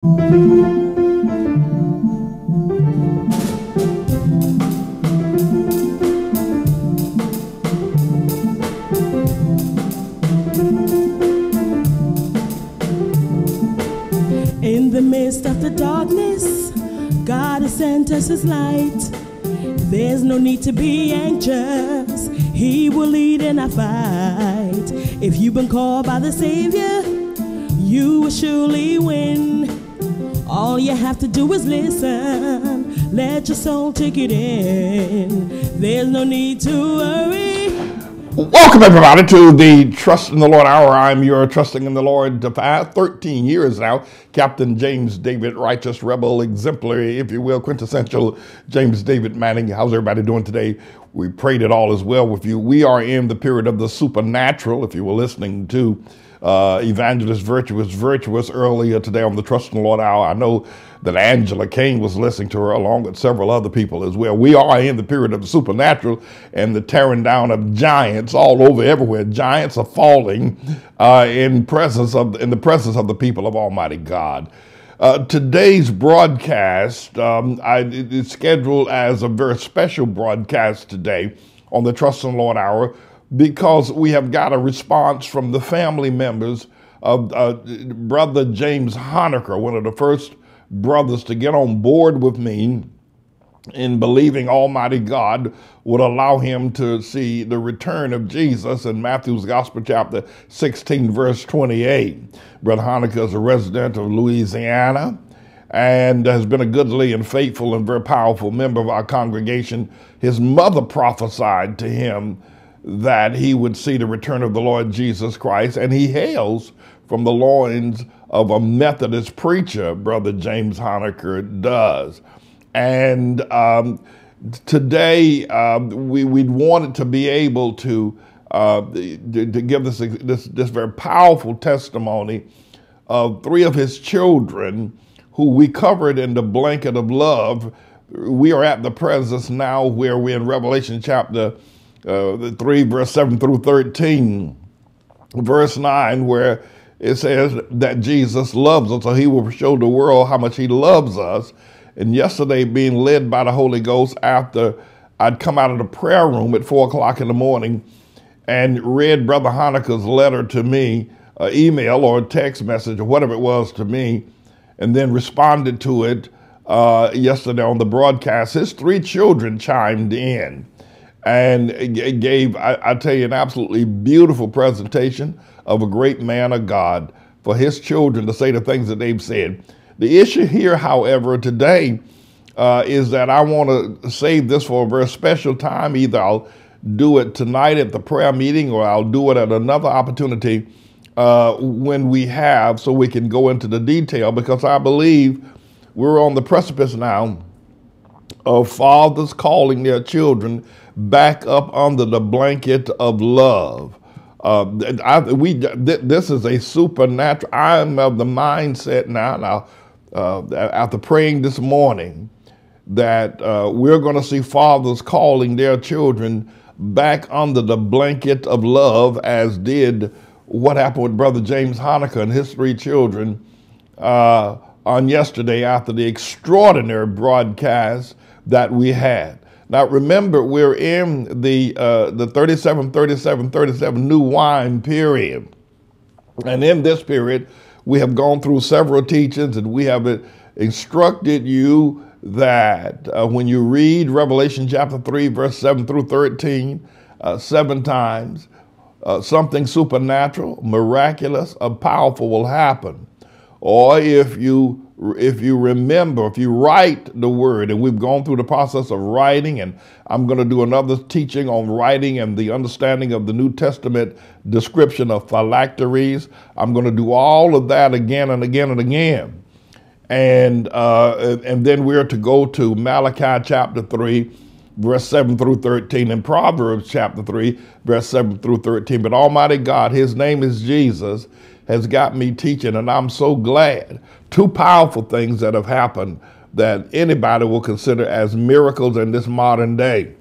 In the midst of the darkness, God has sent us His light. There's no need to be anxious. He will lead in our fight. If you've been called by the Savior, you will surely win. All you have to do is listen. Let your soul take it in. There's no need to worry. Welcome, everybody, to the Trust in the Lord Hour. I'm your Trusting in the Lord for 13 years now, Captain James David, righteous rebel, exemplary, if you will, quintessential James David Manning. How's everybody doing today? We pray that all is well with you. We are in the period of the supernatural. If you were listening to Evangelist Virtuous earlier today on the Trust in the Lord Hour, I know that Angela Kane was listening to her along with several other people as well. We are in the period of the supernatural and the tearing down of giants all over everywhere. Giants are falling in the presence of the people of Almighty God. Today's broadcast is scheduled as a very special broadcast today on the Trust in the Lord Hour, because we have got a response from the family members of Brother James Honaker, one of the first brothers to get on board with me in believing Almighty God would allow him to see the return of Jesus in Matthew's Gospel, chapter 16, verse 28. Brother Honaker is a resident of Louisiana and has been a goodly and faithful and very powerful member of our congregation. His mother prophesied to him that he would see the return of the Lord Jesus Christ, and he hails from the loins of a Methodist preacher, Brother James Honaker does. And today we wanted to be able to give this very powerful testimony of three of his children who we covered in the blanket of love. We are at the presence now where we're in Revelation chapter 3, verse 7 through 13, verse 9, where it says that Jesus loves us, so he will show the world how much he loves us. And yesterday, being led by the Holy Ghost, after I'd come out of the prayer room at 4 o'clock in the morning and read Brother Honaker's letter to me, email or text message or whatever it was to me, and then responded to it yesterday on the broadcast, his three children chimed in and gave, I tell you, an absolutely beautiful presentation of a great man of God for his children to say the things that they've said. The issue here, however, today is that I want to save this for a very special time. Either I'll do it tonight at the prayer meeting or I'll do it at another opportunity when we have, so we can go into the detail, because I believe we're on the precipice now of fathers calling their children back up under the blanket of love. This is a supernatural. I'm of the mindset now, after praying this morning, that we're going to see fathers calling their children back under the blanket of love, as did what happened with Brother James Honaker and his three children on yesterday after the extraordinary broadcast that we had. Now, remember, we're in the 37 new wine period. And in this period, we have gone through several teachings, and we have instructed you that when you read Revelation chapter 3, verse 7 through 13, 7 times, something supernatural, miraculous, powerful will happen. Or if you remember, if you write the word, and we've gone through the process of writing, and I'm going to do another teaching on writing and the understanding of the New Testament description of phylacteries. I'm going to do all of that again and again and again. And then we're to go to Malachi chapter 3, verse 7 through 13, and Proverbs chapter 3, verse 7 through 13. But Almighty God, his name is Jesus, has got me teaching, and I'm so glad. Two powerful things that have happened that anybody will consider as miracles in this modern day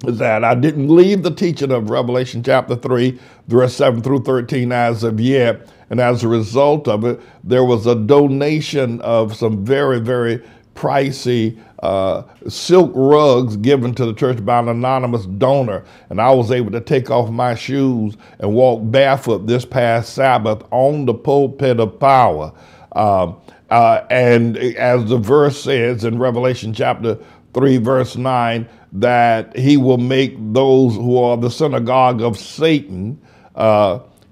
is that I didn't leave the teaching of Revelation chapter 3, verse 7 through 13 as of yet. And as a result of it, there was a donation of some very, very pricey silk rugs given to the church by an anonymous donor. And I was able to take off my shoes and walk barefoot this past Sabbath on the pulpit of power. And as the verse says in Revelation chapter 3, verse 9, that he will make those who are the synagogue of Satan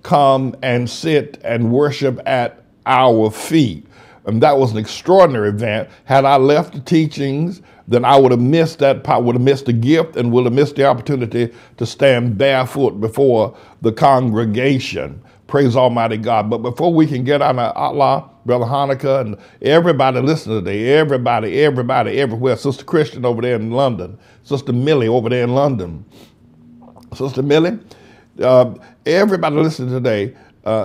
come and sit and worship at our feet. And that was an extraordinary event. Had I left the teachings, then I would have missed that part, would have missed the gift, and would have missed the opportunity to stand barefoot before the congregation. Praise Almighty God. But before we can get on Allah, Brother Hanukkah, and everybody listening today, everybody, everywhere, Sister Christian over there in London, Sister Millie over there in London, Sister Millie, everybody listening today,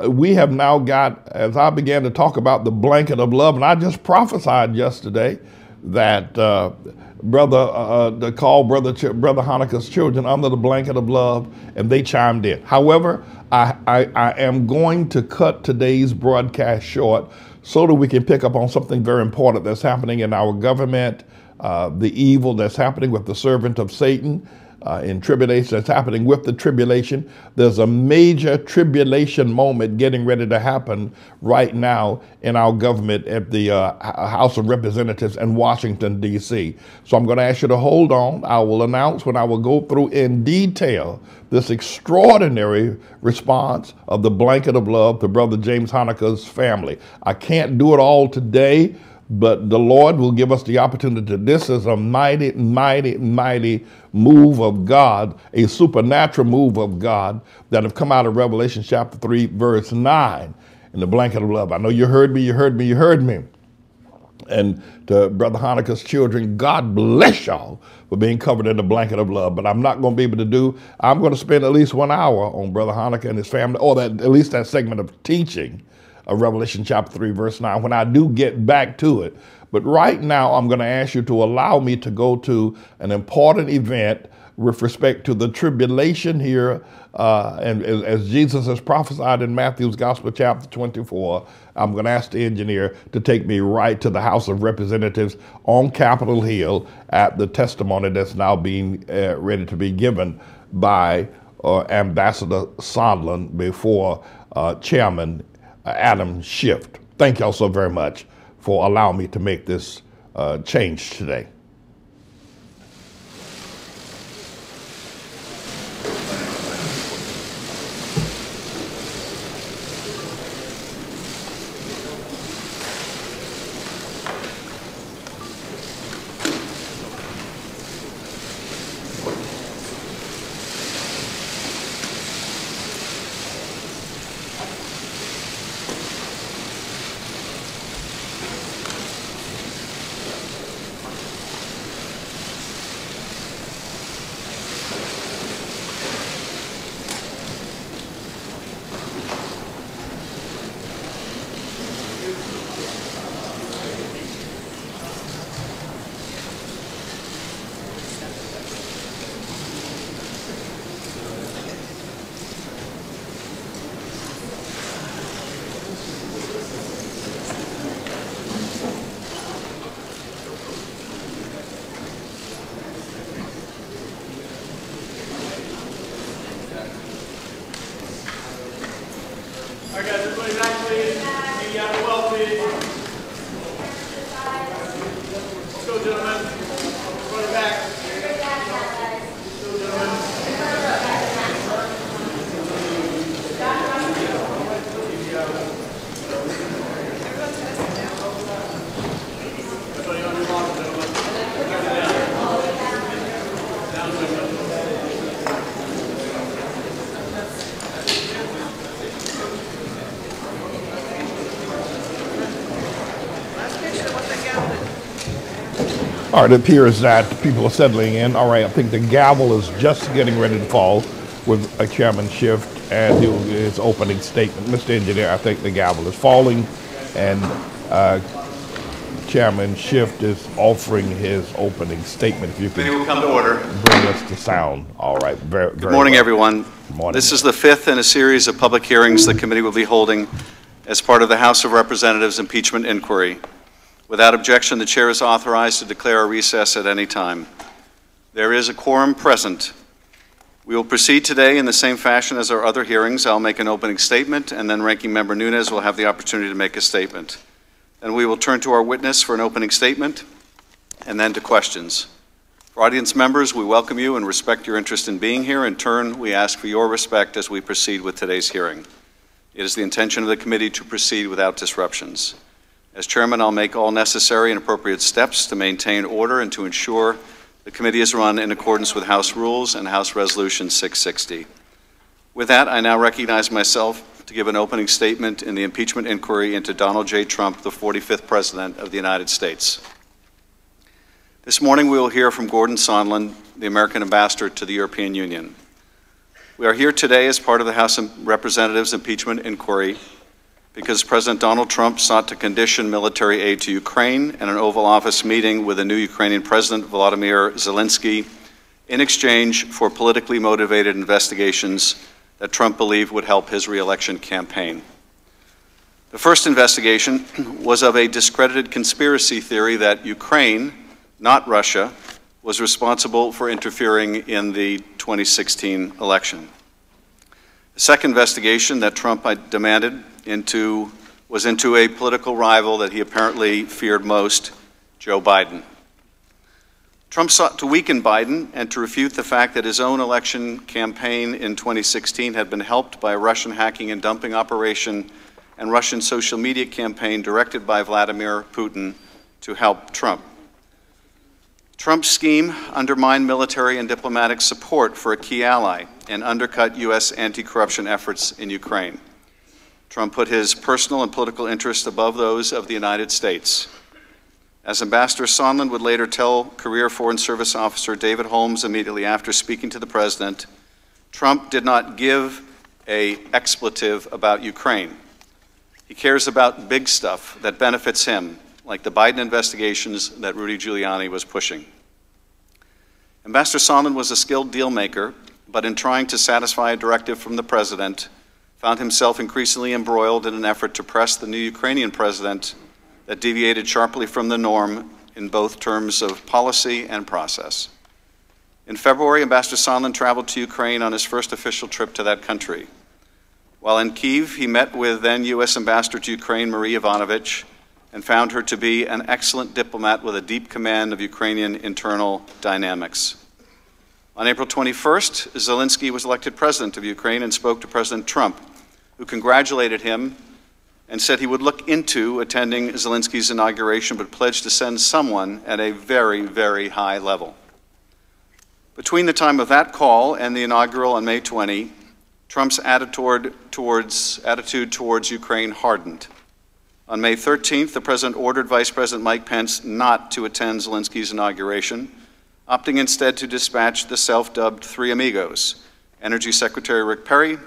we have now got, as I began to talk about the blanket of love, and I just prophesied yesterday that Brother Hanukkah's children under the blanket of love, and they chimed in. However, I am going to cut today's broadcast short so that we can pick up on something very important that's happening in our government, the evil that's happening with the servant of Satan, in tribulation that's happening with the tribulation. There's a major tribulation moment getting ready to happen right now in our government at the House of Representatives in Washington, D.C. So I'm going to ask you to hold on. I will announce when I will go through in detail this extraordinary response of the blanket of love to Brother James Hanukkah's family. I can't do it all today, but the Lord will give us the opportunity. This is a mighty, mighty, mighty move of God, a supernatural move of God that have come out of Revelation chapter 3, verse 9, in the blanket of love. I know you heard me, you heard me, you heard me. And to Brother Hanukkah's children, God bless y'all for being covered in the blanket of love. But I'm not going to be able to do, I'm going to spend at least 1 hour on Brother Hanukkah and his family, or that at least that segment of teaching of Revelation chapter 3, verse 9, when I do get back to it. But right now, I'm going to ask you to allow me to go to an important event with respect to the tribulation here. And as Jesus has prophesied in Matthew's Gospel, chapter 24, I'm going to ask the engineer to take me right to the House of Representatives on Capitol Hill at the testimony that's now being ready to be given by Ambassador Sondland before Chairman Adam Schiff. Thank y'all so very much for allowing me to make this change today. All right, guys, everybody back, please. Maybe out of well, please. Let's go, gentlemen. Front and back. Let's go, gentlemen. Everybody on your mark, gentlemen. Down, gentlemen. All right, it appears that people are settling in. All right, I think the gavel is just getting ready to fall with Chairman Schiff and his opening statement. Mr. Engineer, I think the gavel is falling, and Chairman Schiff is offering his opening statement. If you Meeting will come to order. Bring us to sound. All right, very Good morning, well. everyone. Good morning. This is the fifth in a series of public hearings the committee will be holding as part of the House of Representatives impeachment inquiry. Without objection, the chair is authorized to declare a recess at any time. There is a quorum present. We will proceed today in the same fashion as our other hearings. I'll make an opening statement, and then Ranking Member Nunes will have the opportunity to make a statement. Then we will turn to our witness for an opening statement, and then to questions. For audience members, we welcome you and respect your interest in being here. In turn, we ask for your respect as we proceed with today's hearing. It is the intention of the committee to proceed without disruptions. As chairman, I'll make all necessary and appropriate steps to maintain order and to ensure the committee is run in accordance with House rules and House Resolution 660. With that, I now recognize myself to give an opening statement in the impeachment inquiry into Donald J. Trump, the 45th President of the United States. This morning, we will hear from Gordon Sondland, the American ambassador to the European Union. We are here today as part of the House of Representatives impeachment inquiry because President Donald Trump sought to condition military aid to Ukraine and an Oval Office meeting with the new Ukrainian President, Volodymyr Zelensky, in exchange for politically motivated investigations that Trump believed would help his re-election campaign. The first investigation was of a discredited conspiracy theory that Ukraine, not Russia, was responsible for interfering in the 2016 election. The second investigation that Trump demanded was into a political rival that he apparently feared most, Joe Biden. Trump sought to weaken Biden and to refute the fact that his own election campaign in 2016 had been helped by a Russian hacking and dumping operation and Russian social media campaign directed by Vladimir Putin to help Trump. Trump's scheme undermined military and diplomatic support for a key ally and undercut U.S. anti-corruption efforts in Ukraine. Trump put his personal and political interests above those of the United States. As Ambassador Sondland would later tell career Foreign Service officer David Holmes immediately after speaking to the President, Trump did not give an expletive about Ukraine. He cares about big stuff that benefits him, like the Biden investigations that Rudy Giuliani was pushing. Ambassador Sondland was a skilled deal maker, but in trying to satisfy a directive from the President, found himself increasingly embroiled in an effort to press the new Ukrainian president that deviated sharply from the norm in both terms of policy and process. In February, Ambassador Sondland traveled to Ukraine on his first official trip to that country. While in Kyiv, he met with then U.S. Ambassador to Ukraine, Marie Ivanovich, and found her to be an excellent diplomat with a deep command of Ukrainian internal dynamics. On April 21st, Zelensky was elected president of Ukraine and spoke to President Trump, who congratulated him and said he would look into attending Zelensky's inauguration, but pledged to send someone at a very, very high level. Between the time of that call and the inaugural on May 20, Trump's attitude towards Ukraine hardened. On May 13th, the President ordered Vice President Mike Pence not to attend Zelensky's inauguration, opting instead to dispatch the self-dubbed Three Amigos, Energy Secretary Rick Perry,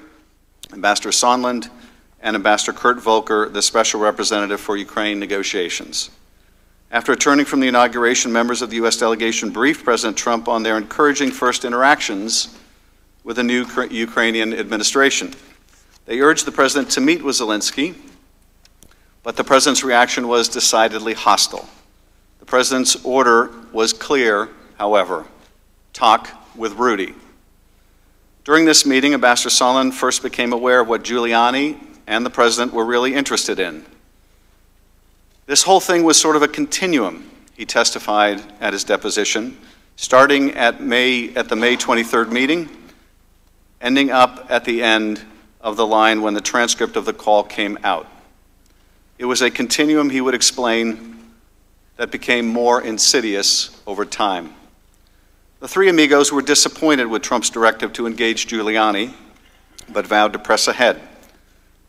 Ambassador Sondland, and Ambassador Kurt Volker, the Special Representative for Ukraine negotiations. After returning from the inauguration, members of the U.S. delegation briefed President Trump on their encouraging first interactions with the new Ukrainian administration. They urged the President to meet with Zelensky, but the President's reaction was decidedly hostile. The President's order was clear, however: talk with Rudy. During this meeting, Ambassador Sondland first became aware of what Giuliani and the President were really interested in. This whole thing was sort of a continuum, he testified at his deposition, starting at the May 23rd meeting, ending up at the end of the line when the transcript of the call came out. It was a continuum, he would explain, that became more insidious over time. The Three Amigos were disappointed with Trump's directive to engage Giuliani, but vowed to press ahead.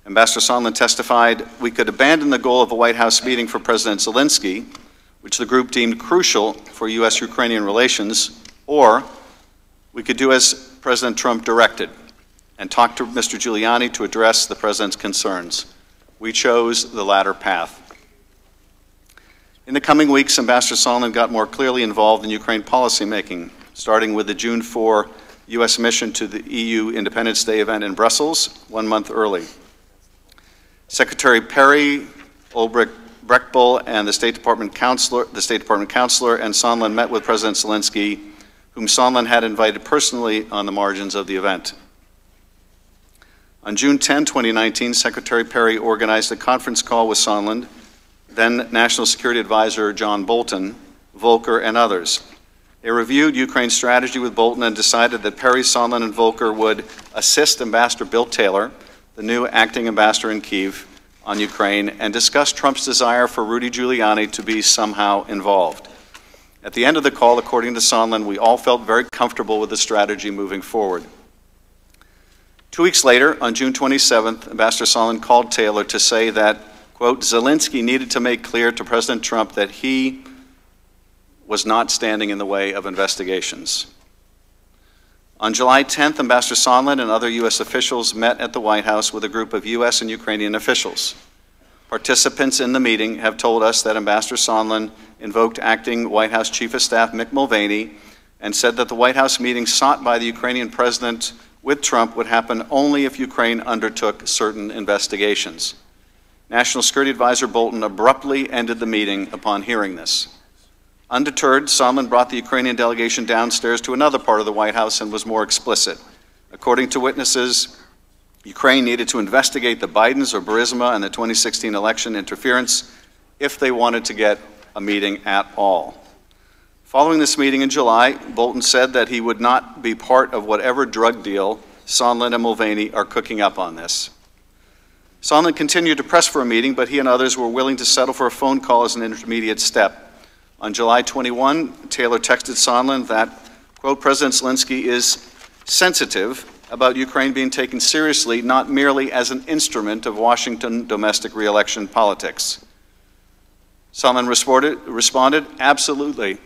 Ambassador Sondland testified, "We could abandon the goal of a White House meeting for President Zelensky, which the group deemed crucial for U.S.-Ukrainian relations, or we could do as President Trump directed and talk to Mr. Giuliani to address the President's concerns. We chose the latter path." In the coming weeks, Ambassador Sondland got more clearly involved in Ukraine policymaking, starting with the June 4 U.S. mission to the EU Independence Day event in Brussels 1 month early. Secretary Perry, Ulbricht, Breckbull, and the State Department counselor, and Sondland met with President Zelensky, whom Sondland had invited personally on the margins of the event. On June 10, 2019, Secretary Perry organized a conference call with Sondland, then National Security Advisor John Bolton, Volker, and others. They reviewed Ukraine's strategy with Bolton and decided that Perry, Sondland, and Volker would assist Ambassador Bill Taylor, the new acting ambassador in Kyiv, on Ukraine, and discuss Trump's desire for Rudy Giuliani to be somehow involved. At the end of the call, according to Sondland, we all felt very comfortable with the strategy moving forward. 2 weeks later, on June 27th, Ambassador Sondland called Taylor to say that, quote, Zelensky needed to make clear to President Trump that he was not standing in the way of investigations. On July 10th, Ambassador Sondland and other U.S. officials met at the White House with a group of U.S. and Ukrainian officials. Participants in the meeting have told us that Ambassador Sondland invoked acting White House Chief of Staff Mick Mulvaney and said that the White House meeting sought by the Ukrainian president with Trump would happen only if Ukraine undertook certain investigations. National Security Advisor Bolton abruptly ended the meeting upon hearing this. Undeterred, Sondland brought the Ukrainian delegation downstairs to another part of the White House and was more explicit. According to witnesses, Ukraine needed to investigate the Bidens or Burisma and the 2016 election interference if they wanted to get a meeting at all. Following this meeting in July, Bolton said that he would not be part of whatever drug deal Sondland and Mulvaney are cooking up on this. Sondland continued to press for a meeting, but he and others were willing to settle for a phone call as an intermediate step. On July 21, Taylor texted Sondland that, quote, President Zelensky is sensitive about Ukraine being taken seriously, not merely as an instrument of Washington domestic re-election politics. Sondland responded, absolutely,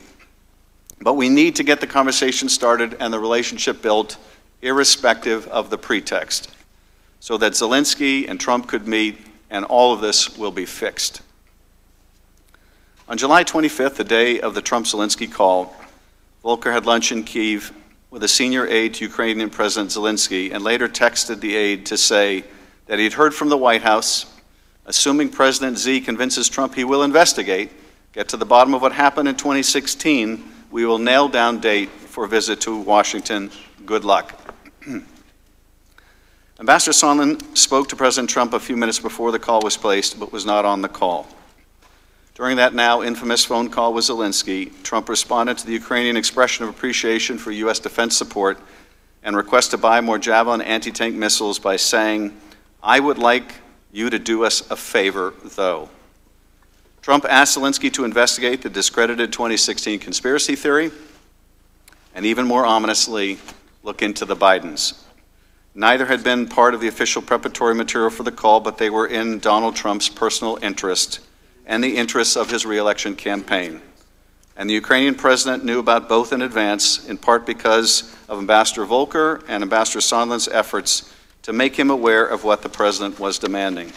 but we need to get the conversation started and the relationship built irrespective of the pretext, so that Zelensky and Trump could meet and all of this will be fixed. On July 25th, the day of the Trump-Zelensky call, Volker had lunch in Kyiv with a senior aide to Ukrainian President Zelensky and later texted the aide to say that he'd heard from the White House, assuming President Z convinces Trump he will investigate, get to the bottom of what happened in 2016, we will nail down date for a visit to Washington. Good luck. Ambassador Sondland spoke to President Trump a few minutes before the call was placed, but was not on the call. During that now infamous phone call with Zelensky, Trump responded to the Ukrainian expression of appreciation for U.S. defense support and request to buy more Javelin anti-tank missiles by saying, I would like you to do us a favor, though. Trump asked Zelensky to investigate the discredited 2016 conspiracy theory and, even more ominously, look into the Bidens. Neither had been part of the official preparatory material for the call, but they were in Donald Trump's personal interest and the interests of his re-election campaign. And the Ukrainian president knew about both in advance, in part because of Ambassador Volker and Ambassador Sondland's efforts to make him aware of what the president was demanding.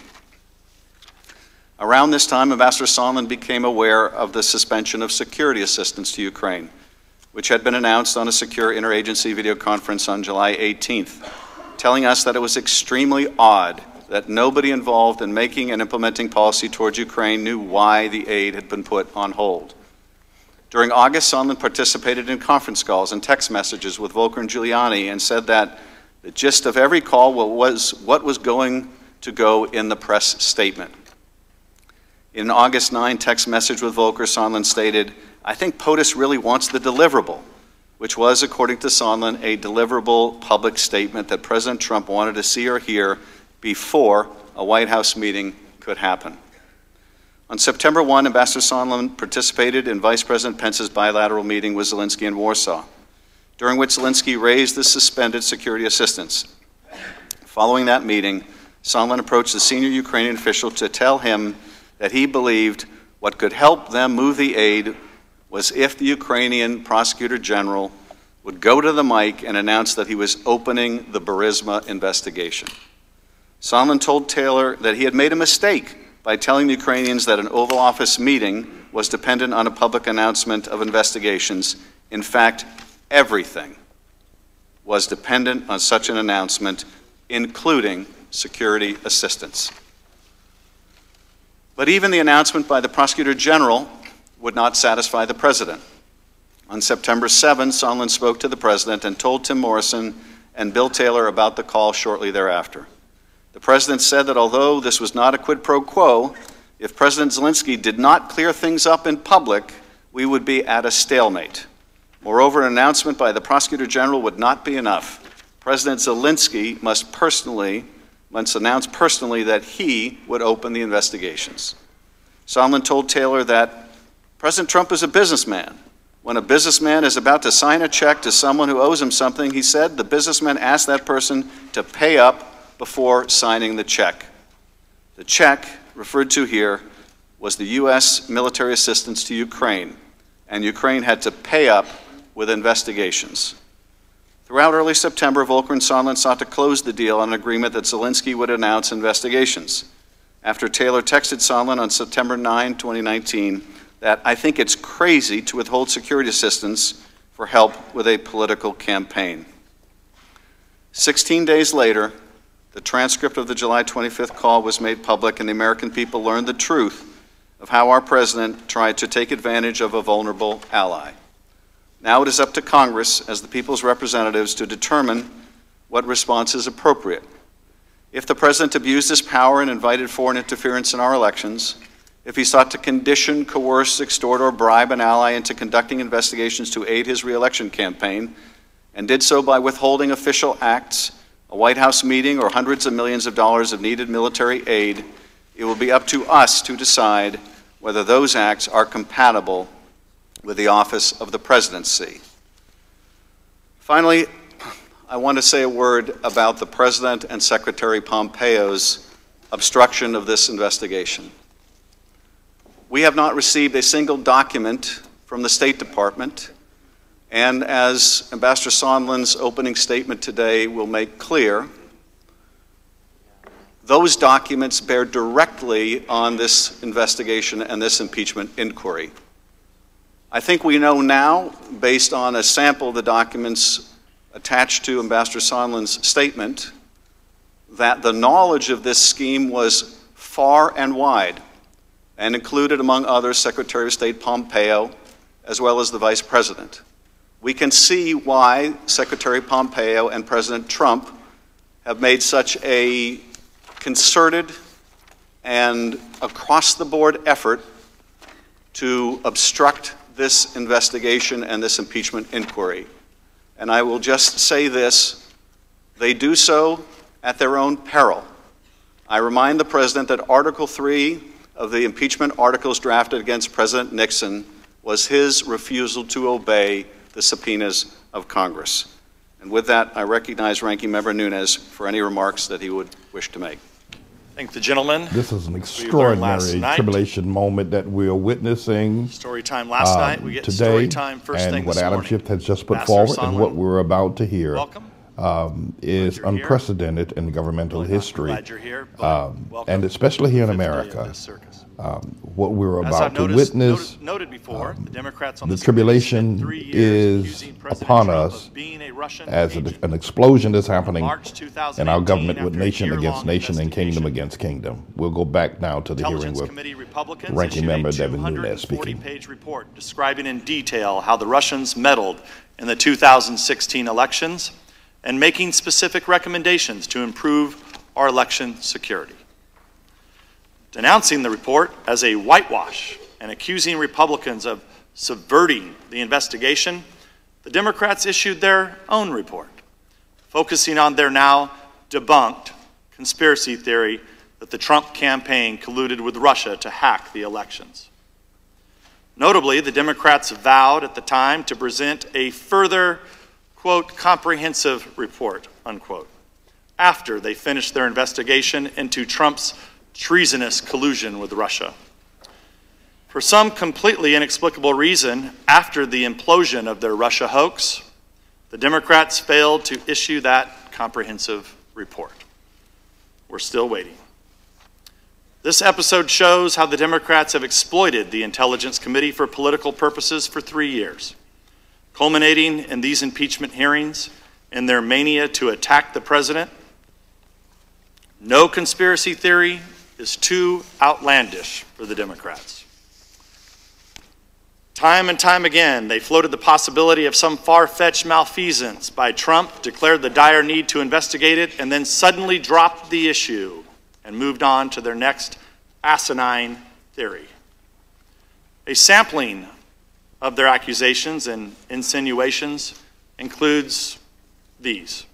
Around this time, Ambassador Sondland became aware of the suspension of security assistance to Ukraine, which had been announced on a secure interagency video conference on July 18th, telling us that it was extremely odd that nobody involved in making and implementing policy towards Ukraine knew why the aid had been put on hold. During August, Sondland participated in conference calls and text messages with Volker and Giuliani and said that the gist of every call was what was going to go in the press statement. In an August 9 text message with Volker, Sondland stated, I think POTUS really wants the deliverable, which was, according to Sondland, a deliverable public statement that President Trump wanted to see or hear before a White House meeting could happen. On September 1, Ambassador Sondland participated in Vice President Pence's bilateral meeting with Zelensky in Warsaw, during which Zelensky raised the suspended security assistance. Following that meeting, Sondland approached the senior Ukrainian official to tell him that he believed what could help them move the aid was if the Ukrainian prosecutor general would go to the mic and announce that he was opening the Burisma investigation. Sondland told Taylor that he had made a mistake by telling the Ukrainians that an Oval Office meeting was dependent on a public announcement of investigations. In fact, everything was dependent on such an announcement, including security assistance. But even the announcement by the Prosecutor General would not satisfy the President. On September 7, Sondland spoke to the President and told Tim Morrison and Bill Taylor about the call shortly thereafter. The President said that although this was not a quid pro quo, if President Zelensky did not clear things up in public, we would be at a stalemate. Moreover, an announcement by the Prosecutor General would not be enough. President Zelensky must announce personally that he would open the investigations. Sondland told Taylor that President Trump is a businessman. When a businessman is about to sign a check to someone who owes him something, he said, the businessman asked that person to pay up before signing the check. The check referred to here was the U.S. military assistance to Ukraine, and Ukraine had to pay up with investigations. Throughout early September, Volker and Sondland sought to close the deal on an agreement that Zelensky would announce investigations. After Taylor texted Sondland on September 9, 2019, that I think it's crazy to withhold security assistance for help with a political campaign. 16 days later, the transcript of the July 25th call was made public, and the American people learned the truth of how our president tried to take advantage of a vulnerable ally. Now it is up to Congress, as the people's representatives, to determine what response is appropriate. If the president abused his power and invited foreign interference in our elections, if he sought to condition, coerce, extort, or bribe an ally into conducting investigations to aid his re-election campaign, and did so by withholding official acts, a White House meeting, or hundreds of millions of dollars of needed military aid, it will be up to us to decide whether those acts are compatible with the office of the presidency. Finally, I want to say a word about the President and Secretary Pompeo's obstruction of this investigation. We have not received a single document from the State Department, and as Ambassador Sondland's opening statement today will make clear, those documents bear directly on this investigation and this impeachment inquiry. I think we know now, based on a sample of the documents attached to Ambassador Sondland's statement, that the knowledge of this scheme was far and wide and included, among others, Secretary of State Pompeo, as well as the Vice President. We can see why Secretary Pompeo and President Trump have made such a concerted and across-the-board effort to obstruct this investigation and this impeachment inquiry. And I will just say this, they do so at their own peril. I remind the President that Article 3 of the impeachment articles drafted against President Nixon was his refusal to obey the subpoenas of Congress. And with that, I recognize Ranking Member Nunes for any remarks that he would wish to make. Thank the gentleman. This is an extraordinary tribulation moment that we're witnessing story time last night. We get today, story time first thing and what this Adam morning. Schiff has just put Ambassador forward and Sondland, what we're about to hear is Glad you're unprecedented in governmental Really history, glad you're here, but welcome and especially here in to the fifth day of America. this circus. What we're As about I've to witness, noted before, the Democrats on the this committee tribulation spent 3 years is accusing President upon Trump us of being a Russian as agent. an explosion is happening March in 2018, our government with after a nation against year-long nation and kingdom investigation, against kingdom. We'll go back now to the hearing Intelligence with Committee Republicans Ranking issued Member a Devin Nunes speaking. 240-page report describing in detail how the Russians meddled in the 2016 elections and making specific recommendations to improve our election security. Denouncing the report as a whitewash and accusing Republicans of subverting the investigation, the Democrats issued their own report, focusing on their now debunked conspiracy theory that the Trump campaign colluded with Russia to hack the elections. Notably, the Democrats vowed at the time to present a further, quote, comprehensive report, unquote, after they finished their investigation into Trump's treasonous collusion with Russia. For some completely inexplicable reason, after the implosion of their Russia hoax, the Democrats failed to issue that comprehensive report. We're still waiting. This episode shows how the Democrats have exploited the Intelligence Committee for political purposes for 3 years, culminating in these impeachment hearings and their mania to attack the president. No conspiracy theory, is too outlandish for the Democrats. Time and time again, they floated the possibility of some far-fetched malfeasance by Trump, declared the dire need to investigate it, and then suddenly dropped the issue and moved on to their next asinine theory. A sampling of their accusations and insinuations includes these.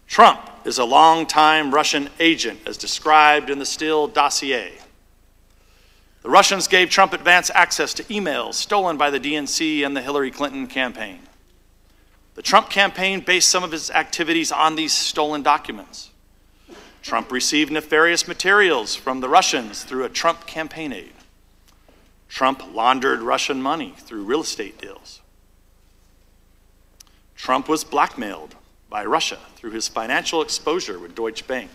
Trump is a longtime Russian agent, as described in the Steele dossier. The Russians gave Trump advance access to emails stolen by the DNC and the Hillary Clinton campaign. The Trump campaign based some of its activities on these stolen documents. Trump received nefarious materials from the Russians through a Trump campaign aide. Trump laundered Russian money through real estate deals. Trump was blackmailed by Russia through his financial exposure with Deutsche Bank.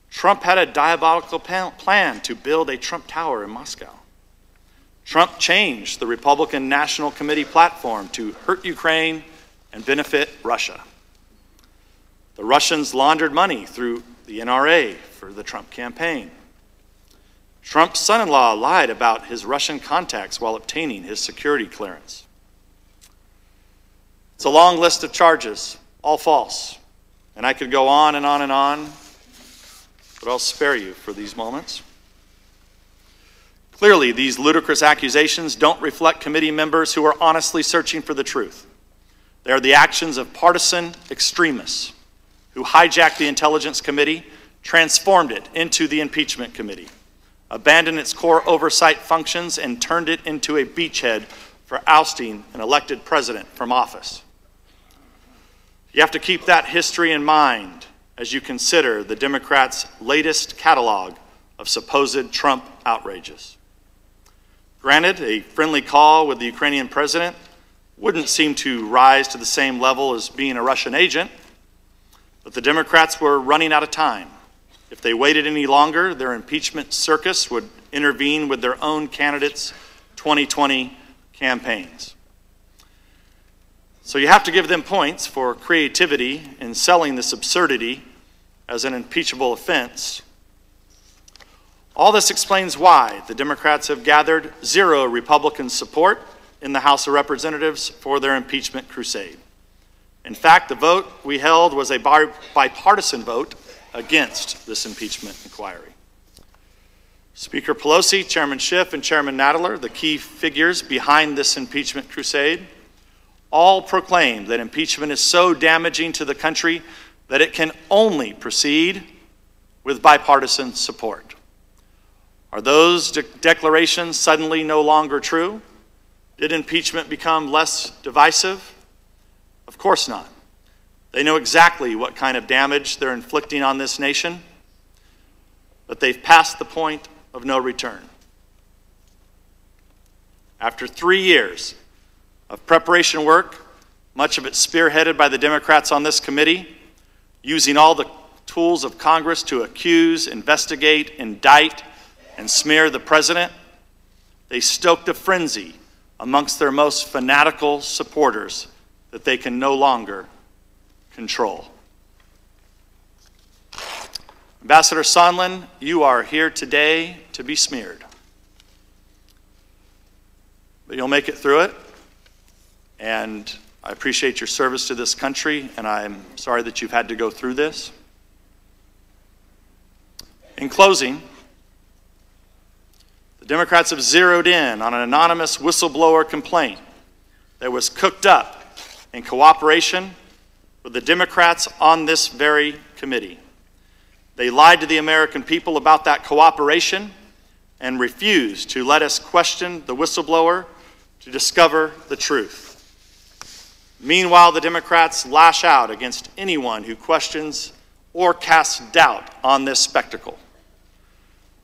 Trump had a diabolical plan to build a Trump Tower in Moscow. Trump changed the Republican National Committee platform to hurt Ukraine and benefit Russia. The Russians laundered money through the NRA for the Trump campaign. Trump's son-in-law lied about his Russian contacts while obtaining his security clearance. It's a long list of charges, all false, and I could go on and on and on, but I'll spare you for these moments. Clearly, these ludicrous accusations don't reflect committee members who are honestly searching for the truth. They are the actions of partisan extremists who hijacked the Intelligence Committee, transformed it into the Impeachment Committee, abandoned its core oversight functions, and turned it into a beachhead for ousting an elected president from office. You have to keep that history in mind as you consider the Democrats' latest catalog of supposed Trump outrages. Granted, a friendly call with the Ukrainian president wouldn't seem to rise to the same level as being a Russian agent, but the Democrats were running out of time. If they waited any longer, their impeachment circus would intervene with their own candidates' 2020 campaigns. So you have to give them points for creativity in selling this absurdity as an impeachable offense. All this explains why the Democrats have gathered zero Republican support in the House of Representatives for their impeachment crusade. In fact, the vote we held was a bipartisan vote against this impeachment inquiry. Speaker Pelosi, Chairman Schiff, and Chairman Nadler, the key figures behind this impeachment crusade, all proclaimed that impeachment is so damaging to the country that it can only proceed with bipartisan support. Are those declarations suddenly no longer true? Did impeachment become less divisive? Of course not. They know exactly what kind of damage they're inflicting on this nation, but they've passed the point of no return. After 3 years of preparation work, much of it spearheaded by the Democrats on this committee, using all the tools of Congress to accuse, investigate, indict, and smear the president, they stoked a frenzy amongst their most fanatical supporters that they can no longer control. Ambassador Sondland, you are here today to be smeared. But you'll make it through it, and I appreciate your service to this country, and I'm sorry that you've had to go through this. In closing, the Democrats have zeroed in on an anonymous whistleblower complaint that was cooked up in cooperation with the Democrats on this very committee. They lied to the American people about that cooperation and refused to let us question the whistleblower to discover the truth. Meanwhile, the Democrats lash out against anyone who questions or casts doubt on this spectacle.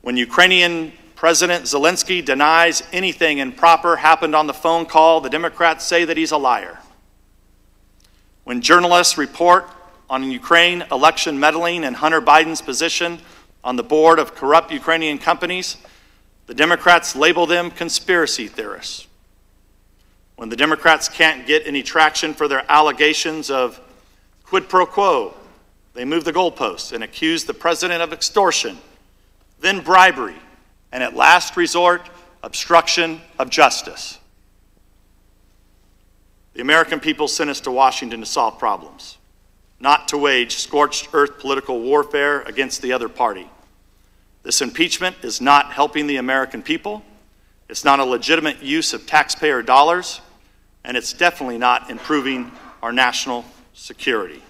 When Ukrainian President Zelensky denies anything improper happened on the phone call, the Democrats say that he's a liar. When journalists report on Ukraine election meddling and Hunter Biden's position on the board of corrupt Ukrainian companies, the Democrats label them conspiracy theorists. When the Democrats can't get any traction for their allegations of quid pro quo, they move the goalposts and accuse the president of extortion then bribery, and at last resort, obstruction of justice. The American people sent us to Washington to solve problems, not to wage scorched earth political warfare against the other party. This impeachment is not helping the American people, it's not a legitimate use of taxpayer dollars, and it's definitely not improving our national security.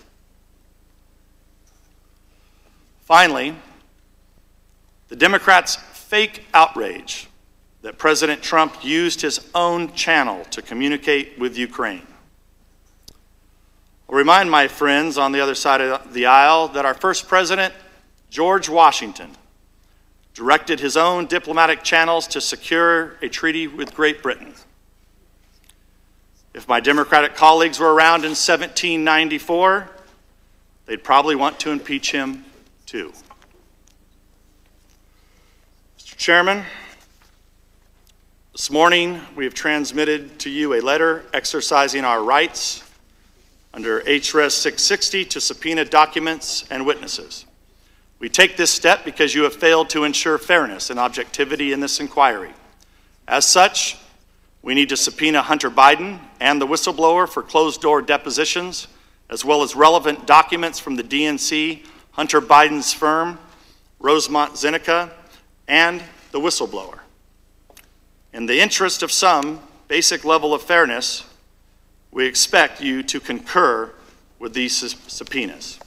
Finally, the Democrats' fake outrage that President Trump used his own channel to communicate with Ukraine. I'll remind my friends on the other side of the aisle that our first president, George Washington, directed his own diplomatic channels to secure a treaty with Great Britain. If my Democratic colleagues were around in 1794, they'd probably want to impeach him too. Mr. Chairman, this morning we have transmitted to you a letter exercising our rights under HRS 660 to subpoena documents and witnesses. We take this step because you have failed to ensure fairness and objectivity in this inquiry. As such, we need to subpoena Hunter Biden and the whistleblower for closed-door depositions, as well as relevant documents from the DNC, Hunter Biden's firm, Rosemont Zeneca, and the whistleblower. In the interest of some basic level of fairness, we expect you to concur with these subpoenas.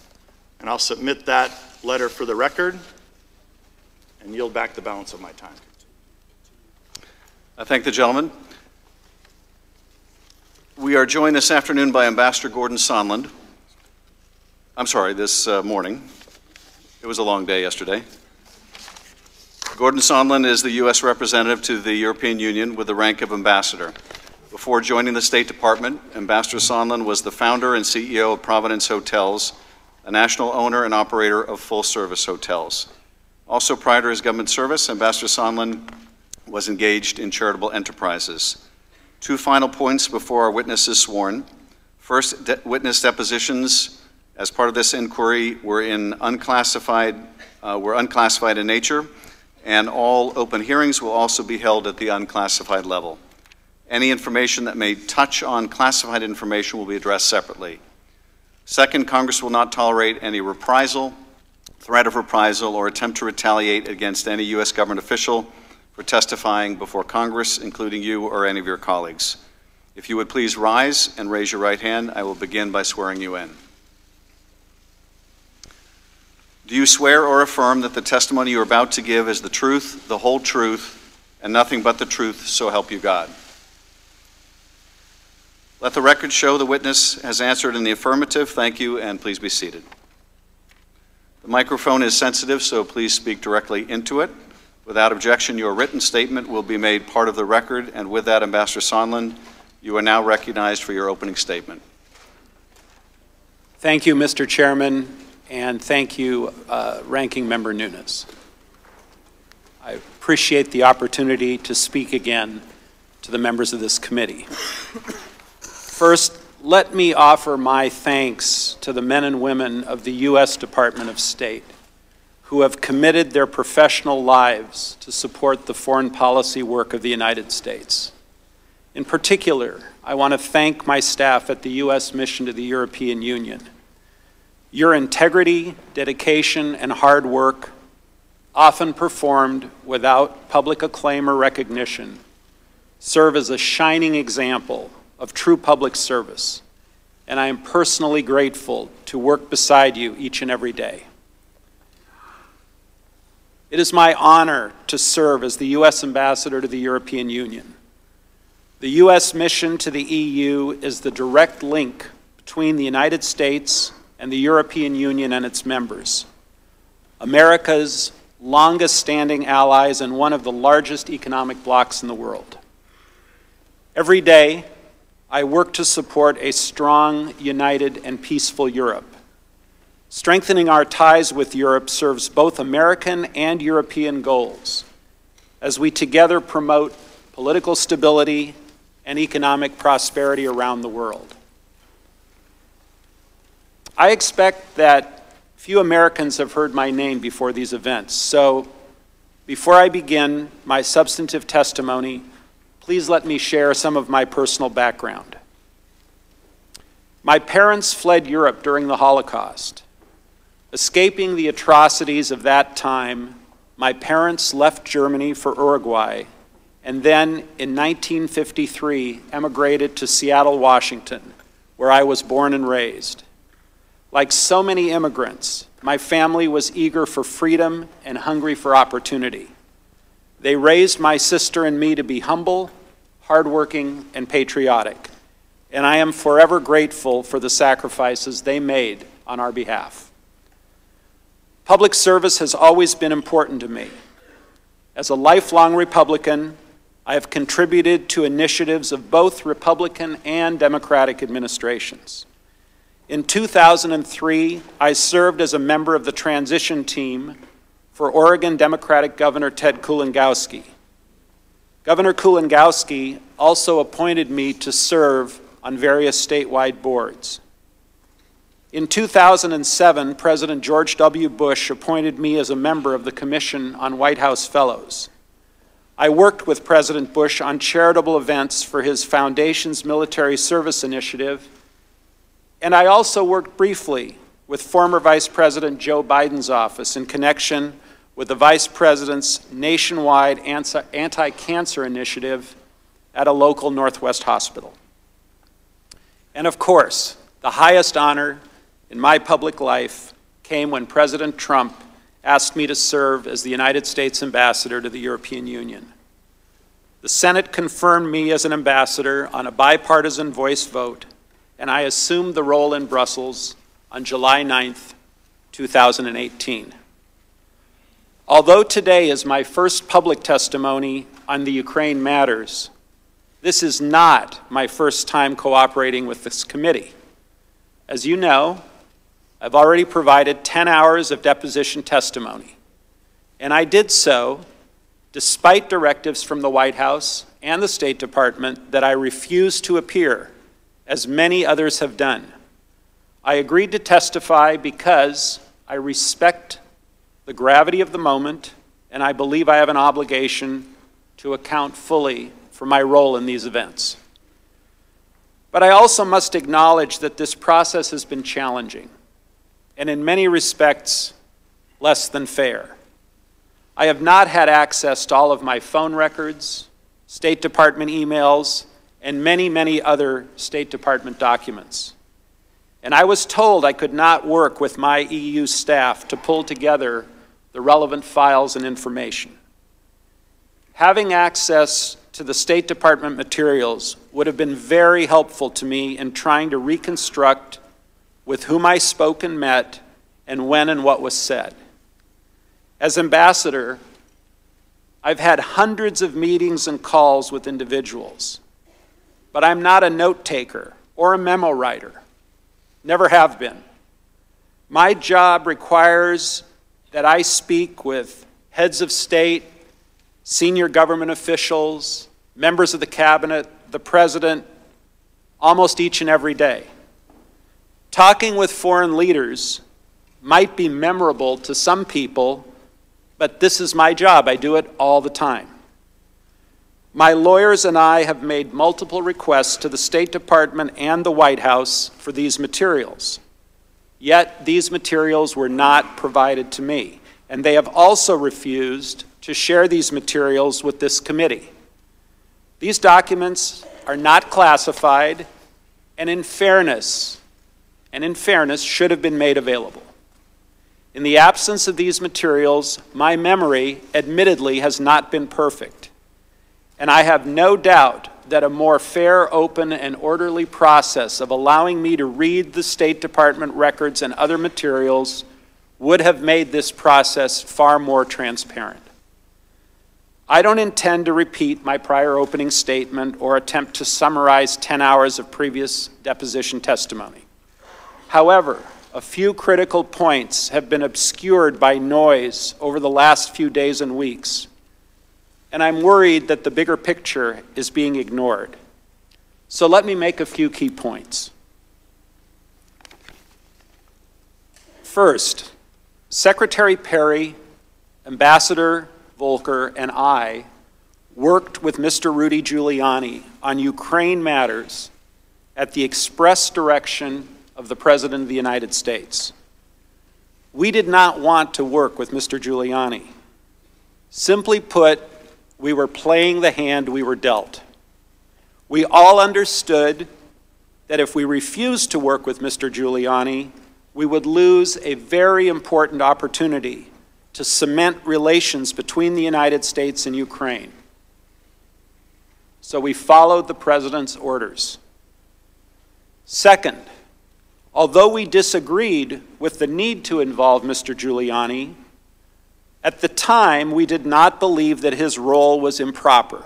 And I'll submit that letter for the record and yield back the balance of my time. I thank the gentleman. We are joined this afternoon by Ambassador Gordon Sondland. I'm sorry, this morning. It was a long day yesterday. Gordon Sondland is the U.S. representative to the European Union with the rank of ambassador. Before joining the State Department, Ambassador Sondland was the founder and CEO of Providence Hotels, a national owner and operator of full-service hotels. Also prior to his government service, Ambassador Sondland was engaged in charitable enterprises. Two final points before our witness is sworn. First, witness depositions as part of this inquiry were unclassified in nature, and all open hearings will also be held at the unclassified level. Any information that may touch on classified information will be addressed separately. Second, Congress will not tolerate any reprisal, threat of reprisal, or attempt to retaliate against any U.S. government official for testifying before Congress, including you or any of your colleagues. If you would please rise and raise your right hand, I will begin by swearing you in. Do you swear or affirm that the testimony you are about to give is the truth, the whole truth, and nothing but the truth, so help you God? Let the record show the witness has answered in the affirmative. Thank you, and please be seated. The microphone is sensitive, so please speak directly into it. Without objection, your written statement will be made part of the record, and with that, Ambassador Sondland, you are now recognized for your opening statement. Thank you, Mr. Chairman, and thank you, Ranking Member Nunes. I appreciate the opportunity to speak again to the members of this committee. First, let me offer my thanks to the men and women of the U.S. Department of State who have committed their professional lives to support the foreign policy work of the United States. In particular, I want to thank my staff at the U.S. Mission to the European Union. Your integrity, dedication, and hard work, often performed without public acclaim or recognition, serve as a shining example of true public service, and I am personally grateful to work beside you each and every day. It is my honor to serve as the U.S. Ambassador to the European Union. The U.S. mission to the EU is the direct link between the United States and the European Union and its members, America's longest-standing allies and one of the largest economic blocs in the world. Every day, I work to support a strong, united, and peaceful Europe. Strengthening our ties with Europe serves both American and European goals as we together promote political stability and economic prosperity around the world. I expect that few Americans have heard my name before these events, so Before I begin my substantive testimony, please let me share some of my personal background. My parents fled Europe during the Holocaust. Escaping the atrocities of that time, my parents left Germany for Uruguay and then in 1953 emigrated to Seattle, Washington, where I was born and raised. Like so many immigrants, my family was eager for freedom and hungry for opportunity. They raised my sister and me to be humble, hardworking, and patriotic, and I am forever grateful for the sacrifices they made on our behalf. Public service has always been important to me. As a lifelong Republican, I have contributed to initiatives of both Republican and Democratic administrations. In 2003, I served as a member of the transition team for Oregon Democratic Governor Ted Kulongoski. Governor Kulongoski also appointed me to serve on various statewide boards. In 2007, President George W. Bush appointed me as a member of the Commission on White House Fellows. I worked with President Bush on charitable events for his foundation's military service initiative, and I also worked briefly with former Vice President Joe Biden's office in connection with the Vice President's nationwide anti-cancer initiative at a local Northwest hospital. And of course, the highest honor in my public life came when President Trump asked me to serve as the United States Ambassador to the European Union. The Senate confirmed me as an ambassador on a bipartisan voice vote, and I assumed the role in Brussels on July 9th, 2018. Although today is my first public testimony on the Ukraine matters, this is not my first time cooperating with this committee. As you know, I've already provided 10 hours of deposition testimony, and I did so despite directives from the White House and the State Department that I refused to appear, as many others have done. I agreed to testify because I respect the gravity of the moment, and I believe I have an obligation to account fully for my role in these events. But I also must acknowledge that this process has been challenging, and in many respects, less than fair. I have not had access to all of my phone records, State Department emails, and many, many other State Department documents. And I was told I could not work with my EU staff to pull together the relevant files and information. Having access to the State Department materials would have been very helpful to me in trying to reconstruct with whom I spoke and met, and when and what was said. As ambassador, I've had hundreds of meetings and calls with individuals, but I'm not a note taker or a memo writer. Never have been. My job requires that I speak with heads of state, senior government officials, members of the cabinet, the president, almost each and every day. Talking with foreign leaders might be memorable to some people, but this is my job. I do it all the time. My lawyers and I have made multiple requests to the State Department and the White House for these materials. Yet these materials were not provided to me, and they have also refused to share these materials with this committee. These documents are not classified, and in fairness, should have been made available. In the absence of these materials, my memory, admittedly, has not been perfect. And I have no doubt that a more fair, open, and orderly process of allowing me to read the State Department records and other materials would have made this process far more transparent. I don't intend to repeat my prior opening statement or attempt to summarize 10 hours of previous deposition testimony. However, a few critical points have been obscured by noise over the last few days and weeks, and I'm worried that the bigger picture is being ignored. So let me make a few key points. First, Secretary Perry, Ambassador Volker, and I worked with Mr. Rudy Giuliani on Ukraine matters at the express direction of the President of the United States. We did not want to work with Mr. Giuliani. Simply put, we were playing the hand we were dealt. We all understood that if we refused to work with Mr. Giuliani, we would lose a very important opportunity to cement relations between the United States and Ukraine. So we followed the President's orders. Second, although we disagreed with the need to involve Mr. Giuliani, at the time we did not believe that his role was improper.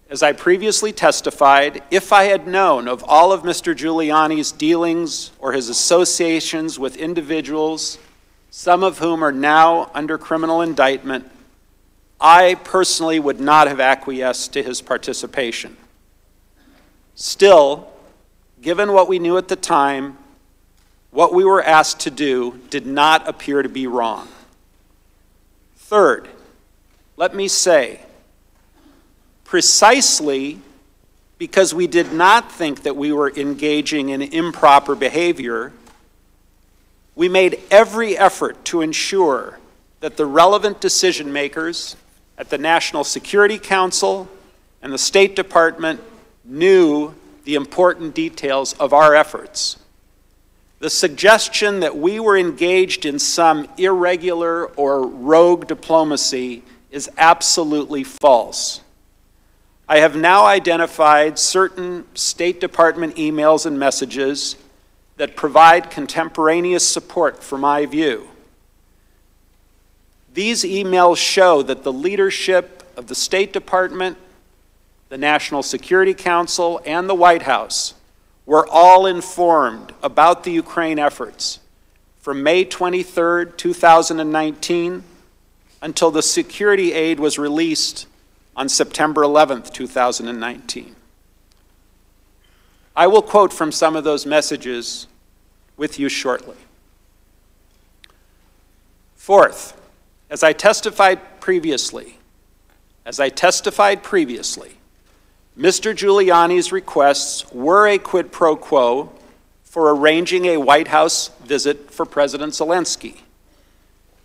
As I previously testified, if I had known of all of Mr. Giuliani's dealings or his associations with individuals, some of whom are now under criminal indictment, I personally would not have acquiesced to his participation. Still, given what we knew at the time, what we were asked to do did not appear to be wrong. Third, let me say, precisely because we did not think that we were engaging in improper behavior, we made every effort to ensure that the relevant decision makers at the National Security Council and the State Department knew the important details of our efforts. The suggestion that we were engaged in some irregular or rogue diplomacy is absolutely false. I have now identified certain State Department emails and messages that provide contemporaneous support for my view. These emails show that the leadership of the State Department, the National Security Council, and the White House were all informed about the Ukraine efforts from May 23, 2019 until the security aid was released on September 11, 2019. I will quote from some of those messages with you shortly. Fourth, as I testified previously, Mr. Giuliani's requests were a quid pro quo for arranging a White House visit for President Zelensky.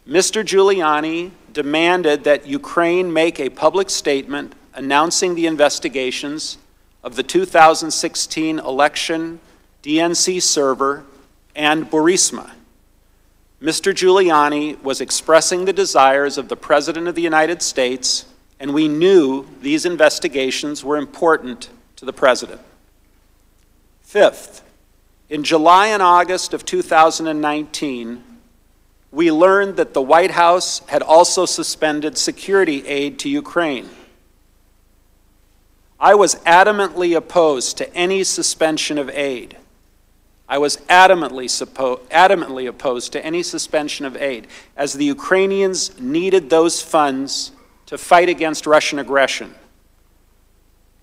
Mr. Giuliani demanded that Ukraine make a public statement announcing the investigations of the 2016 election DNC server and Burisma. Mr. Giuliani was expressing the desires of the President of the United States, and we knew these investigations were important to the President. Fifth, in July and August of 2019, we learned that the White House had also suspended security aid to Ukraine. I was adamantly opposed to any suspension of aid. I was adamantly opposed to any suspension of aid, as the Ukrainians needed those funds to fight against Russian aggression.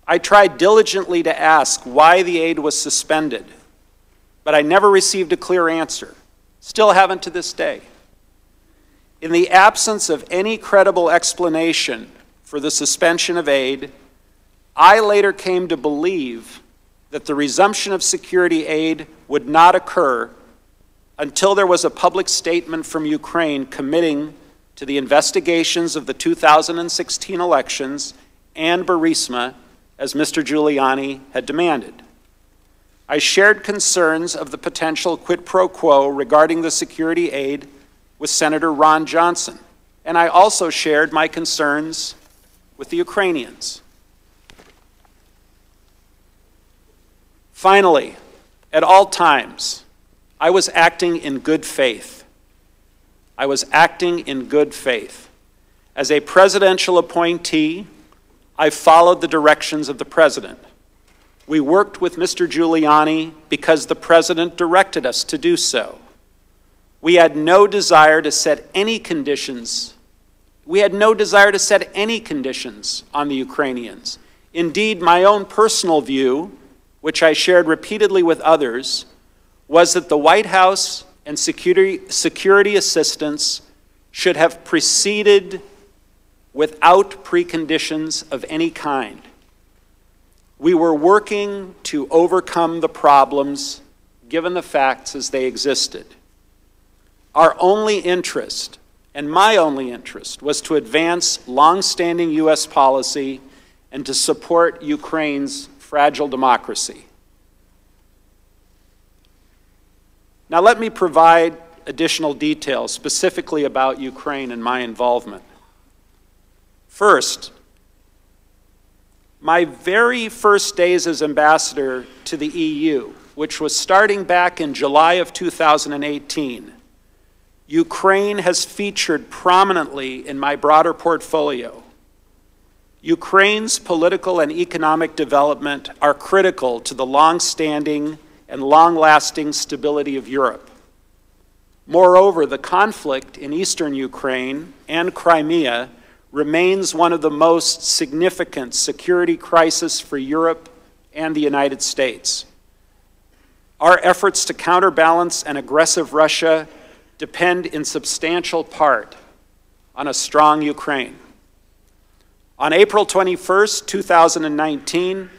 I tried diligently to ask why the aid was suspended, but I never received a clear answer. Still haven't to this day. In the absence of any credible explanation for the suspension of aid, I later came to believe that the resumption of security aid would not occur until there was a public statement from Ukraine committing to the investigations of the 2016 elections and Burisma, as Mr. Giuliani had demanded. I shared concerns of the potential quid pro quo regarding the security aid with Senator Ron Johnson, and I also shared my concerns with the Ukrainians. Finally, at all times, I was acting in good faith. I was acting in good faith. As a presidential appointee, I followed the directions of the President. We worked with Mr. Giuliani because the President directed us to do so. We had no desire to set any conditions. We had no desire to set any conditions on the Ukrainians. Indeed, my own personal view, which I shared repeatedly with others, was that the White House and security assistance should have proceeded without preconditions of any kind. We were working to overcome the problems given the facts as they existed. Our only interest, and my only interest, was to advance long-standing U.S. policy and to support Ukraine's fragile democracy. Now let me provide additional details specifically about Ukraine and my involvement. First, my very first days as ambassador to the EU, which was starting back in July of 2018, Ukraine has featured prominently in my broader portfolio. Ukraine's political and economic development are critical to the long-standing and long-lasting stability of Europe. Moreover, the conflict in eastern Ukraine and Crimea remains one of the most significant security crises for Europe and the United States. Our efforts to counterbalance an aggressive Russia depend in substantial part on a strong Ukraine. On April 21st, 2019,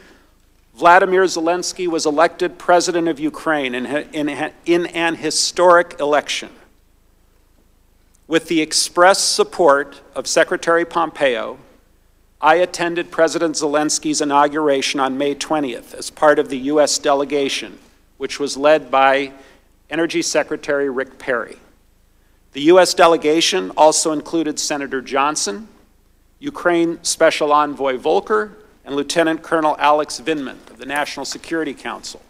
Vladimir Zelensky was elected president of Ukraine in an historic election. With the express support of Secretary Pompeo, I attended President Zelensky's inauguration on May 20th as part of the U.S. delegation, which was led by Energy Secretary Rick Perry. The U.S. delegation also included Senator Johnson, Ukraine Special Envoy Volker, and Lieutenant Colonel Alex Vindman of the National Security Council.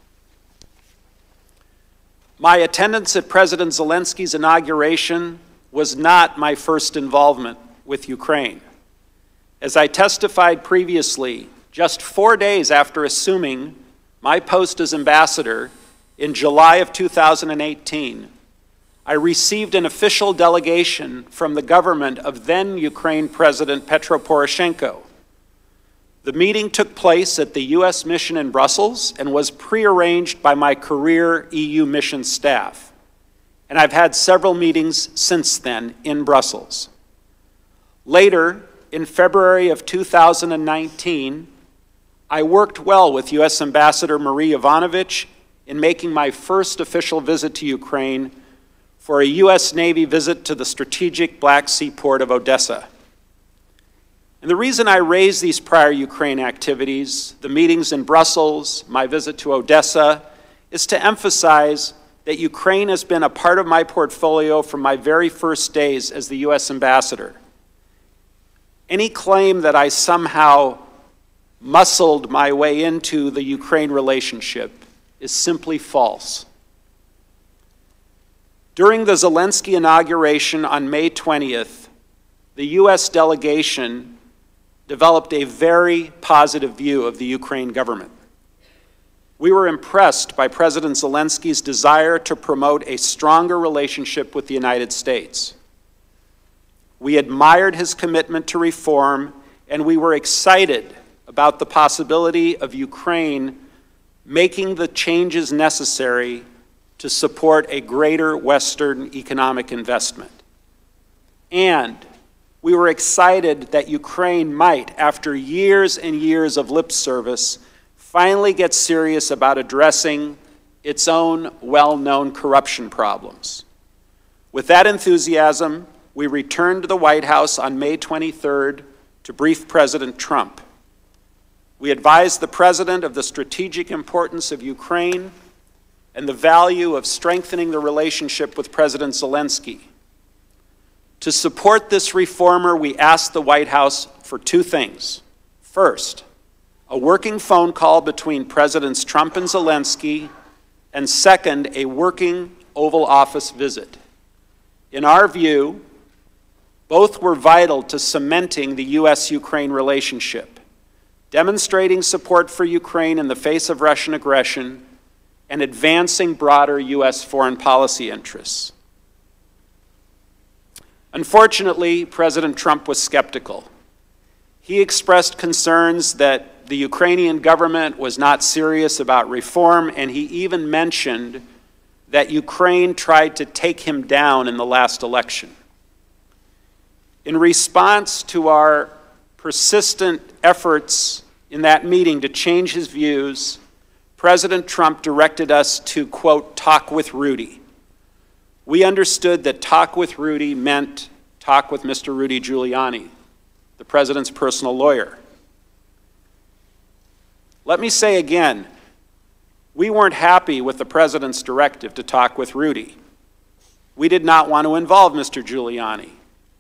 My attendance at President Zelensky's inauguration was not my first involvement with Ukraine. As I testified previously, just 4 days after assuming my post as ambassador in July of 2018, I received an official delegation from the government of then Ukraine President Petro Poroshenko. The meeting took place at the U.S. mission in Brussels and was prearranged by my career EU mission staff. And I've had several meetings since then in Brussels. Later, in February of 2019, I worked well with U.S. Ambassador Marie Yovanovitch in making my first official visit to Ukraine for a U.S. Navy visit to the strategic Black Sea port of Odessa. And the reason I raise these prior Ukraine activities, the meetings in Brussels, my visit to Odessa, is to emphasize that Ukraine has been a part of my portfolio from my very first days as the U.S. ambassador. Any claim that I somehow muscled my way into the Ukraine relationship is simply false. During the Zelensky inauguration on May 20th, the U.S. delegation developed a very positive view of the Ukraine government. We were impressed by President Zelensky's desire to promote a stronger relationship with the United States. We admired his commitment to reform, and we were excited about the possibility of Ukraine making the changes necessary to support a greater Western economic investment. And we were excited that Ukraine might, after years and years of lip service, finally get serious about addressing its own well-known corruption problems. With that enthusiasm, we returned to the White House on May 23rd to brief President Trump. We advised the President of the strategic importance of Ukraine and the value of strengthening the relationship with President Zelensky. To support this reformer, we asked the White House for two things. First, a working phone call between Presidents Trump and Zelensky, and second, a working Oval Office visit. In our view, both were vital to cementing the U.S.-Ukraine relationship, demonstrating support for Ukraine in the face of Russian aggression, and advancing broader U.S. foreign policy interests. Unfortunately, President Trump was skeptical. He expressed concerns that the Ukrainian government was not serious about reform, and he even mentioned that Ukraine tried to take him down in the last election. In response to our persistent efforts in that meeting to change his views, President Trump directed us to, quote, talk with Rudy. We understood that talk with Rudy meant talk with Mr. Rudy Giuliani, the president's personal lawyer. Let me say again, we weren't happy with the president's directive to talk with Rudy. We did not want to involve Mr. Giuliani.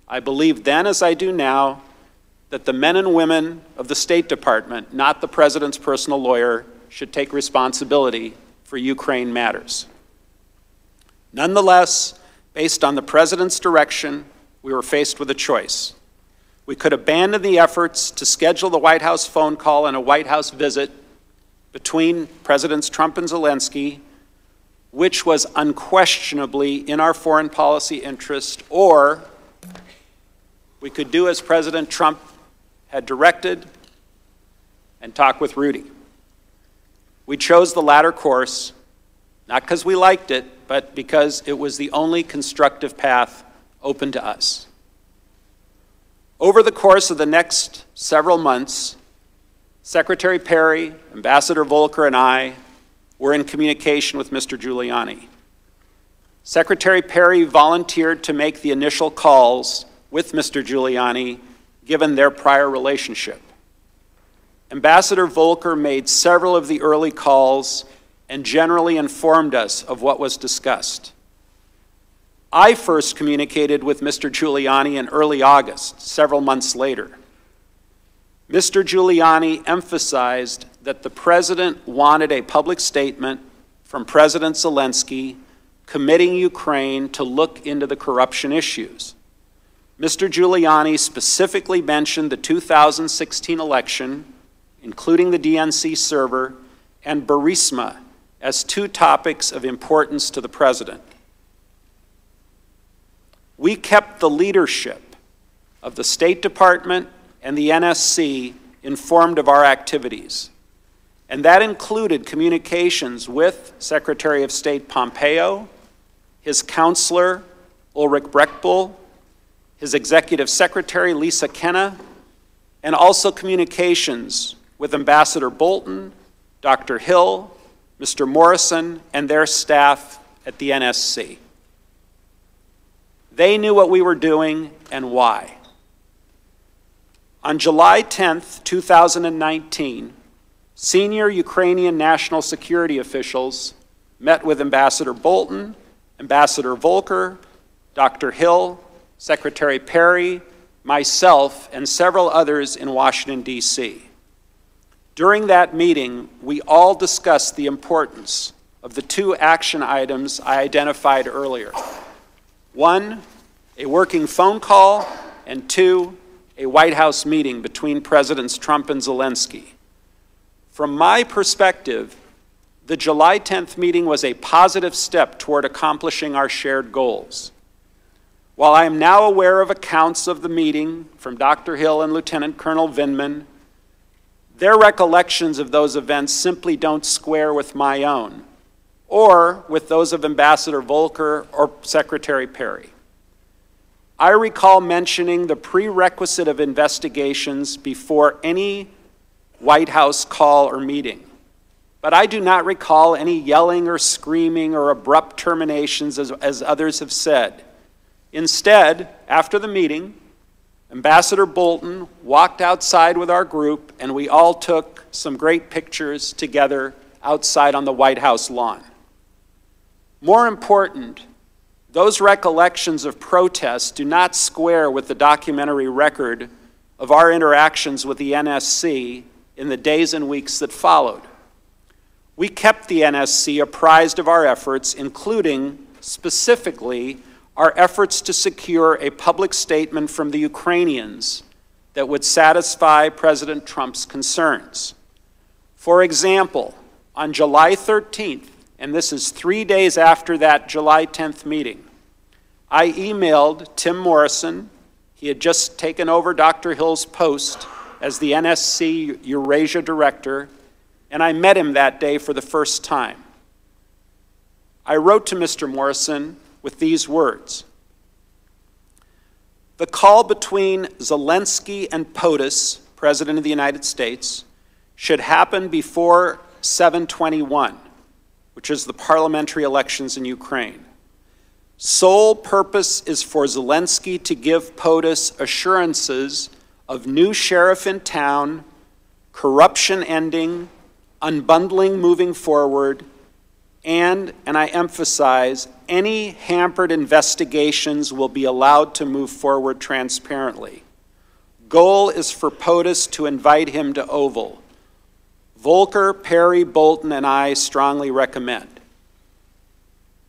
I believed then, as I do now, that the men and women of the State Department, not the president's personal lawyer, should take responsibility for Ukraine matters. Nonetheless, based on the president's direction, we were faced with a choice. We could abandon the efforts to schedule the White House phone call and a White House visit between Presidents Trump and Zelensky, which was unquestionably in our foreign policy interest, or we could do as President Trump had directed and talk with Rudy. We chose the latter course, not because we liked it, but because it was the only constructive path open to us. Over the course of the next several months, Secretary Perry, Ambassador Volker, and I were in communication with Mr. Giuliani. Secretary Perry volunteered to make the initial calls with Mr. Giuliani, given their prior relationship. Ambassador Volker made several of the early calls and generally informed us of what was discussed. I first communicated with Mr. Giuliani in early August, several months later. Mr. Giuliani emphasized that the president wanted a public statement from President Zelensky committing Ukraine to look into the corruption issues. Mr. Giuliani specifically mentioned the 2016 election, including the DNC server, and Burisma as two topics of importance to the president. We kept the leadership of the State Department and the NSC informed of our activities, and that included communications with Secretary of State Pompeo, his counselor Ulrich Brechtbull, his executive secretary Lisa Kenna, and also communications with Ambassador Bolton, Dr. Hill, Mr. Morrison, and their staff at the NSC. They knew what we were doing and why. On July 10th, 2019, senior Ukrainian national security officials met with Ambassador Bolton, Ambassador Volker, Dr. Hill, Secretary Perry, myself, and several others in Washington, D.C. During that meeting, we all discussed the importance of the two action items I identified earlier. One, a working phone call, and two, a White House meeting between Presidents Trump and Zelensky. From my perspective, the July 10th meeting was a positive step toward accomplishing our shared goals. While I am now aware of accounts of the meeting from Dr. Hill and Lieutenant Colonel Vindman, their recollections of those events simply don't square with my own, or with those of Ambassador Volker or Secretary Perry. I recall mentioning the prerequisite of investigations before any White House call or meeting, but I do not recall any yelling or screaming or abrupt terminations as others have said. Instead, after the meeting, Ambassador Bolton walked outside with our group, and we all took some great pictures together outside on the White House lawn. More important, those recollections of protests do not square with the documentary record of our interactions with the NSC in the days and weeks that followed. We kept the NSC apprised of our efforts, including, specifically, our efforts to secure a public statement from the Ukrainians that would satisfy President Trump's concerns. For example, on July 13th, and this is 3 days after that July 10th meeting, I emailed Tim Morrison. He had just taken over Dr. Hill's post as the NSC Eurasia Director, and I met him that day for the first time. I wrote to Mr. Morrison with these words: The call between Zelensky and POTUS, President of the United States, should happen before 7/21, which is the parliamentary elections in Ukraine. Sole purpose is for Zelensky to give POTUS assurances of new sheriff in town, corruption ending, unbundling moving forward, and I emphasize, any hampered investigations will be allowed to move forward transparently. Goal is for POTUS to invite him to Oval. Volker, Perry, Bolton, and I strongly recommend.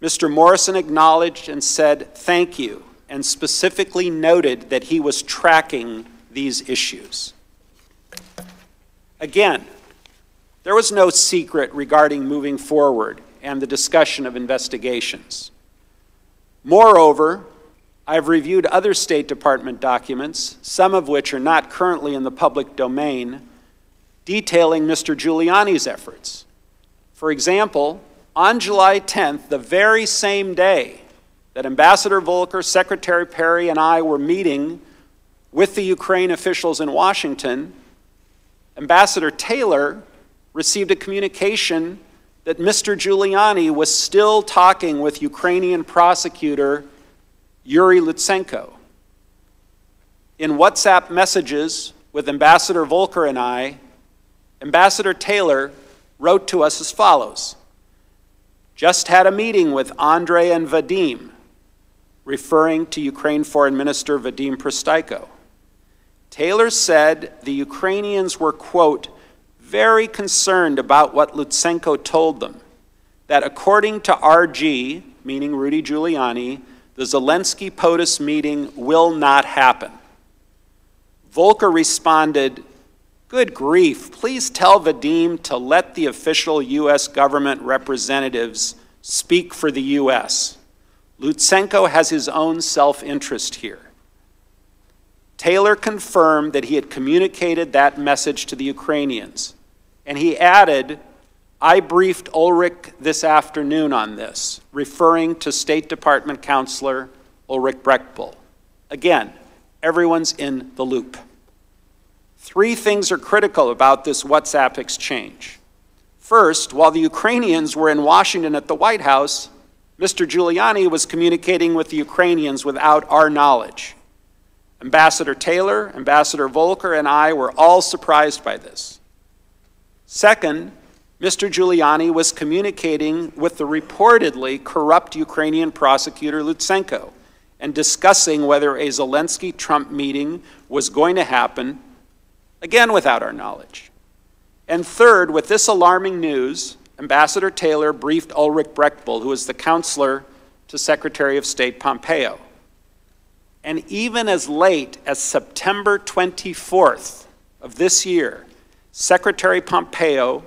Mr. Morrison acknowledged and said thank you, and specifically noted that he was tracking these issues. Again, there was no secret regarding moving forward and the discussion of investigations. Moreover, I've reviewed other State Department documents, some of which are not currently in the public domain, detailing Mr. Giuliani's efforts. For example, on July 10th, the very same day that Ambassador Volker, Secretary Perry, and I were meeting with the Ukraine officials in Washington, Ambassador Taylor received a communication that Mr. Giuliani was still talking with Ukrainian prosecutor Yuri Lutsenko. In WhatsApp messages with Ambassador Volker and I, Ambassador Taylor wrote to us as follows: "Just had a meeting with Andrei and Vadim," referring to Ukraine Foreign Minister Vadim Prystaiko. Taylor said the Ukrainians were, quote, very concerned about what Lutsenko told them, that according to RG, meaning Rudy Giuliani, the Zelensky-POTUS meeting will not happen. Volker responded, "Good grief, please tell Vadim to let the official U.S. government representatives speak for the U.S. Lutsenko has his own self-interest here." Taylor confirmed that he had communicated that message to the Ukrainians, and he added, "I briefed Ulrich this afternoon on this," referring to State Department Counselor Ulrich Brechtbull. Again, everyone's in the loop. Three things are critical about this WhatsApp exchange. First, while the Ukrainians were in Washington at the White House, Mr. Giuliani was communicating with the Ukrainians without our knowledge. Ambassador Taylor, Ambassador Volker, and I were all surprised by this. Second, Mr. Giuliani was communicating with the reportedly corrupt Ukrainian prosecutor Lutsenko and discussing whether a Zelensky-Trump meeting was going to happen, again without our knowledge. And third, with this alarming news, Ambassador Taylor briefed Ulrich Brechtbull, who is the counselor to Secretary of State Pompeo. And even as late as September 24th of this year, Secretary Pompeo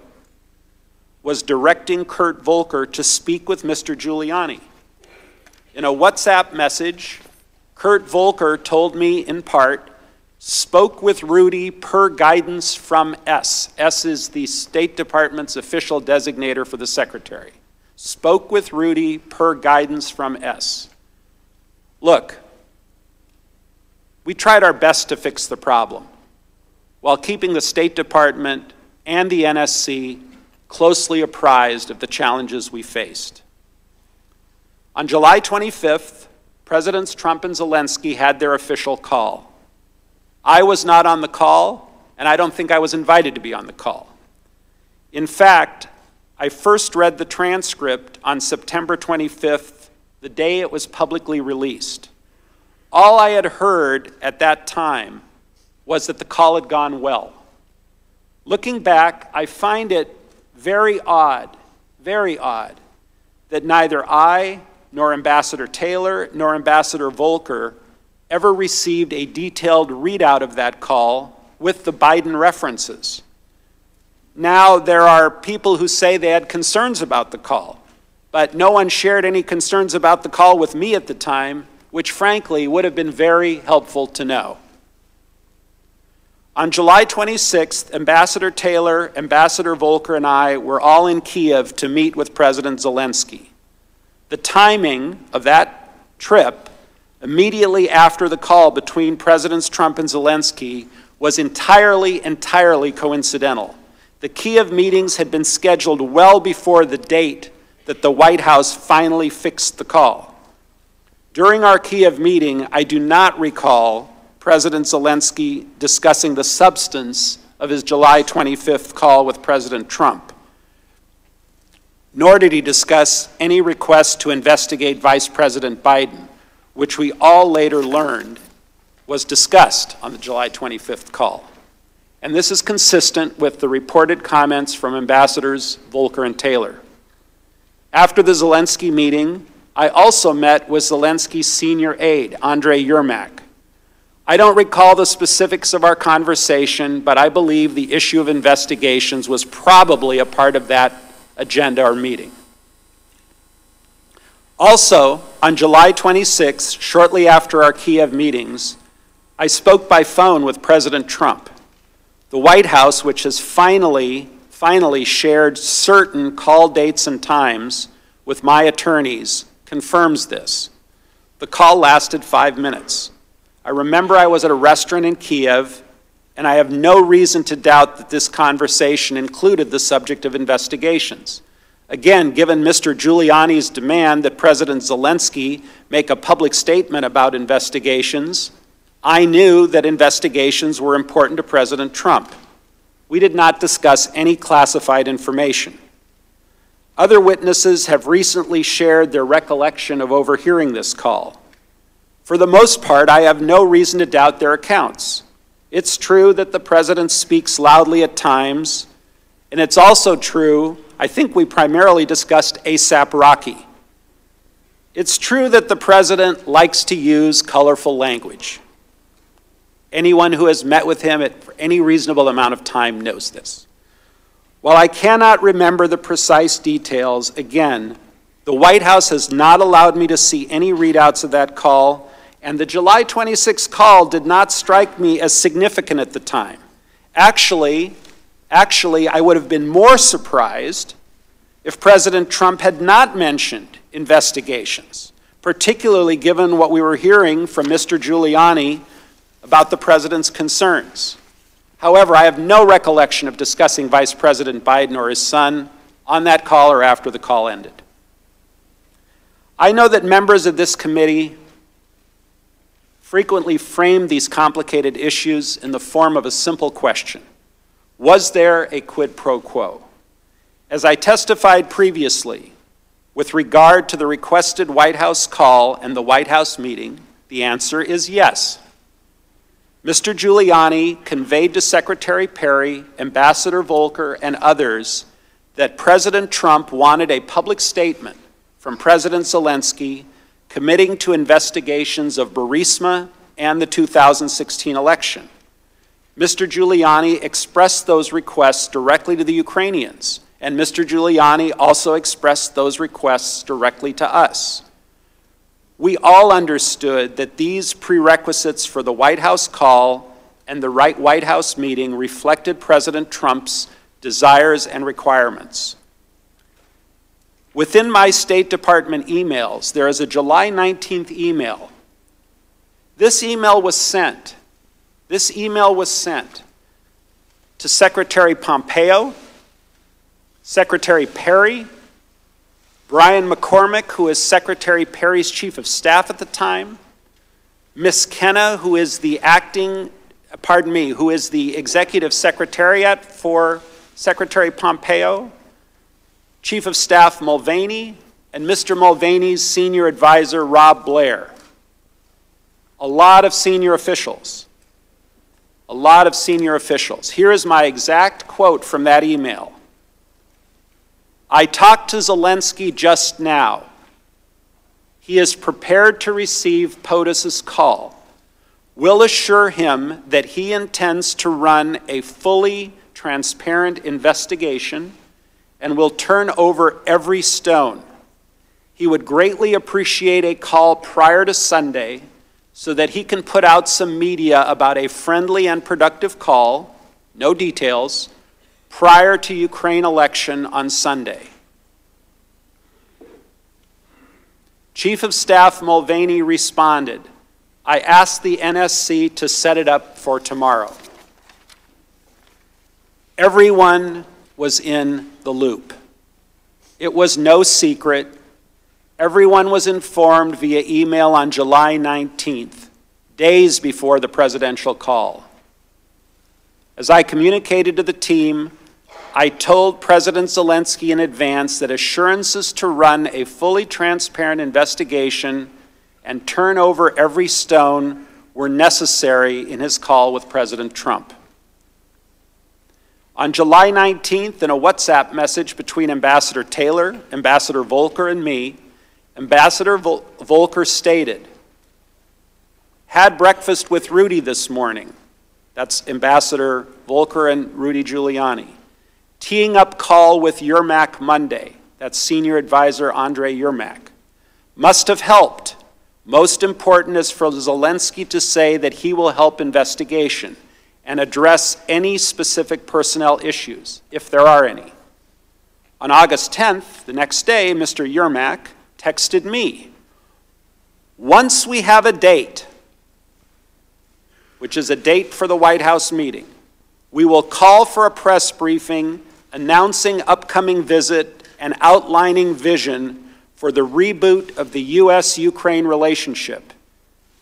was directing Kurt Volker to speak with Mr. Giuliani. In a WhatsApp message, Kurt Volker told me in part, "Spoke with Rudy per guidance from S." S is the State Department's official designator for the Secretary. "Spoke with Rudy per guidance from S." Look, we tried our best to fix the problem while keeping the State Department and the NSC closely apprised of the challenges we faced. On July 25th, Presidents Trump and Zelensky had their official call. I was not on the call, and I don't think I was invited to be on the call. In fact, I first read the transcript on September 25th, the day it was publicly released. All I had heard at that time was that the call had gone well. Looking back, I find it very odd, that neither I, nor Ambassador Taylor, nor Ambassador Volker ever received a detailed readout of that call with the Biden references. Now, there are people who say they had concerns about the call, but no one shared any concerns about the call with me at the time, which frankly would have been very helpful to know. On July 26th, Ambassador Taylor, Ambassador Volker, and I were all in Kiev to meet with President Zelensky. The timing of that trip immediately after the call between Presidents Trump and Zelensky was entirely coincidental. The Kiev meetings had been scheduled well before the date that the White House finally fixed the call. During our Kiev meeting, I do not recall President Zelensky discussing the substance of his July 25th call with President Trump, nor did he discuss any request to investigate Vice President Biden, which we all later learned was discussed on the July 25th call. And this is consistent with the reported comments from Ambassadors Volker and Taylor. After the Zelensky meeting, I also met with Zelensky's senior aide, Andrei Yermak. I don't recall the specifics of our conversation, but I believe the issue of investigations was probably a part of that agenda or meeting. Also, on July 26, shortly after our Kiev meetings, I spoke by phone with President Trump. The White House, which has finally shared certain call dates and times with my attorneys, confirms this. The call lasted 5 minutes. I remember I was at a restaurant in Kiev, and I have no reason to doubt that this conversation included the subject of investigations. Again, given Mr. Giuliani's demand that President Zelensky make a public statement about investigations, I knew that investigations were important to President Trump. We did not discuss any classified information. Other witnesses have recently shared their recollection of overhearing this call. For the most part, I have no reason to doubt their accounts. It's true that the President speaks loudly at times, and it's also true, I think we primarily discussed ASAP Rocky. It's true that the President likes to use colorful language. Anyone who has met with him for any reasonable amount of time knows this. While I cannot remember the precise details, again, the White House has not allowed me to see any readouts of that call, and the July 26 call did not strike me as significant at the time. Actually, I would have been more surprised if President Trump had not mentioned investigations, particularly given what we were hearing from Mr. Giuliani about the President's concerns. However, I have no recollection of discussing Vice President Biden or his son on that call or after the call ended. I know that members of this committee frequently frame these complicated issues in the form of a simple question. Was there a quid pro quo? As I testified previously, with regard to the requested White House call and the White House meeting, the answer is yes. Mr. Giuliani conveyed to Secretary Perry, Ambassador Volker, and others that President Trump wanted a public statement from President Zelensky committing to investigations of Burisma and the 2016 election. Mr. Giuliani expressed those requests directly to the Ukrainians, and Mr. Giuliani also expressed those requests directly to us. We all understood that these prerequisites for the White House call and the White House meeting reflected President Trump's desires and requirements. Within my State Department emails, there is a July 19th email. This email was sent to Secretary Pompeo, Secretary Perry, Brian McCormick, who is Secretary Perry's Chief of Staff at the time, Ms. Kenna, who is the Executive Secretariat for Secretary Pompeo, Chief of Staff Mulvaney, and Mr. Mulvaney's senior advisor, Rob Blair. A lot of senior officials. Here is my exact quote from that email. I talked to Zelensky just now. He is prepared to receive POTUS's call. We'll assure him that he intends to run a fully transparent investigation and will turn over every stone. He would greatly appreciate a call prior to Sunday so that he can put out some media about a friendly and productive call, no details, prior to Ukraine election on Sunday. Chief of Staff Mulvaney responded, "I asked the NSC to set it up for tomorrow." Everyone was in the loop. It was no secret. Everyone was informed via email on July 19th, days before the presidential call. As I communicated to the team, I told President Zelensky in advance that assurances to run a fully transparent investigation and turn over every stone were necessary in his call with President Trump. On July 19th, in a WhatsApp message between Ambassador Taylor, Ambassador Volker, and me, Ambassador Volker stated, "Had breakfast with Rudy this morning." That's Ambassador Volker and Rudy Giuliani. "Teeing up call with Yermak Monday." That's Senior Advisor Andrei Yermak. "Must have helped. Most important is for Zelensky to say that he will help investigation and address any specific personnel issues, if there are any." On August 10th, the next day, Mr. Yermak texted me, "Once we have a date," which is a date for the White House meeting, "we will call for a press briefing announcing upcoming visit and outlining vision for the reboot of the U.S.-Ukraine relationship,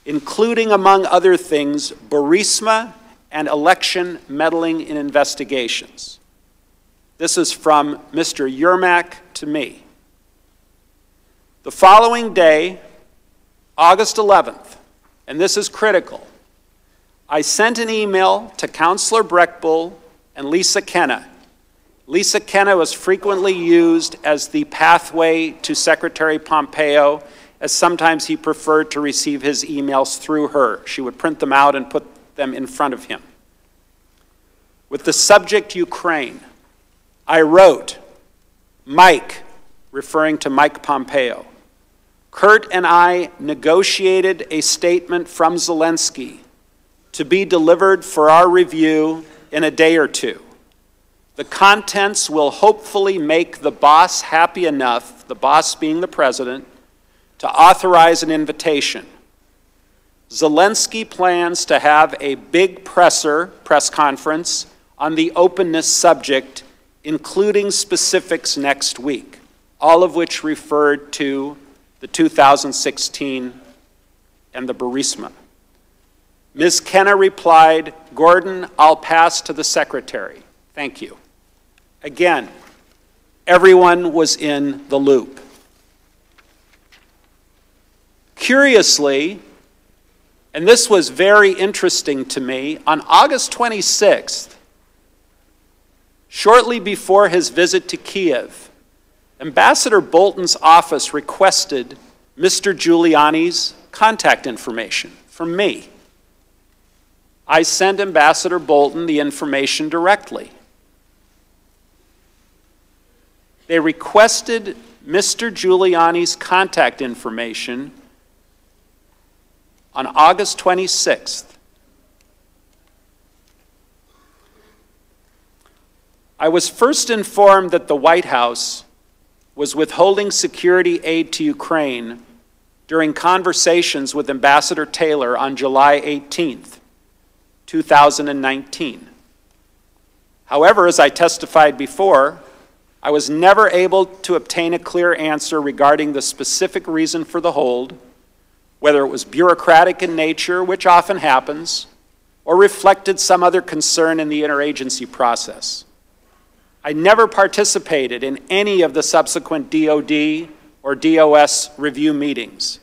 including, among other things, Burisma and election meddling in investigations." This is from Mr. Yermak to me. The following day, August 11th, and this is critical, I sent an email to Councilor Breckbull and Lisa Kenna. Lisa Kenna was frequently used as the pathway to Secretary Pompeo, as sometimes he preferred to receive his emails through her. She would print them out and put them in front of him. With the subject Ukraine, I wrote, "Mike," referring to Mike Pompeo, "Kurt and I negotiated a statement from Zelensky to be delivered for our review in a day or two. The contents will hopefully make the boss happy enough," the boss being the president, "to authorize an invitation. Zelensky plans to have a big press conference on the openness subject, including specifics next week," all of which referred to the 2016 and the Burisma. Ms. Kenna replied, "Gordon, I'll pass to the secretary. Thank you." Again, everyone was in the loop. Curiously, and this was very interesting to me, on August 26th, shortly before his visit to Kiev, Ambassador Bolton's office requested Mr. Giuliani's contact information from me. I sent Ambassador Bolton the information directly. They requested Mr. Giuliani's contact information on August 26th. I was first informed that the White House was withholding security aid to Ukraine during conversations with Ambassador Taylor on July 18th, 2019. However, as I testified before, I was never able to obtain a clear answer regarding the specific reason for the hold, whether it was bureaucratic in nature, which often happens, or reflected some other concern in the interagency process. I never participated in any of the subsequent DOD or DOS review meetings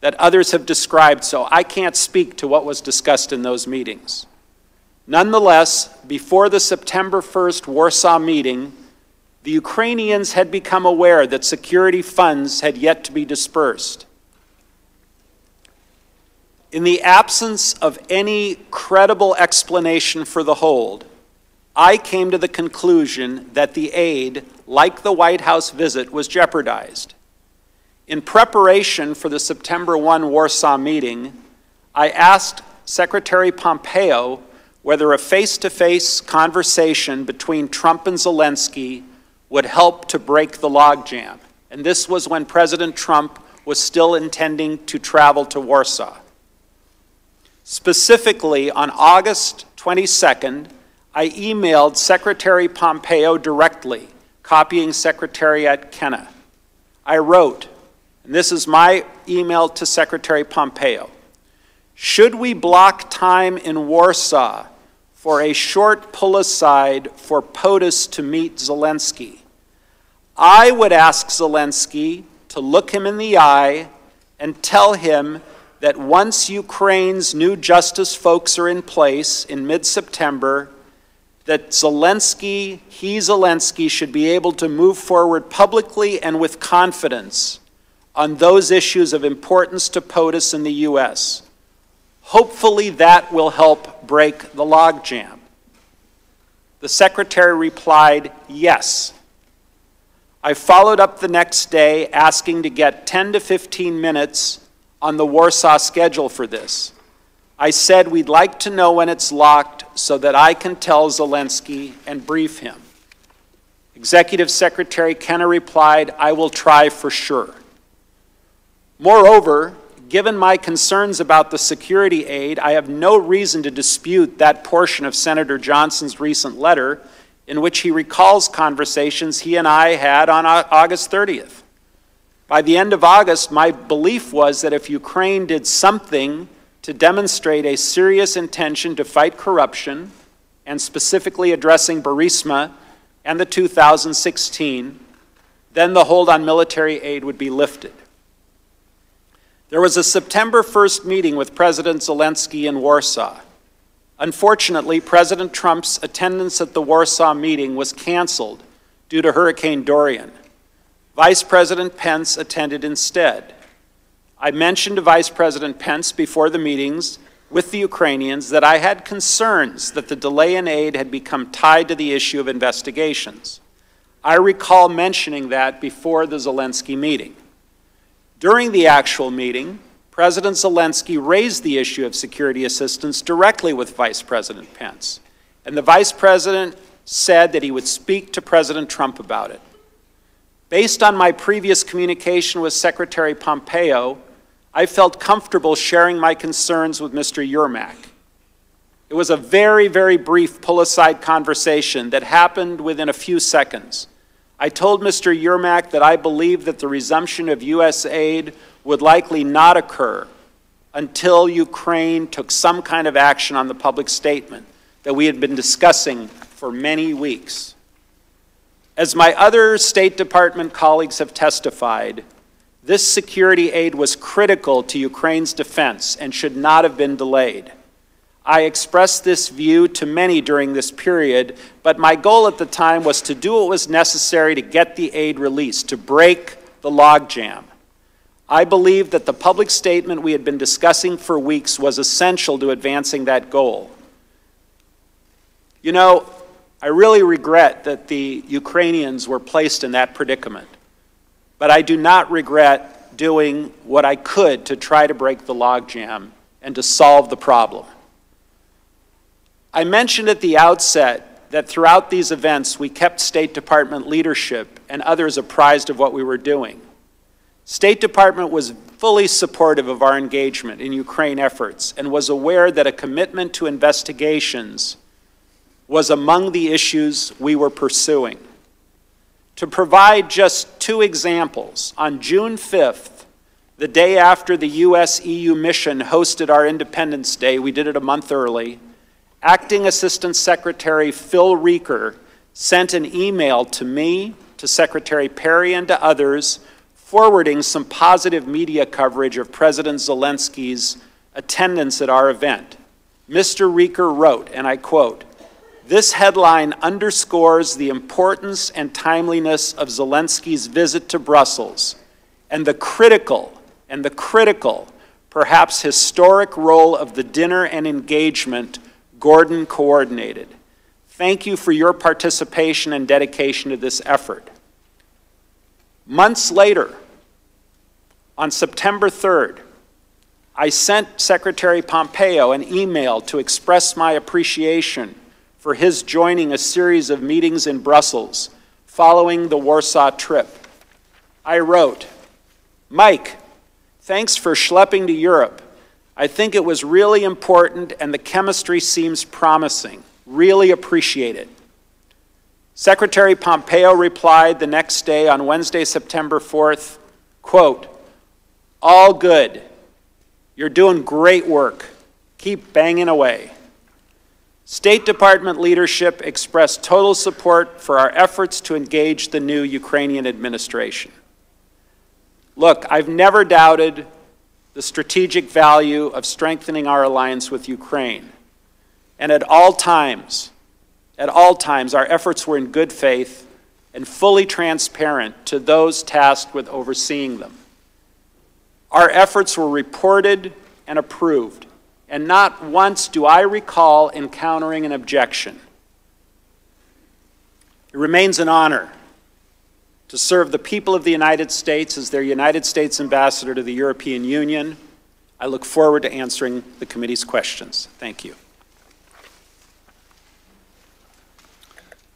that others have described, so I can't speak to what was discussed in those meetings. Nonetheless, before the September 1st Warsaw meeting, the Ukrainians had become aware that security funds had yet to be dispersed. In the absence of any credible explanation for the hold, I came to the conclusion that the aid, like the White House visit, was jeopardized. In preparation for the September 1 Warsaw meeting, I asked Secretary Pompeo whether a face-to-face conversation between Trump and Zelensky would help to break the logjam. And this was when President Trump was still intending to travel to Warsaw. Specifically, on August 22nd, I emailed Secretary Pompeo directly, copying Secretary Kenna. I wrote, and this is my email to Secretary Pompeo, should we block time in Warsaw for a short pull-aside for POTUS to meet Zelensky? I would ask Zelensky to look him in the eye and tell him that once Ukraine's new justice folks are in place in mid-September, that Zelensky should be able to move forward publicly and with confidence on those issues of importance to POTUS in the U.S. Hopefully that will help break the logjam. The Secretary replied, yes. I followed up the next day asking to get 10 to 15 minutes on the Warsaw schedule for this. I said we'd like to know when it's locked so that I can tell Zelensky and brief him. Executive Secretary Kenna replied, I will try for sure. Moreover, given my concerns about the security aid, I have no reason to dispute that portion of Senator Johnson's recent letter in which he recalls conversations he and I had on August 30th. By the end of August, my belief was that if Ukraine did something to demonstrate a serious intention to fight corruption, and specifically addressing Burisma and the 2016, then the hold on military aid would be lifted. There was a September 1st meeting with President Zelensky in Warsaw. Unfortunately, President Trump's attendance at the Warsaw meeting was canceled due to Hurricane Dorian. Vice President Pence attended instead. I mentioned to Vice President Pence before the meetings with the Ukrainians that I had concerns that the delay in aid had become tied to the issue of investigations. I recall mentioning that before the Zelensky meeting. During the actual meeting, President Zelensky raised the issue of security assistance directly with Vice President Pence, and the Vice President said that he would speak to President Trump about it. Based on my previous communication with Secretary Pompeo, I felt comfortable sharing my concerns with Mr. Yermak. It was a very, very brief pull-aside conversation that happened within a few seconds. I told Mr. Yermak that I believed that the resumption of U.S. aid would likely not occur until Ukraine took some kind of action on the public statement that we had been discussing for many weeks. As my other State Department colleagues have testified, this security aid was critical to Ukraine's defense and should not have been delayed. I expressed this view to many during this period, but my goal at the time was to do what was necessary to get the aid released, to break the logjam. I believed that the public statement we had been discussing for weeks was essential to advancing that goal. You know, I really regret that the Ukrainians were placed in that predicament, but I do not regret doing what I could to try to break the logjam and to solve the problem. I mentioned at the outset that throughout these events we kept State Department leadership and others apprised of what we were doing. State Department was fully supportive of our engagement in Ukraine efforts and was aware that a commitment to investigations was among the issues we were pursuing. To provide just two examples, on June 5th, the day after the US-EU mission hosted our Independence Day, we did it a month early, Acting Assistant Secretary Phil Reeker sent an email to me, to Secretary Perry, and to others, forwarding some positive media coverage of President Zelensky's attendance at our event. Mr. Reeker wrote, and I quote, "This headline underscores the importance and timeliness of Zelensky's visit to Brussels and the critical, perhaps historic role of the dinner and engagement Gordon coordinated. Thank you for your participation and dedication to this effort." Months later, on September 3rd, I sent Secretary Pompeo an email to express my appreciation for his joining a series of meetings in Brussels following the Warsaw trip. I wrote, "Mike, thanks for schlepping to Europe. I think it was really important and the chemistry seems promising. Really appreciate it. Secretary Pompeo replied the next day on Wednesday, September 4th, quote, all good. You're doing great work. Keep banging away. State Department leadership expressed total support for our efforts to engage the new Ukrainian administration. Look, I've never doubted the strategic value of strengthening our alliance with Ukraine. And at all times, our efforts were in good faith and fully transparent to those tasked with overseeing them. Our efforts were reported and approved, and not once do I recall encountering an objection. It remains an honor to serve the people of the United States as their United States ambassador to the European Union. I look forward to answering the committee's questions. Thank you.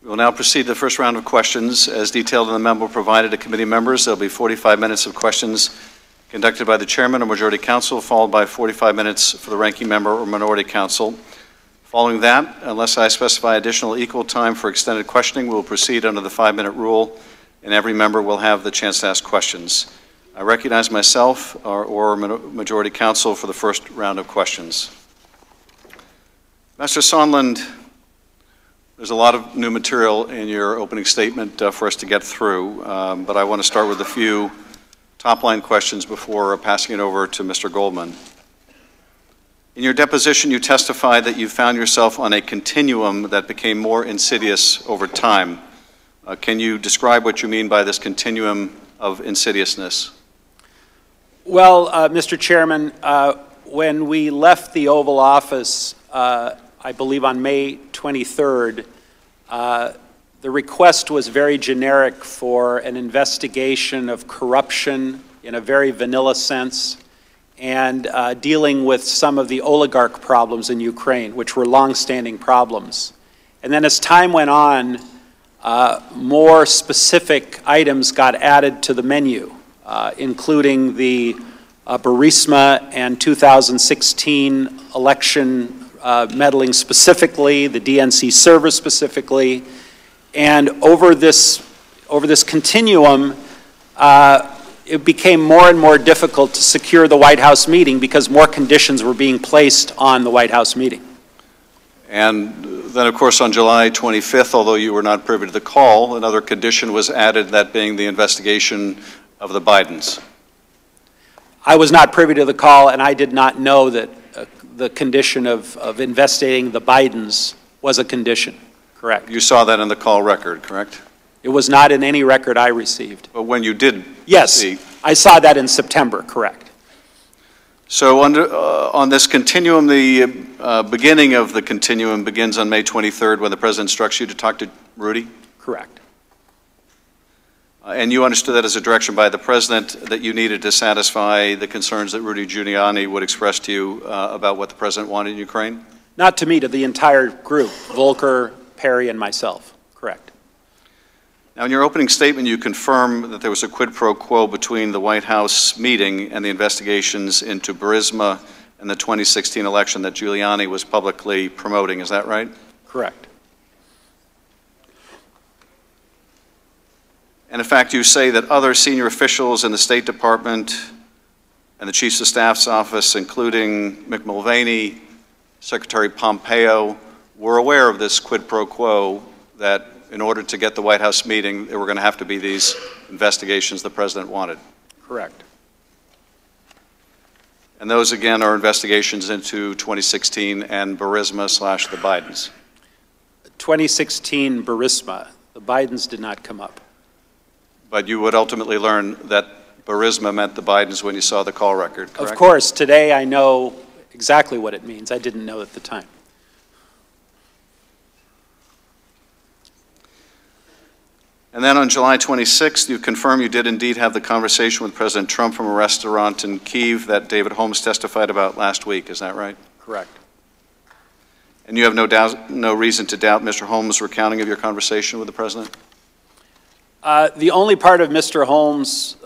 We will now proceed to the first round of questions. As detailed in the memo provided to committee members, there will be 45 minutes of questions conducted by the chairman or majority counsel, followed by 45 minutes for the ranking member or minority counsel. Following that, unless I specify additional equal time for extended questioning, we will proceed under the 5-minute rule, and every member will have the chance to ask questions. I recognize myself or majority counsel for the first round of questions. Mr. Sondland, there's a lot of new material in your opening statement for us to get through, but I want to start with a few top-line questions before passing it over to Mr. Goldman. In your deposition, you testified that you found yourself on a continuum that became more insidious over time. Can you describe what you mean by this continuum of insidiousness? Well, Mr. Chairman, when we left the Oval Office, I believe on May 23rd, the request was very generic for an investigation of corruption in a very vanilla sense and dealing with some of the oligarch problems in Ukraine, which were long-standing problems. And then as time went on, more specific items got added to the menu, including the Burisma and 2016 election meddling specifically, the DNC server specifically, and over this continuum, it became more and more difficult to secure the White House meeting because more conditions were being placed on the White House meeting. And then, of course, on July 25th, although you were not privy to the call, another condition was added, that being the investigation of the Bidens. I was not privy to the call, and I did not know that the condition of investigating the Bidens was a condition. Correct. You saw that in the call record, correct? It was not in any record I received. But when you did Yes, I saw that in September, correct. So on this continuum, the beginning of the continuum begins on May 23rd when the President instructs you to talk to Rudy? Correct. And you understood that as a direction by the President that you needed to satisfy the concerns that Rudy Giuliani would express to you about what the President wanted in Ukraine? Not to me, to the entire group, Volker, Perry, and myself, correct. Now, in your opening statement, you confirm that there was a quid pro quo between the White House meeting and the investigations into Burisma and the 2016 election that Giuliani was publicly promoting. Is that right? Correct. And in fact, you say that other senior officials in the State Department and the Chiefs of Staff's office, including Mick Mulvaney, Secretary Pompeo, were aware of this quid pro quo, that in order to get the White House meeting, there were going to have to be these investigations the President wanted. Correct. And those, again, are investigations into 2016 and Burisma / the Bidens. 2016 Burisma, the Bidens did not come up. But you would ultimately learn that Burisma meant the Bidens when you saw the call record, correct? Of course, today I know exactly what it means. I didn't know at the time. And then on July 26th, you confirm you did indeed have the conversation with President Trump from a restaurant in Kyiv that David Holmes testified about last week. Is that right? Correct. And you have no reason to doubt Mr. Holmes' recounting of your conversation with the President? The only part of Mr. Holmes'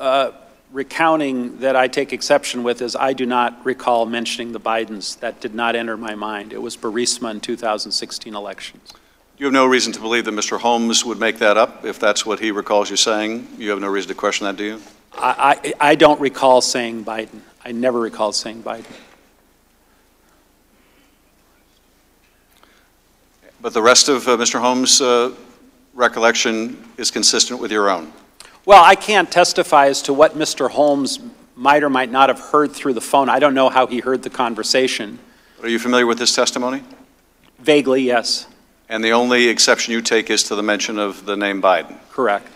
recounting that I take exception with is I do not recall mentioning the Bidens. That did not enter my mind. It was Burisma in 2016 elections. You have no reason to believe that Mr. Holmes would make that up, if that's what he recalls you saying? You have no reason to question that, do you? I don't recall saying Biden. I never recall saying Biden. But the rest of Mr. Holmes' recollection is consistent with your own? Well, I can't testify as to what Mr. Holmes might or might not have heard through the phone. I don't know how he heard the conversation. Are you familiar with his testimony? Vaguely, yes. And the only exception you take is to the mention of the name Biden? Correct.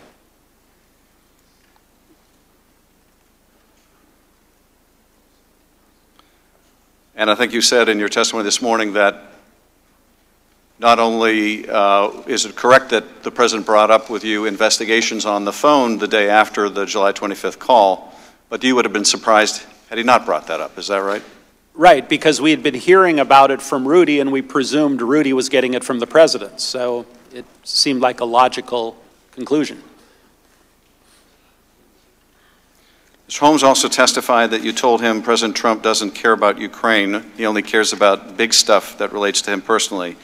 And I think you said in your testimony this morning that not only is it correct that the President brought up with you investigations on the phone the day after the July 25th call, but you would have been surprised had he not brought that up. Is that right? Right, because we had been hearing about it from Rudy, and we presumed Rudy was getting it from the President. So it seemed like a logical conclusion. Mr. Holmes also testified that you told him President Trump doesn't care about Ukraine. He only cares about big stuff that relates to him personally.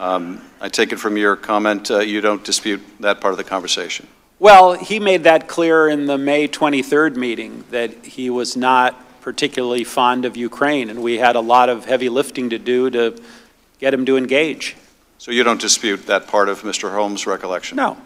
I take it from your comment you don't dispute that part of the conversation. Well, he made that clear in the May 23rd meeting that he was not particularly fond of Ukraine, and we had a lot of heavy lifting to do to get him to engage. So you don't dispute that part of Mr. Holmes' recollection? No.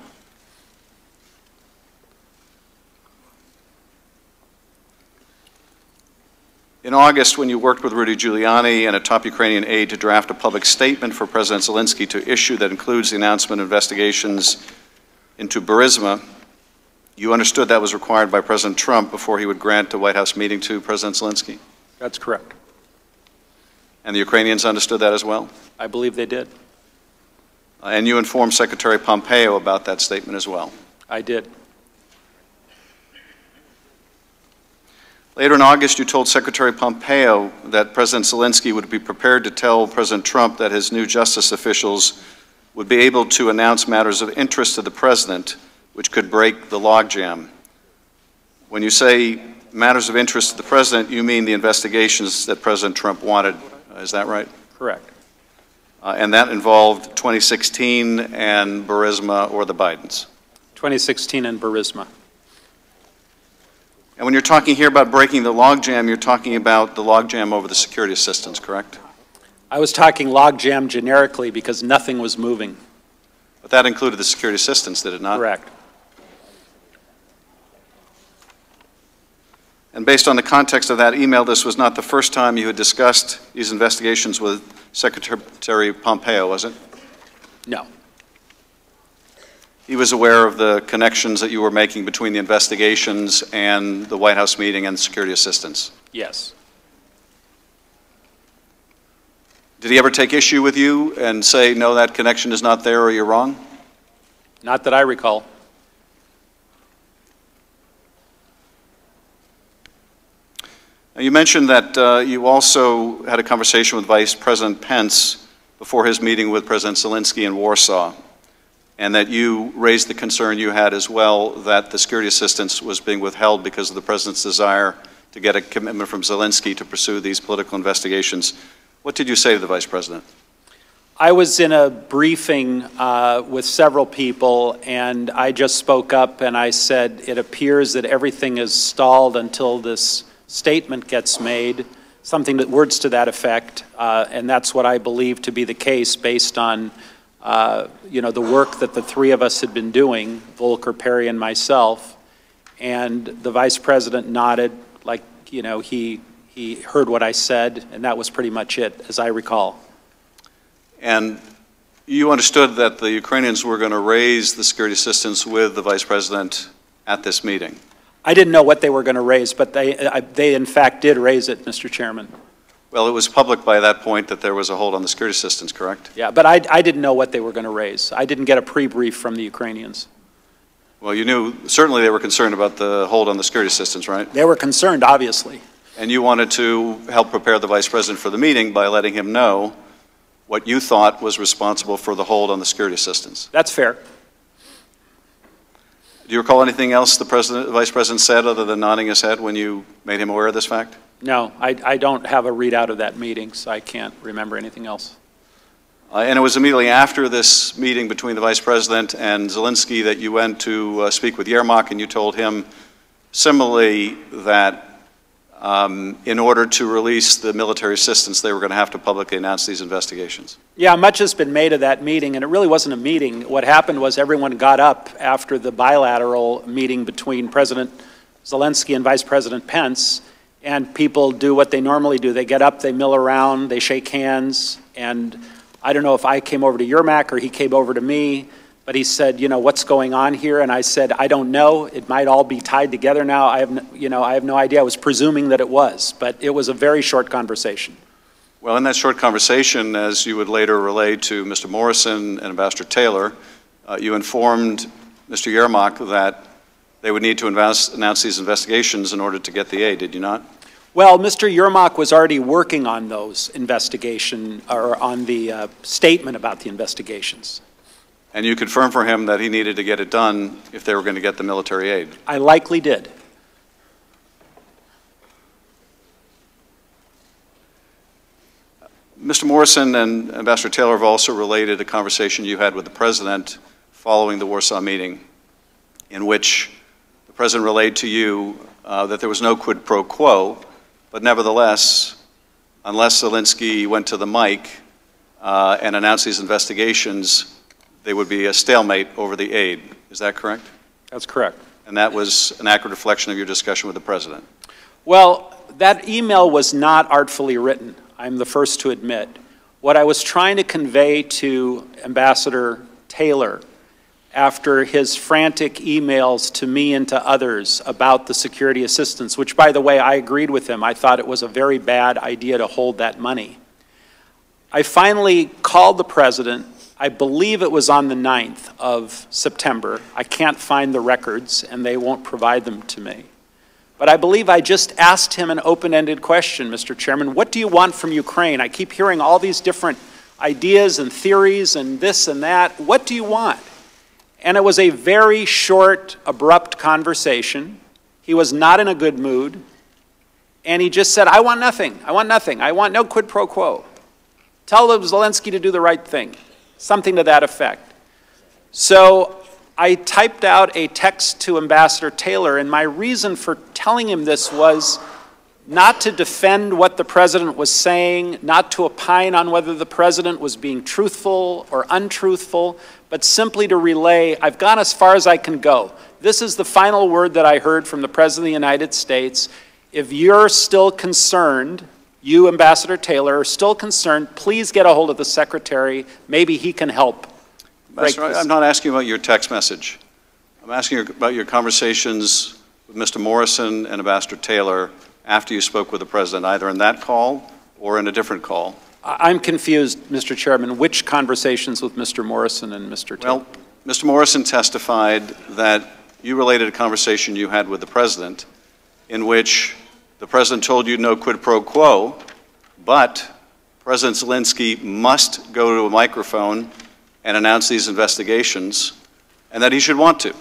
In August, when you worked with Rudy Giuliani and a top Ukrainian aide to draft a public statement for President Zelensky to issue that includes the announcement of investigations into Burisma, you understood that was required by President Trump before he would grant a White House meeting to President Zelensky? That's correct. And the Ukrainians understood that as well? I believe they did. And you informed Secretary Pompeo about that statement as well? I did. Later in August, you told Secretary Pompeo that President Zelensky would be prepared to tell President Trump that his new justice officials would be able to announce matters of interest to the President, which could break the logjam. When you say matters of interest to the President, you mean the investigations that President Trump wanted. Is that right? Correct. And that involved 2016 and Burisma or the Bidens? 2016 and Burisma. And when you're talking here about breaking the logjam, you're talking about the logjam over the security assistance, correct? I was talking logjam generically because nothing was moving. But that included the security assistance, did it not? Correct. And based on the context of that email, this was not the first time you had discussed these investigations with Secretary Pompeo, was it? No. He was aware of the connections that you were making between the investigations and the White House meeting and security assistance? Yes. Did he ever take issue with you and say, no, that connection is not there or you're wrong? Not that I recall. Now, you mentioned that you also had a conversation with Vice President Pence before his meeting with President Zelensky in Warsaw, and that you raised the concern you had as well that the security assistance was being withheld because of the President's desire to get a commitment from Zelensky to pursue these political investigations. What did you say to the Vice President? I was in a briefing with several people, and I just spoke up and I said, it appears that everything is stalled until this statement gets made, something that words to that effect, and that's what I believe to be the case based on the work that the three of us had been doing, Volker, Perry, and myself, and the Vice President nodded like, he heard what I said, and that was pretty much it, as I recall. And you understood that the Ukrainians were going to raise the security assistance with the Vice President at this meeting? I didn't know what they were going to raise, but they in fact did raise it, Mr. Chairman. Well, it was public by that point that there was a hold on the security assistance, correct? Yeah, but I didn't know what they were going to raise. I didn't get a pre-brief from the Ukrainians. Well, you knew, certainly they were concerned about the hold on the security assistance, right? They were concerned, obviously. And you wanted to help prepare the Vice President for the meeting by letting him know what you thought was responsible for the hold on the security assistance. That's fair. Do you recall anything else the Vice President said other than nodding his head when you made him aware of this fact? No, I don't have a readout of that meeting, so I can't remember anything else. And it was immediately after this meeting between the Vice President and Zelensky that you went to speak with Yermak, and you told him similarly that in order to release the military assistance, they were going to have to publicly announce these investigations. Yeah, much has been made of that meeting, and it really wasn't a meeting. What happened was everyone got up after the bilateral meeting between President Zelensky and Vice President Pence, and people do what they normally do. They get up, they mill around, they shake hands, and I don't know if I came over to Yermak or he came over to me, but he said, you know, what's going on here? And I said, I don't know. It might all be tied together now. I have no idea. I was presuming that it was, but it was a very short conversation. Well, in that short conversation, as you would later relay to Mr. Morrison and Ambassador Taylor, you informed Mr. Yermak that they would need to announce these investigations in order to get the aid, did you not? Well, Mr. Yermak was already working on those investigation, or on the statement about the investigations. And you confirmed for him that he needed to get it done if they were going to get the military aid? I likely did. Mr. Morrison and Ambassador Taylor have also related a conversation you had with the President following the Warsaw meeting, in which the President relayed to you that there was no quid pro quo, but nevertheless, unless Zelensky went to the mic and announced these investigations, there would be a stalemate over the aid. Is that correct? That's correct. And that was an accurate reflection of your discussion with the President? Well, that email was not artfully written. I'm the first to admit. What I was trying to convey to Ambassador Taylor after his frantic emails to me and to others about the security assistance, which, by the way, I agreed with him. I thought it was a very bad idea to hold that money. I finally called the President. I believe it was on the 9th of September. I can't find the records, and they won't provide them to me. But I believe I just asked him an open-ended question, Mr. Chairman. What do you want from Ukraine? I keep hearing all these different ideas and theories and this and that. What do you want? And it was a very short, abrupt conversation. He was not in a good mood. And he just said, I want nothing. I want nothing. I want no quid pro quo. Tell Zelensky to do the right thing. Something to that effect. So I typed out a text to Ambassador Taylor, and my reason for telling him this was not to defend what the President was saying, not to opine on whether the President was being truthful or untruthful, but simply to relay, I've gone as far as I can go. This is the final word that I heard from the President of the United States. If you're still concerned, you, Ambassador Taylor, are still concerned, please get a hold of the Secretary. Maybe he can help. I'm not asking about your text message. I'm asking about your conversations with Mr. Morrison and Ambassador Taylor after you spoke with the President, either in that call or in a different call. I'm confused, Mr. Chairman. Which conversations with Mr. Morrison and Mr. Taylor? Well, Mr. Morrison testified that you related a conversation you had with the President in which the President told you no quid pro quo, but President Zelensky must go to a microphone and announce these investigations, and that he should want to.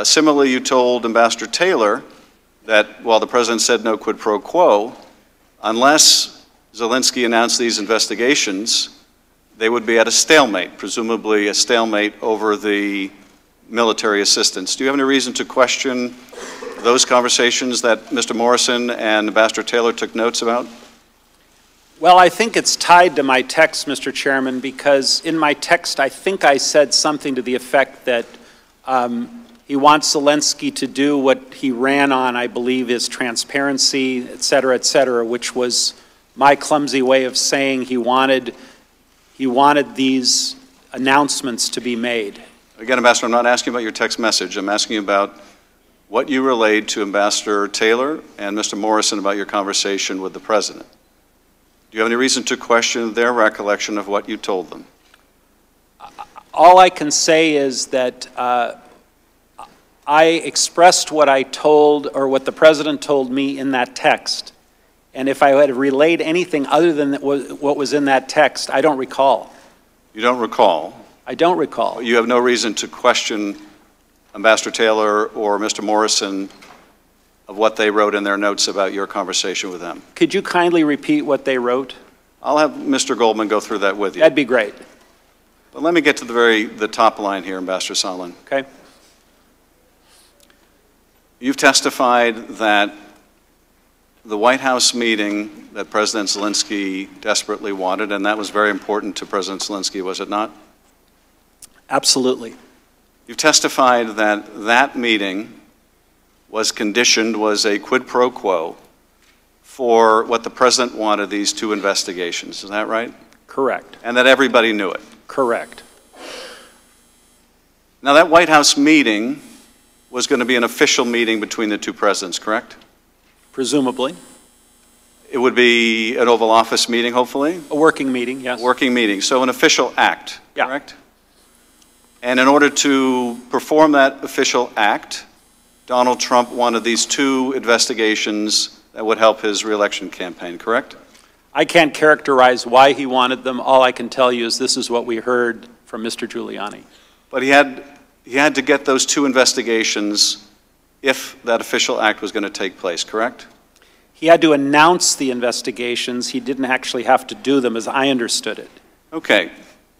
Similarly, you told Ambassador Taylor that while the President said no quid pro quo, unless Zelensky announced these investigations, they would be at a stalemate, presumably a stalemate over the military assistance. Do you have any reason to question those conversations that Mr. Morrison and Ambassador Taylor took notes about? Well, I think it's tied to my text, Mr. Chairman, because in my text I think I said something to the effect that he wants Zelensky to do what he ran on, I believe, is transparency, et cetera, which was my clumsy way of saying he wanted these announcements to be made. Again, Ambassador, I'm not asking about your text message. I'm asking about what you relayed to Ambassador Taylor and Mr. Morrison about your conversation with the President. Do you have any reason to question their recollection of what you told them? All I can say is that I expressed what I told, or what the President told me in that text. And if I had relayed anything other than what was in that text, I don't recall. You don't recall? I don't recall. You have no reason to question Ambassador Taylor or Mr. Morrison of what they wrote in their notes about your conversation with them? Could you kindly repeat what they wrote? I'll have Mr. Goldman go through that with you. That'd be great. But let me get to the top line here, Ambassador Sondland. Okay. You've testified that the White House meeting that President Zelensky desperately wanted, and that was very important to President Zelensky, was it not? Absolutely. You've testified that that meeting was conditioned, was a quid pro quo for what the President wanted, these two investigations. Is that right? Correct. And that everybody knew it? Correct. Now, that White House meeting was going to be an official meeting between the two presidents, correct? Presumably. It would be an Oval Office meeting, hopefully? A working meeting, yes. A working meeting, so an official act, yeah. Correct? And in order to perform that official act, Donald Trump wanted these two investigations that would help his reelection campaign, correct? I can't characterize why he wanted them. All I can tell you is this is what we heard from Mr. Giuliani. But he had to get those two investigations if that official act was going to take place, correct? He had to announce the investigations. He didn't actually have to do them, as I understood it. Okay.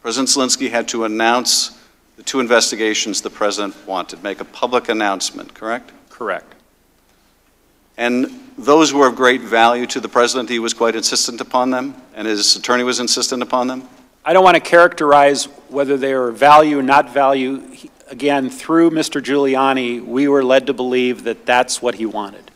President Zelensky had to announce the two investigations the president wanted, make a public announcement, correct? Correct. And those were of great value to the president. He was quite insistent upon them, and his attorney was insistent upon them? I don't want to characterize whether they are value or not value. Again, through Mr. Giuliani, we were led to believe that that's what he wanted.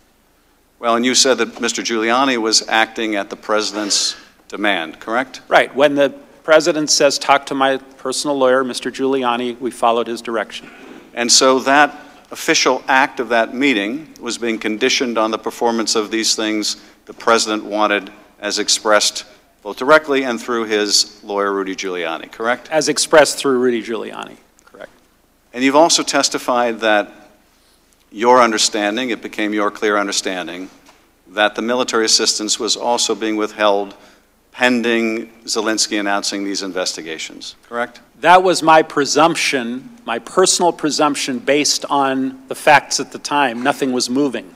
Well, and you said that Mr. Giuliani was acting at the president's demand, correct? Right. When the president says, talk to my personal lawyer, Mr. Giuliani, we followed his direction. And so that official act of that meeting was being conditioned on the performance of these things the president wanted as expressed both directly and through his lawyer, Rudy Giuliani, correct? As expressed through Rudy Giuliani, correct. And you've also testified that your understanding, it became your clear understanding, that the military assistance was also being withheld pending Zelensky announcing these investigations, correct? That was my presumption, my personal presumption based on the facts at the time. Nothing was moving.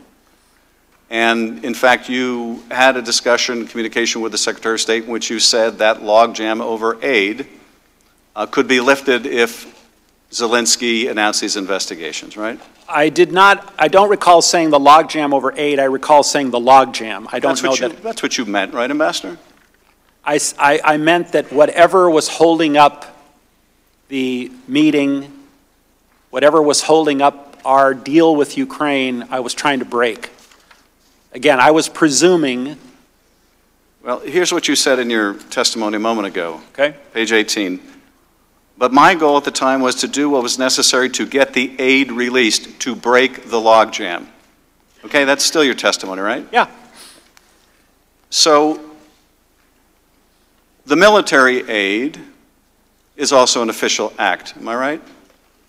And in fact, you had a discussion, communication with the Secretary of State in which you said that logjam over aid could be lifted if Zelensky announced these investigations, right? I don't recall saying the logjam over aid. I recall saying the logjam. I don't know that. That's what you meant, right, Ambassador? I meant that whatever was holding up the meeting, whatever was holding up our deal with Ukraine, I was trying to break. Again, I was presuming. Well, here's what you said in your testimony a moment ago. Okay. Page 18. But my goal at the time was to do what was necessary to get the aid released to break the logjam. Okay, that's still your testimony, right? Yeah. So the military aid is also an official act, am I right?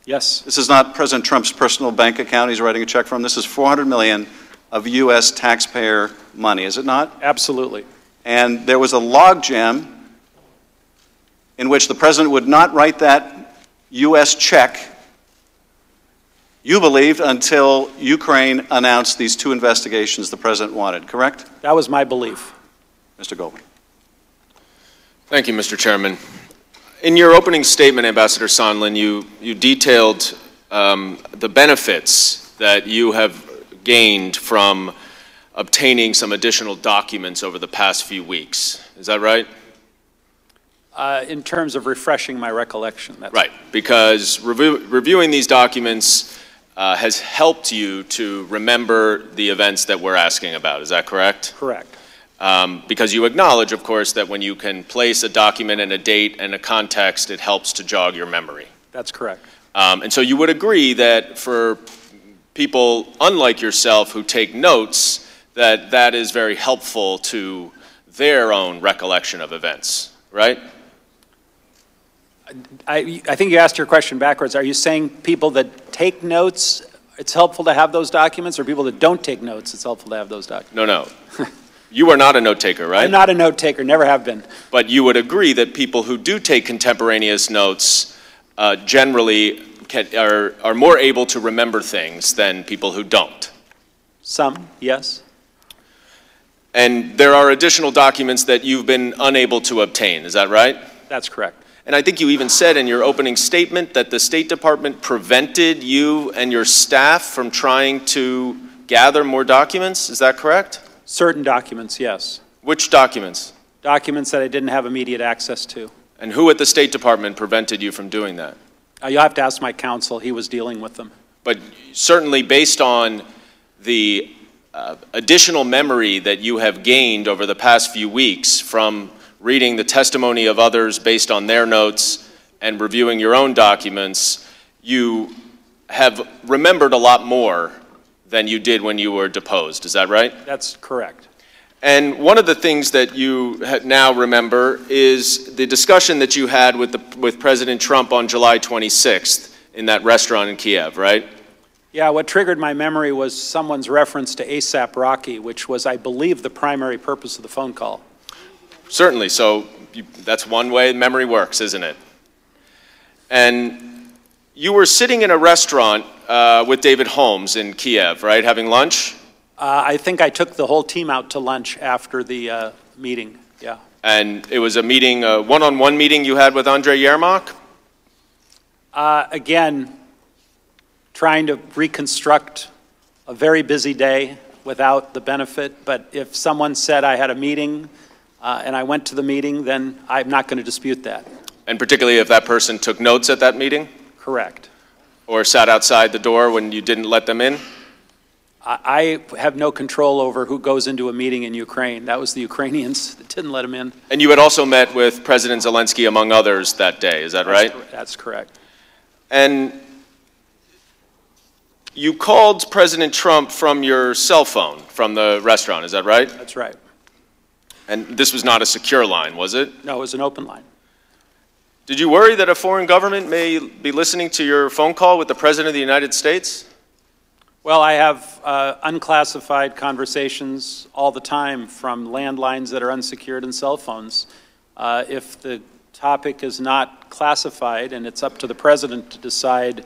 Yes. This is not President Trump's personal bank account he's writing a check from. This is $400 million of U.S. taxpayer money, is it not? Absolutely. And there was a logjam in which the president would not write that U.S. check, you believed, until Ukraine announced these two investigations the president wanted, correct? That was my belief. Mr. Goldman. Thank you, Mr. Chairman. In your opening statement, Ambassador Sondland, you detailed the benefits that you have gained from obtaining some additional documents over the past few weeks. Is that right? In terms of refreshing my recollection. That's right, because reviewing these documents has helped you to remember the events that we're asking about. Is that correct? Correct. Because you acknowledge, of course, that when you can place a document and a date and a context, it helps to jog your memory. That's correct. And so you would agree that for people unlike yourself who take notes, that is very helpful to their own recollection of events, right? I think you asked your question backwards. Are you saying people that take notes, it's helpful to have those documents, or people that don't take notes, it's helpful to have those documents? No. You are not a note taker, right? I'm not a note taker, never have been. But you would agree that people who do take contemporaneous notes generally are more able to remember things than people who don't. Some, yes. And there are additional documents that you've been unable to obtain, is that right? That's correct. And I think you even said in your opening statement that the State Department prevented you and your staff from trying to gather more documents, is that correct? Certain documents, yes. Which documents? Documents that I didn't have immediate access to. And who at the State Department prevented you from doing that? You'll have to ask my counsel. He was dealing with them. But certainly based on the additional memory that you have gained over the past few weeks from reading the testimony of others based on their notes and reviewing your own documents, you have remembered a lot more than you did when you were deposed. Is that right? That's correct. And one of the things that you now remember is the discussion that you had with President Trump on July 26th in that restaurant in Kiev, right? Yeah, what triggered my memory was someone's reference to ASAP Rocky, which was, I believe, the primary purpose of the phone call. Certainly. So that's one way memory works, isn't it? And you were sitting in a restaurant with David Holmes in Kiev, right, having lunch? I think I took the whole team out to lunch after the meeting, yeah. And it was a meeting, a one-on-one meeting you had with Andrei Yermak? Again, trying to reconstruct a very busy day without the benefit, but if someone said I had a meeting and I went to the meeting, then I'm not going to dispute that. And particularly if that person took notes at that meeting? Correct. Or sat outside the door when you didn't let them in? I have no control over who goes into a meeting in Ukraine. That was the Ukrainians that didn't let him in. And you had also met with President Zelensky, among others, that day, is that right? That's correct. And you called President Trump from your cell phone from the restaurant, is that right? That's right. And this was not a secure line, was it? No, it was an open line. Did you worry that a foreign government may be listening to your phone call with the President of the United States? Well, I have unclassified conversations all the time from landlines that are unsecured and cell phones. If the topic is not classified, and it's up to the President to decide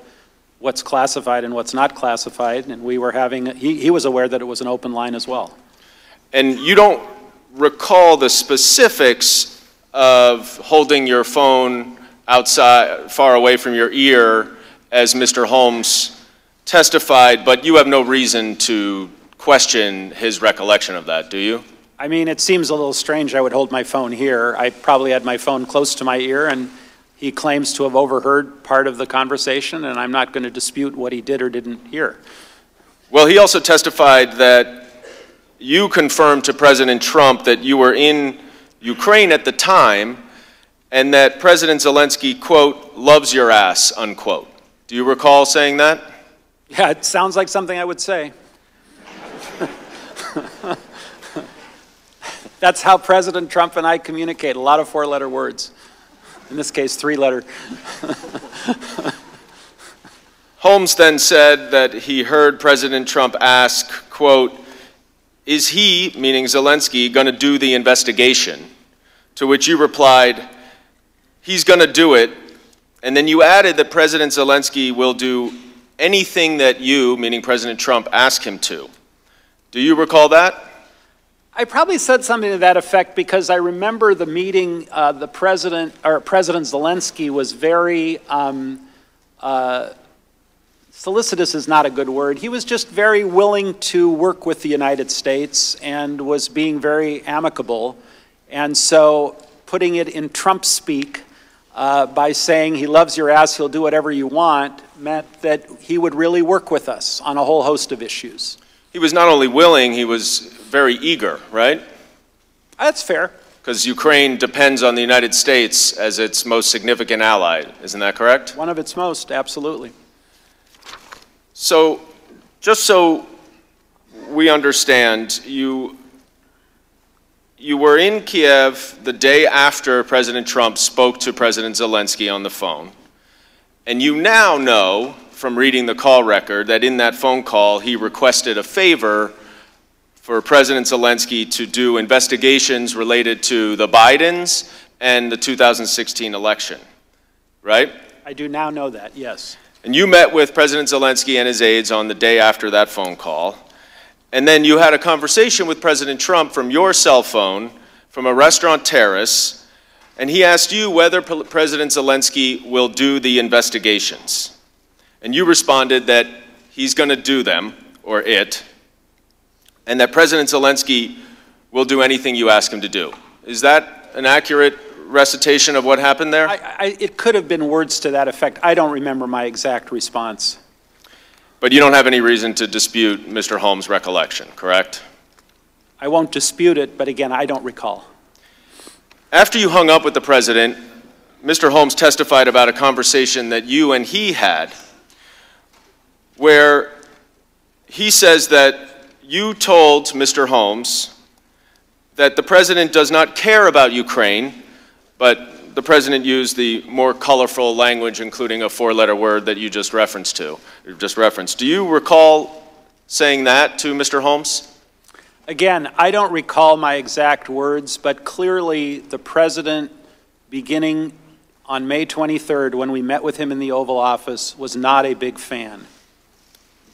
what's classified and what's not classified, and we were having, he was aware that it was an open line as well. And you don't recall the specifics of holding your phone outside, far away from your ear, as Mr. Holmes testified, but you have no reason to question his recollection of that, do you? I mean, it seems a little strange I would hold my phone here. I probably had my phone close to my ear, and he claims to have overheard part of the conversation, and I'm not going to dispute what he did or didn't hear. Well, he also testified that you confirmed to President Trump that you were in Ukraine at the time, and that President Zelensky, quote, loves your ass, unquote. Do you recall saying that? Yeah, it sounds like something I would say. That's how President Trump and I communicate, a lot of four-letter words. In this case, three-letter. Holmes then said that he heard President Trump ask, quote, is he, meaning Zelensky, going to do the investigation? To which you replied, he's going to do it. And then you added that President Zelensky will do anything that you, meaning President Trump, ask him to. Do you recall that? I probably said something to that effect because I remember the meeting, President Zelensky was very, solicitous is not a good word. He was just very willing to work with the United States and was being very amicable. And so putting it in Trump speak by saying he loves your ass, he'll do whatever you want, meant that he would really work with us on a whole host of issues. He was not only willing, he was very eager, right? That's fair. Because Ukraine depends on the United States as its most significant ally, isn't that correct? One of its most, absolutely. So, just so we understand, you were in Kiev the day after President Trump spoke to President Zelensky on the phone, and you now know from reading the call record that in that phone call he requested a favor for President Zelensky to do investigations related to the Bidens and the 2016 election, right? I do now know that, yes. And you met with President Zelensky and his aides on the day after that phone call. And then you had a conversation with President Trump from your cell phone from a restaurant terrace, and he asked you whether President Zelensky will do the investigations. And you responded that he's going to do them, or it, and that President Zelensky will do anything you ask him to do. Is that an accurate recitation of what happened there? It could have been words to that effect. I don't remember my exact response. But you don't have any reason to dispute Mr. Holmes' recollection, correct? I won't dispute it, but again, I don't recall. After you hung up with the president, Mr. Holmes testified about a conversation that you and he had where he says that you told Mr. Holmes that the president does not care about Ukraine, but the president used the more colorful language, including a four-letter word that you just referenced. Do you recall saying that to Mr. Holmes? Again, I don't recall my exact words, but clearly the president, beginning on May 23rd, when we met with him in the Oval Office, was not a big fan.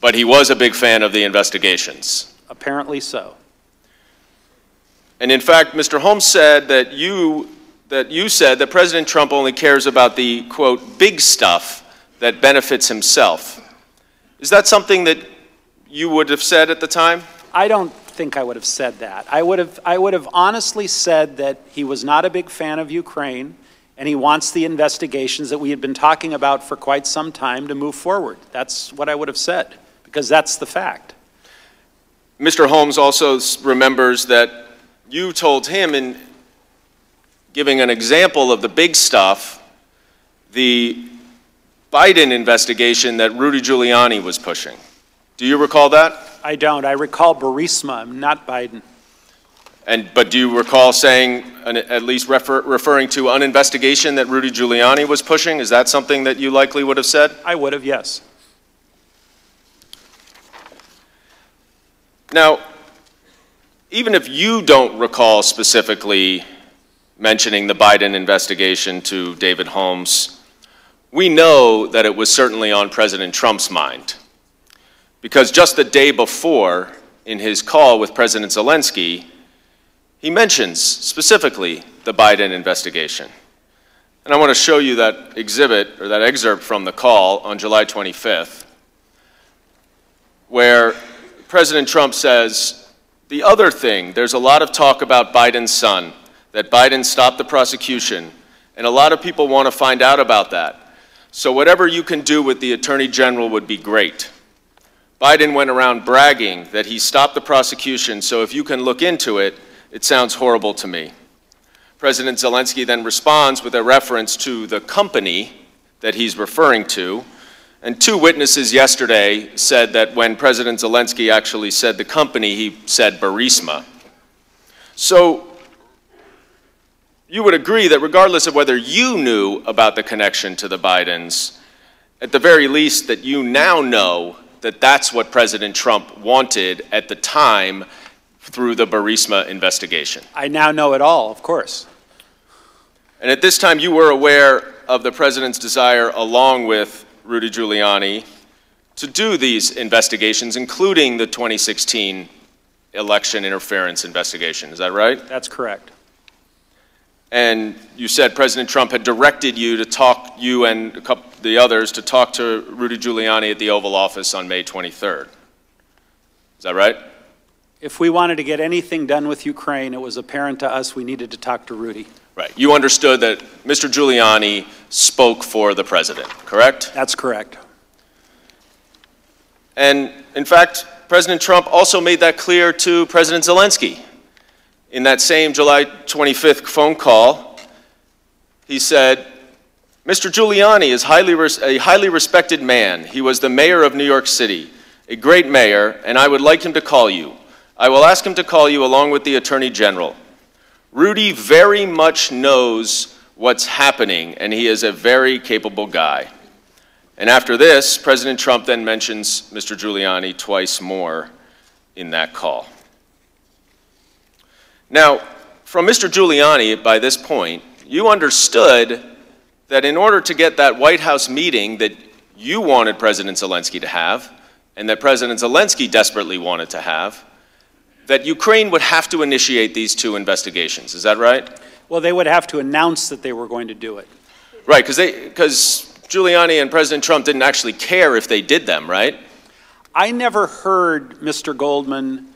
But he was a big fan of the investigations. Apparently so. And in fact, Mr. Holmes said that you said that President Trump only cares about the, quote, big stuff that benefits himself. Is that something that you would have said at the time? I don't think I would have said that. I would have honestly said that he was not a big fan of Ukraine, and he wants the investigations that we had been talking about for quite some time to move forward. That's what I would have said, because that's the fact. Mr. Holmes also remembers that you told him, in giving an example of the big stuff, the Biden investigation that Rudy Giuliani was pushing. Do you recall that? I don't. I recall Burisma, not Biden. But do you recall saying, at least referring to an investigation that Rudy Giuliani was pushing? Is that something that you likely would have said? I would have, yes. Now, even if you don't recall specifically mentioning the Biden investigation to David Holmes, we know that it was certainly on President Trump's mind. Because just the day before, in his call with President Zelensky, he mentions specifically the Biden investigation. And I want to show you that exhibit, or that excerpt from the call on July 25th, where President Trump says, the other thing, there's a lot of talk about Biden's son, that Biden stopped the prosecution, and a lot of people want to find out about that. So whatever you can do with the Attorney General would be great. Biden went around bragging that he stopped the prosecution, so if you can look into it, it sounds horrible to me. President Zelensky then responds with a reference to the company that he's referring to, and two witnesses yesterday said that when President Zelensky actually said the company, he said Burisma. So you would agree that regardless of whether you knew about the connection to the Bidens, at the very least that you now know that that's what President Trump wanted at the time through the Burisma investigation. I now know it all, of course. And at this time you were aware of the president's desire, along with Rudy Giuliani, to do these investigations, including the 2016 election interference investigation. Is that right? That's correct. And you said President Trump had directed you to talk, you and a couple the others, to talk to Rudy Giuliani at the Oval Office on May 23rd. Is that right? If we wanted to get anything done with Ukraine, it was apparent to us we needed to talk to Rudy. Right. You understood that Mr. Giuliani spoke for the president, correct? That's correct. And in fact, President Trump also made that clear to President Zelensky. In that same July 25th phone call, he said, Mr. Giuliani is a highly respected man. He was the mayor of New York City, a great mayor, and I would like him to call you. I will ask him to call you along with the Attorney General. Rudy very much knows what's happening, and he is a very capable guy. And after this, President Trump then mentions Mr. Giuliani twice more in that call. Now, from Mr. Giuliani, by this point, you understood that in order to get that White House meeting that you wanted President Zelensky to have, and that President Zelensky desperately wanted to have, that Ukraine would have to initiate these two investigations. Is that right? Well, they would have to announce that they were going to do it. Right, because Giuliani and President Trump didn't actually care if they did them, right? I never heard, Mr. Goldman,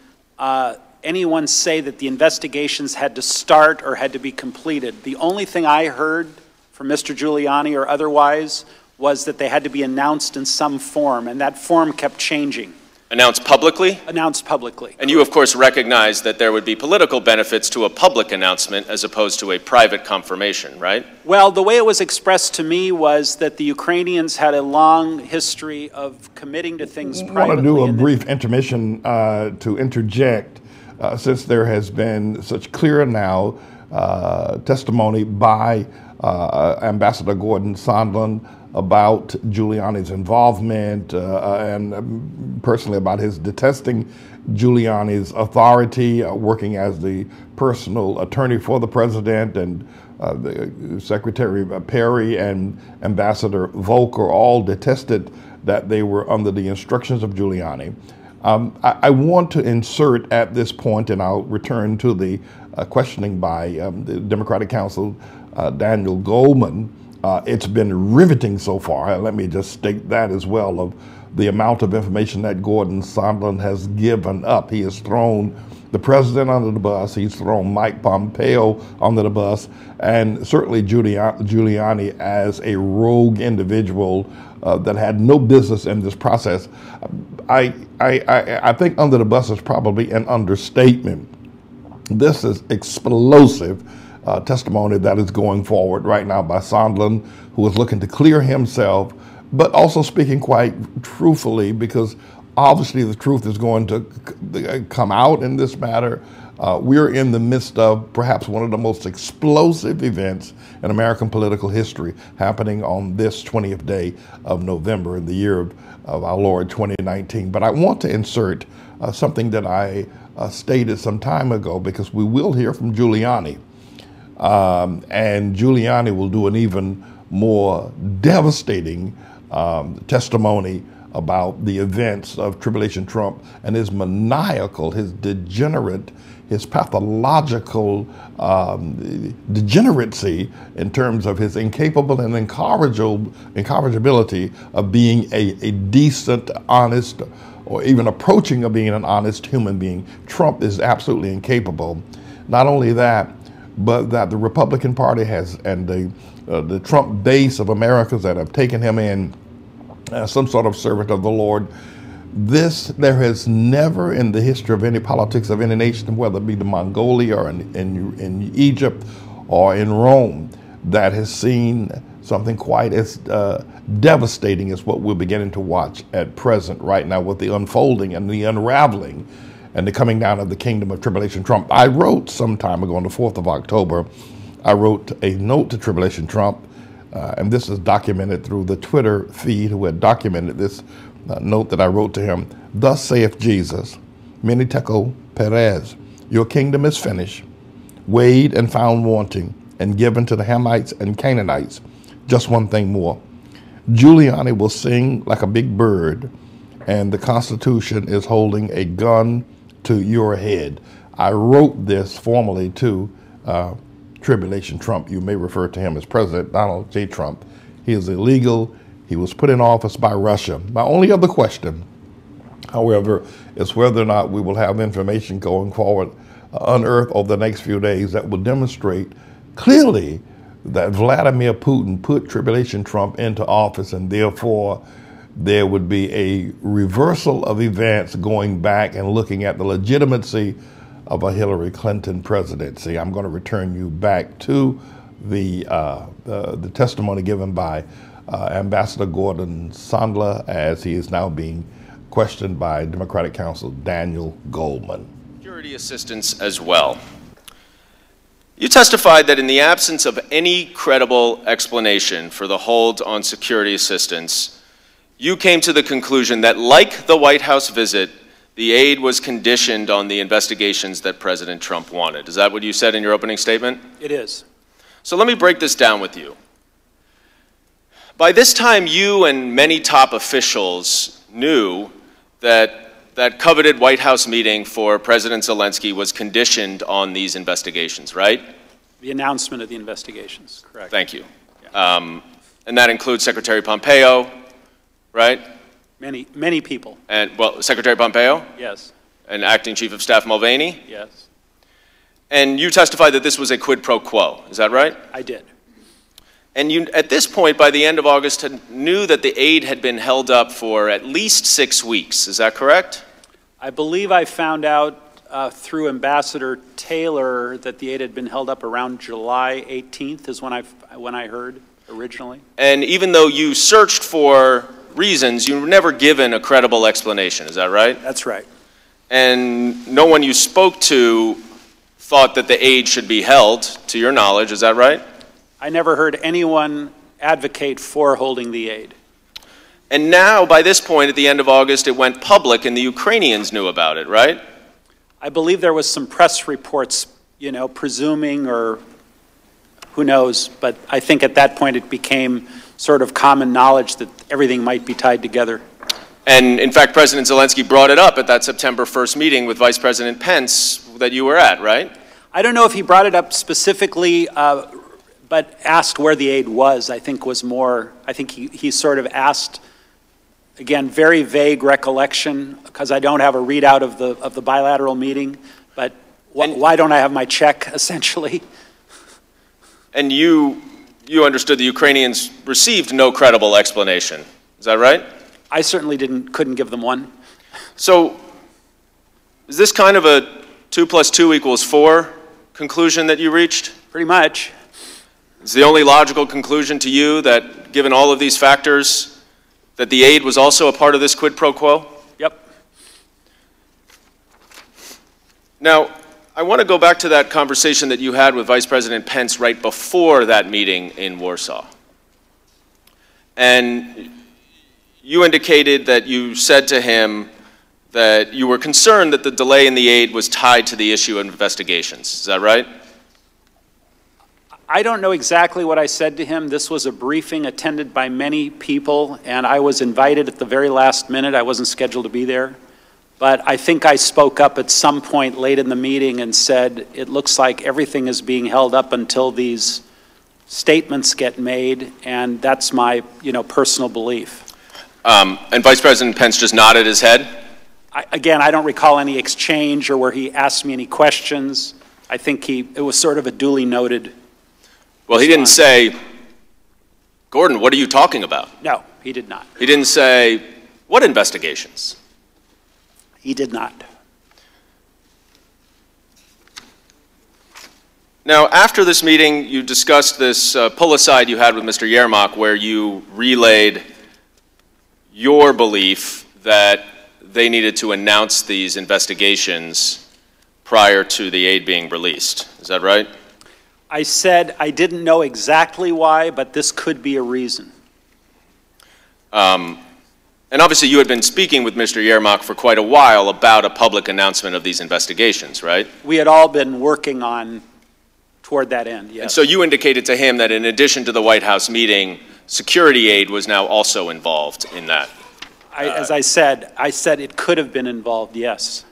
anyone say that the investigations had to start or had to be completed. The only thing I heard from Mr. Giuliani or otherwise was that they had to be announced in some form, and that form kept changing. Announced publicly? Announced publicly. And you, of course, recognize that there would be political benefits to a public announcement as opposed to a private confirmation, right? Well, the way it was expressed to me was that the Ukrainians had a long history of committing to things privately. I want to do a brief intermission to interject, since there has been such clear now testimony by Ambassador Gordon Sondland about Giuliani's involvement and personally about his detesting Giuliani's authority, working as the personal attorney for the president, and the Secretary Perry and Ambassador Volker all detested that they were under the instructions of Giuliani. I want to insert at this point, and I'll return to the questioning by the Democratic Counsel Daniel Goldman. It's been riveting so far. Let me just state that as well, of the amount of information that Gordon Sondland has given up. He has thrown the president under the bus. He's thrown Mike Pompeo under the bus, and certainly Giuliani as a rogue individual that had no business in this process. I think under the bus is probably an understatement. This is explosive testimony that is going forward right now by Sondland, who is looking to clear himself, but also speaking quite truthfully, because obviously the truth is going to come out in this matter. We're in the midst of perhaps one of the most explosive events in American political history happening on this 20th day of November in the year of our Lord 2019. But I want to insert something that I stated some time ago, because we will hear from Giuliani. And Giuliani will do an even more devastating testimony about the events of Tribulation Trump and his maniacal, his degenerate, his pathological degeneracy in terms of his incapable and incorrigibility of being a decent, honest, or even approaching of being an honest human being. Trump is absolutely incapable. Not only that, but that the Republican Party has, and the Trump base of Americans that have taken him in as some sort of servant of the Lord. There has never in the history of any politics of any nation, whether it be the Mongolia or in Egypt or in Rome, that has seen something quite as devastating as what we're beginning to watch at present right now, with the unfolding and the unraveling and the coming down of the kingdom of Tribulation Trump. I wrote some time ago on the 4th of October, I wrote a note to Tribulation Trump, and this is documented through the Twitter feed who had documented this note that I wrote to him. Thus saith Jesus, Mene Tekel Perez, your kingdom is finished, weighed and found wanting, and given to the Hamites and Canaanites. Just one thing more. Giuliani will sing like a big bird, and the Constitution is holding a gun to your head. I wrote this formally to Tribulation Trump. You may refer to him as President Donald J. Trump. He is illegal. He was put in office by Russia. My only other question, however, is whether or not we will have information going forward, unearthed over the next few days, that will demonstrate clearly that Vladimir Putin put Tribulation Trump into office, and therefore there would be a reversal of events going back and looking at the legitimacy of a Hillary Clinton presidency. I'm going to return you back to the testimony given by Ambassador Gordon Sondland, as he is now being questioned by Democratic Counsel Daniel Goldman. Security assistance as well. You testified that in the absence of any credible explanation for the hold on security assistance, you came to the conclusion that, like the White House visit, the aid was conditioned on the investigations that President Trump wanted. Is that what you said in your opening statement? It is. So let me break this down with you. By this time, you and many top officials knew that that coveted White House meeting for President Zelensky was conditioned on these investigations, right? The announcement of the investigations, correct. Thank you. Yeah. And that includes Secretary Pompeo, right? Many people. And, well, Secretary Pompeo? Yes. And Acting Chief of Staff Mulvaney? Yes. And you testified that this was a quid pro quo, is that right? I did. And you, at this point, by the end of August, knew that the aid had been held up for at least 6 weeks, is that correct? I believe I found out through Ambassador Taylor that the aid had been held up around July 18th is when I heard originally. And even though you searched for reasons, you were never given a credible explanation, is that right? That's right. And no one you spoke to thought that the aid should be held, to your knowledge, is that right? I never heard anyone advocate for holding the aid. And now, by this point, at the end of August, it went public and the Ukrainians knew about it, right? I believe there was some press reports, you know, presuming or who knows, but I think at that point it became sort of common knowledge that everything might be tied together. And in fact, President Zelensky brought it up at that September 1st meeting with Vice President Pence that you were at, right? I don't know if he brought it up specifically, but asked where the aid was, I think was more, I think he sort of asked, again, very vague recollection, because I don't have a readout of the bilateral meeting, but why don't I have my check, essentially? And you understood the Ukrainians received no credible explanation, is that right? I certainly couldn't give them one. So, is this kind of a 2 + 2 = 4 conclusion that you reached? Pretty much. Is the only logical conclusion to you that, given all of these factors, that the aid was also a part of this quid pro quo? Yep. Now, I want to go back to that conversation that you had with Vice President Pence right before that meeting in Warsaw. And you indicated that you said to him that you were concerned that the delay in the aid was tied to the issue of investigations. Is that right? I don't know exactly what I said to him. This was a briefing attended by many people, and I was invited at the very last minute. I wasn't scheduled to be there. But I think I spoke up at some point late in the meeting and said, it looks like everything is being held up until these statements get made, and that's my, personal belief. And Vice President Pence just nodded his head? Again, I don't recall any exchange or where he asked me any questions. I think it was sort of a duly noted. Well, he didn't say, Gordon, what are you talking about? No, he did not. He didn't say, what investigations? He did not. Now, after this meeting, you discussed this pull-aside you had with Mr. Yermak where you relayed your belief that they needed to announce these investigations prior to the aid being released. Is that right? I said I didn't know exactly why, but this could be a reason. And obviously you had been speaking with Mr. Yermak for quite a while about a public announcement of these investigations, right? We had all been working toward that end, yes. And so you indicated to him that in addition to the White House meeting, security aid was now also involved in that. As I said it could have been involved, yes.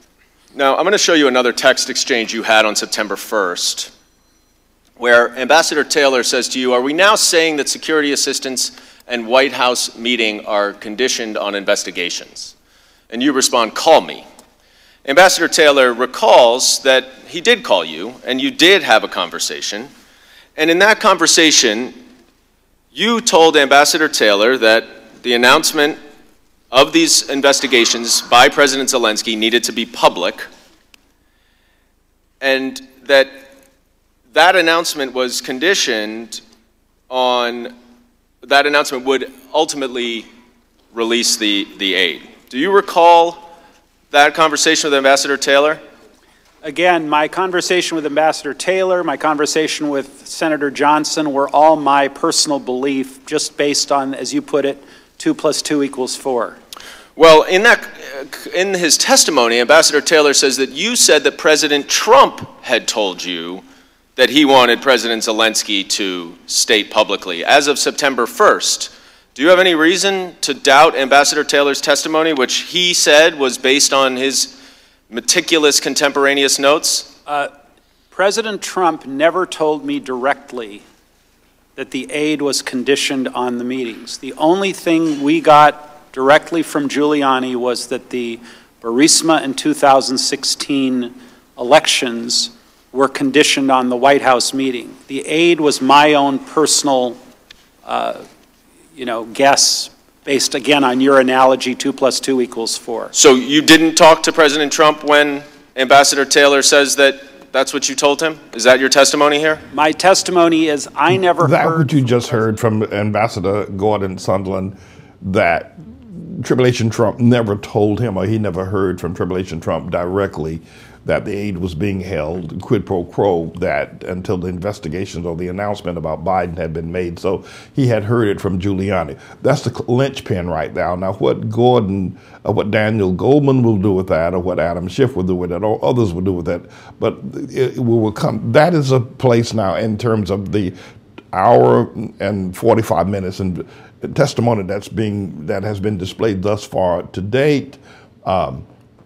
Now, I'm going to show you another text exchange you had on September 1st, where Ambassador Taylor says to you, are we now saying that security assistance and White House meeting are conditioned on investigations? And you respond, call me. Ambassador Taylor recalls that he did call you, and you did have a conversation. And in that conversation, you told Ambassador Taylor that the announcement of these investigations by President Zelensky needed to be public, and that announcement was conditioned on, that announcement would ultimately release the aid. Do you recall that conversation with Ambassador Taylor? Again, my conversation with Ambassador Taylor, my conversation with Senator Johnson were all my personal belief, just based on, as you put it, 2 + 2 = 4. Well, in his testimony, Ambassador Taylor says that you said that President Trump had told you that he wanted President Zelensky to state publicly, as of September 1st, Do you have any reason to doubt Ambassador Taylor's testimony, which he said was based on his meticulous contemporaneous notes? President Trump never told me directly that the aid was conditioned on the meetings. The only thing we got directly from Giuliani was that the Burisma in 2016 elections were conditioned on the White House meeting. The aid was my own personal, guess based, again, on your analogy, 2 + 2 = 4. So you didn't talk to President Trump when Ambassador Taylor says that that's what you told him? Is that your testimony here? My testimony is I never heard... That what you just heard from Ambassador Gordon Sondland, that Tribulation Trump never told him, or he never heard from Tribulation Trump directly, that the aid was being held, quid pro quo, that until the investigations or the announcement about Biden had been made. So he had heard it from Giuliani. That's the linchpin right now. Now, what what Daniel Goldman will do with that, or what Adam Schiff will do with it, or others will do with it, but it will come. That is a place now in terms of the hour and 45 minutes and testimony that has been displayed thus far to date.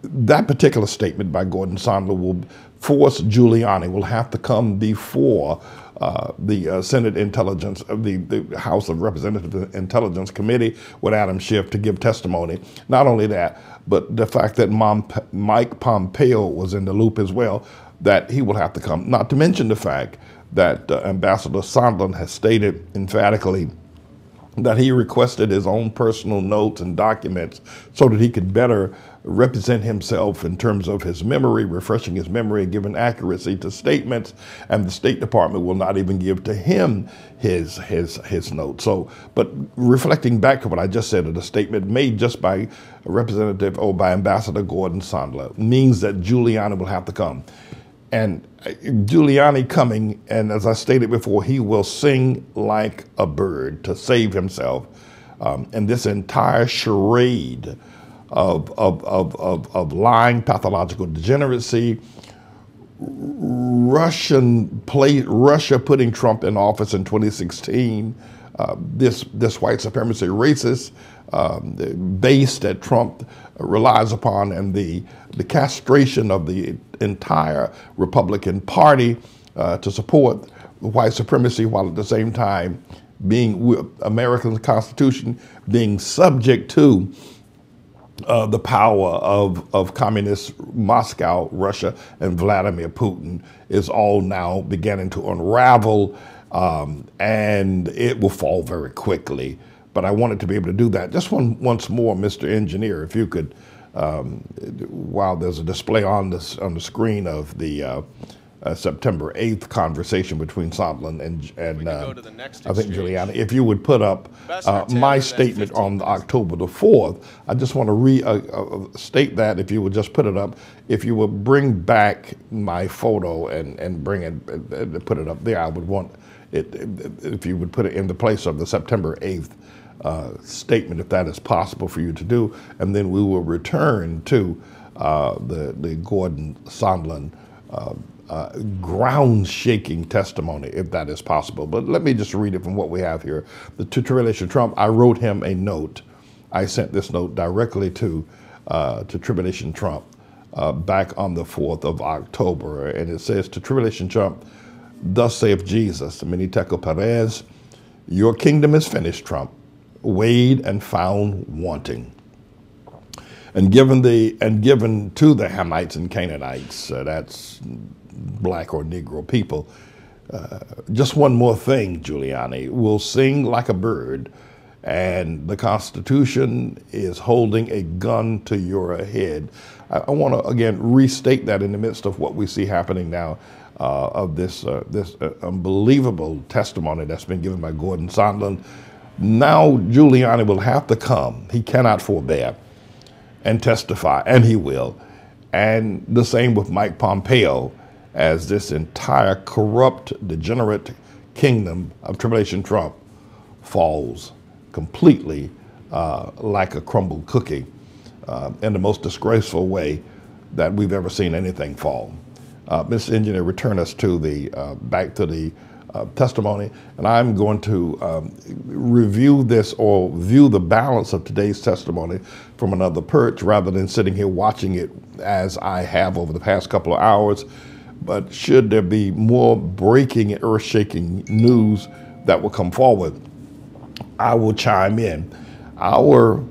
That particular statement by Gordon Sondland will force Giuliani, will have to come before the Senate Intelligence, the House of Representatives Intelligence Committee with Adam Schiff to give testimony. Not only that, but the fact that Mike Pompeo was in the loop as well, that he will have to come. Not to mention the fact that Ambassador Sondland has stated emphatically that he requested his own personal notes and documents so that he could better represent himself in terms of his memory, refreshing his memory, giving accuracy to statements, and the State Department will not even give to him his notes. So, but reflecting back to what I just said, the statement made just by a representative or by Ambassador Gordon Sondland means that Giuliani will have to come. And Giuliani coming, and as I stated before, he will sing like a bird to save himself. And this entire charade of lying, pathological degeneracy, Russia putting Trump in office in 2016, this white supremacy racist base that Trump relies upon, and the castration of the entire Republican Party to support white supremacy, while at the same time being American Constitution being subject to the power of communist Moscow, Russia, and Vladimir Putin is all now beginning to unravel, and it will fall very quickly. But I wanted to be able to do that. Just once more, Mr. Engineer, if you could, while there's a display on the screen of the September 8th conversation between Sondland and I think Giuliani, if you would put up my statement on October the 4th, I just want to state that, if you would just put it up, if you would bring back my photo and bring it and put it up there, I would want it, if you would put it in the place of the September 8th statement, if that is possible for you to do, and then we will return to the Gordon Sondland ground-shaking testimony, if that is possible. But let me just read it from what we have here. To Tribulation Trump, I wrote him a note. I sent this note directly to Tribulation Trump back on the 4th of October, and it says, to Tribulation Trump, thus saith Jesus, Miniteco Perez, your kingdom is finished, Trump, weighed and found wanting, and given to the Hamites and Canaanites, that's black or Negro people. Just one more thing, Giuliani, we'll sing like a bird, and the Constitution is holding a gun to your head. I want to again restate that in the midst of what we see happening now, of this unbelievable testimony that's been given by Gordon Sondland. Now Giuliani will have to come. He cannot forbear and testify, and he will. And the same with Mike Pompeo, as this entire corrupt, degenerate kingdom of Tribulation Trump falls completely like a crumbled cookie in the most disgraceful way that we've ever seen anything fall. Mr. Engineer, return us to the back to the testimony, and I'm going to review this or view the balance of today's testimony from another perch rather than sitting here watching it as I have over the past couple of hours. But should there be more breaking and earth-shaking news that will come forward, I will chime in. Our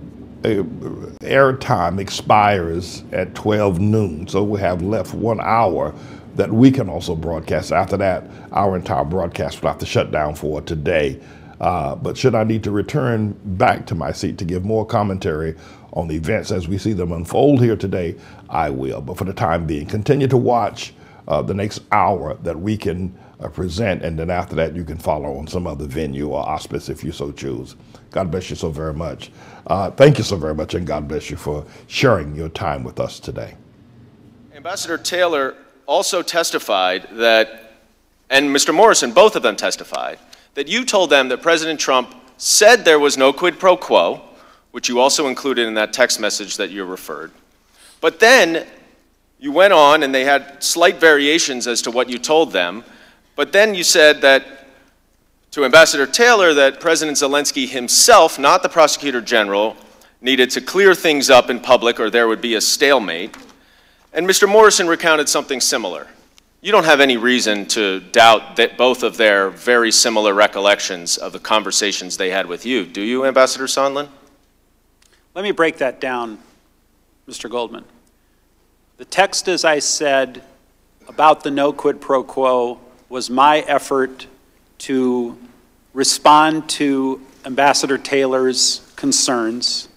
airtime expires at 12 noon, so we have left 1 hour that we can also broadcast. After that, our entire broadcast will have to shut down for today. But should I need to return back to my seat to give more commentary on the events as we see them unfold here today, I will. But for the time being, continue to watch the next hour that we can present, and then after that, you can follow on some other venue or auspice if you so choose. God bless you so very much. Thank you so very much, and God bless you for sharing your time with us today. Ambassador Taylor also testified that, and Mr. Morrison, both of them testified, that you told them that President Trump said there was no quid pro quo, which you also included in that text message that you referred. But then you went on, and they had slight variations as to what you told them, but then you said that to Ambassador Taylor that President Zelensky himself, not the Prosecutor General, needed to clear things up in public or there would be a stalemate. And Mr. Morrison recounted something similar. You don't have any reason to doubt that both of their very similar recollections of the conversations they had with you, do you, Ambassador Sondland? Let me break that down, Mr. Goldman. The text, as I said, about the no quid pro quo was my effort to respond to Ambassador Taylor's concerns,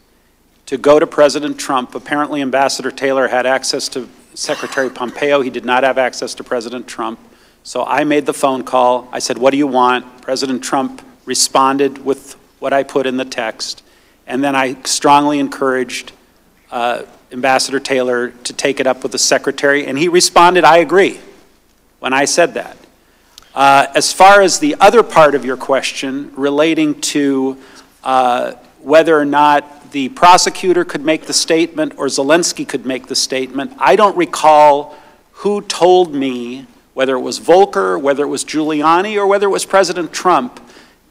to go to President Trump. Apparently, Ambassador Taylor had access to Secretary Pompeo. He did not have access to President Trump. So I made the phone call. I said, what do you want? President Trump responded with what I put in the text. And then I strongly encouraged Ambassador Taylor to take it up with the Secretary. And he responded, I agree, when I said that. As far as the other part of your question relating to whether or not the prosecutor could make the statement or Zelensky could make the statement, I don't recall who told me, whether it was Volker, whether it was Giuliani, or whether it was President Trump,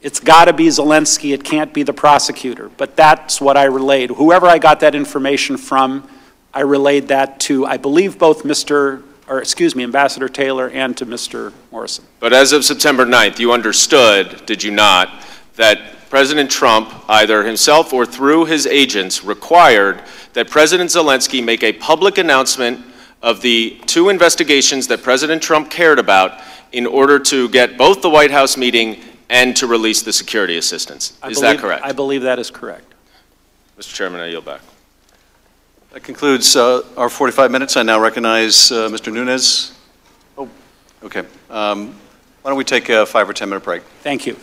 it's got to be Zelensky, it can't be the prosecutor. But that's what I relayed. Whoever I got that information from, I relayed that to, I believe, both Ambassador Taylor and to Mr. Morrison. But as of September 9th, you understood, did you not, that President Trump, either himself or through his agents, required that President Zelensky make a public announcement of the 2 investigations that President Trump cared about in order to get both the White House meeting and to release the security assistance. Is that correct? I believe that is correct. Mr. Chairman, I yield back. That concludes our 45 minutes. I now recognize Mr. Nunes. Oh, okay. Why don't we take a 5 or 10 minute break? Thank you.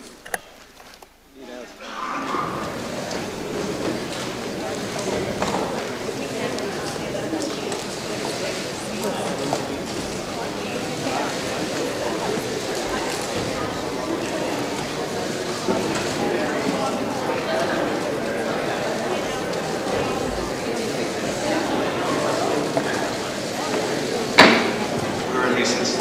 We're in recess.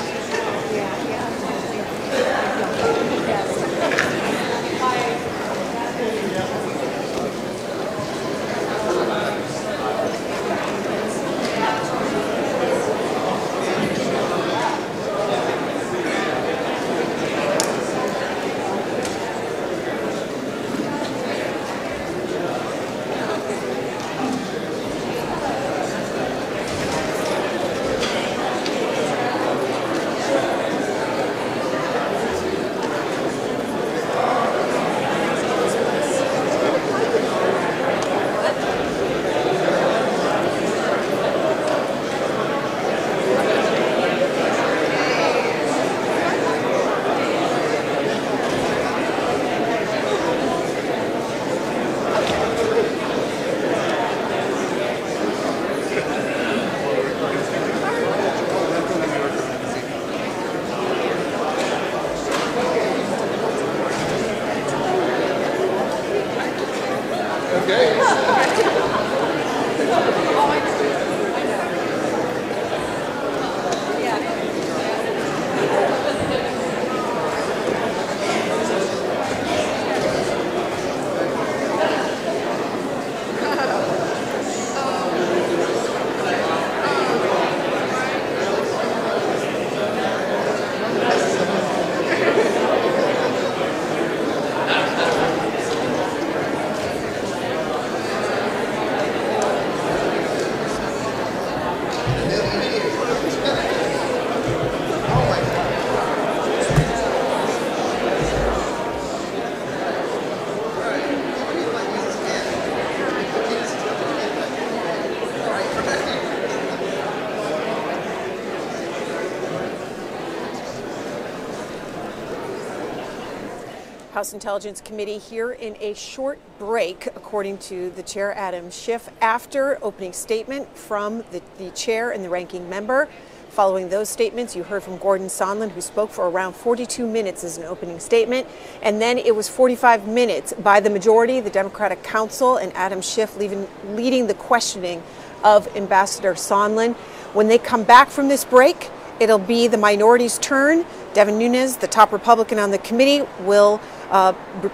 House Intelligence Committee here in a short break, according to the chair, Adam Schiff, after opening statement from the chair and the ranking member. Following those statements, you heard from Gordon Sondland, who spoke for around 42 minutes as an opening statement. And then it was 45 minutes by the majority, the Democratic Council, and Adam Schiff leading the questioning of Ambassador Sondland. When they come back from this break, it'll be the minority's turn. Devin Nunes, the top Republican on the committee, will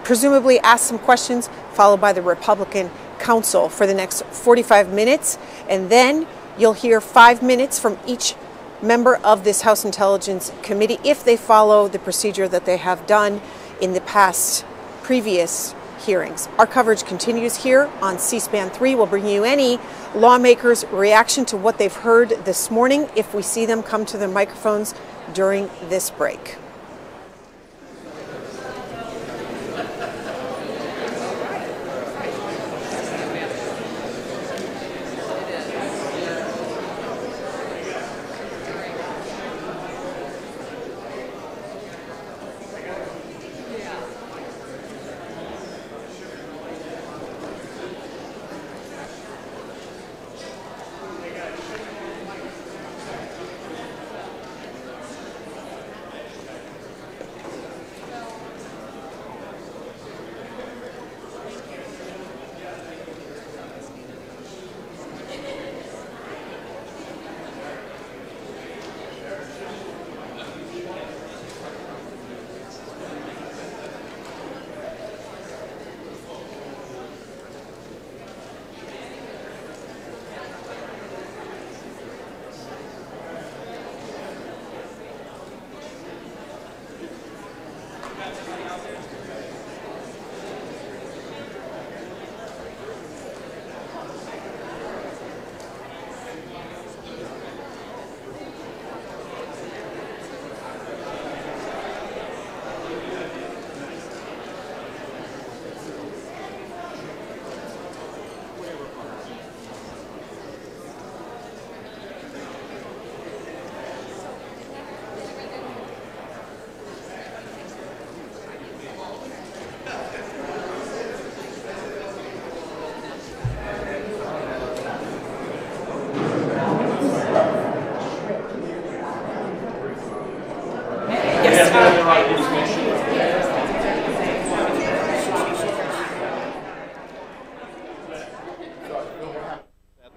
presumably ask some questions, followed by the Republican counsel for the next 45 minutes. And then you'll hear 5 minutes from each member of this House Intelligence Committee if they follow the procedure that they have done in the past previous hearings. Our coverage continues here on C-SPAN 3. We'll bring you any lawmakers' reaction to what they've heard this morning if we see them come to their microphones during this break.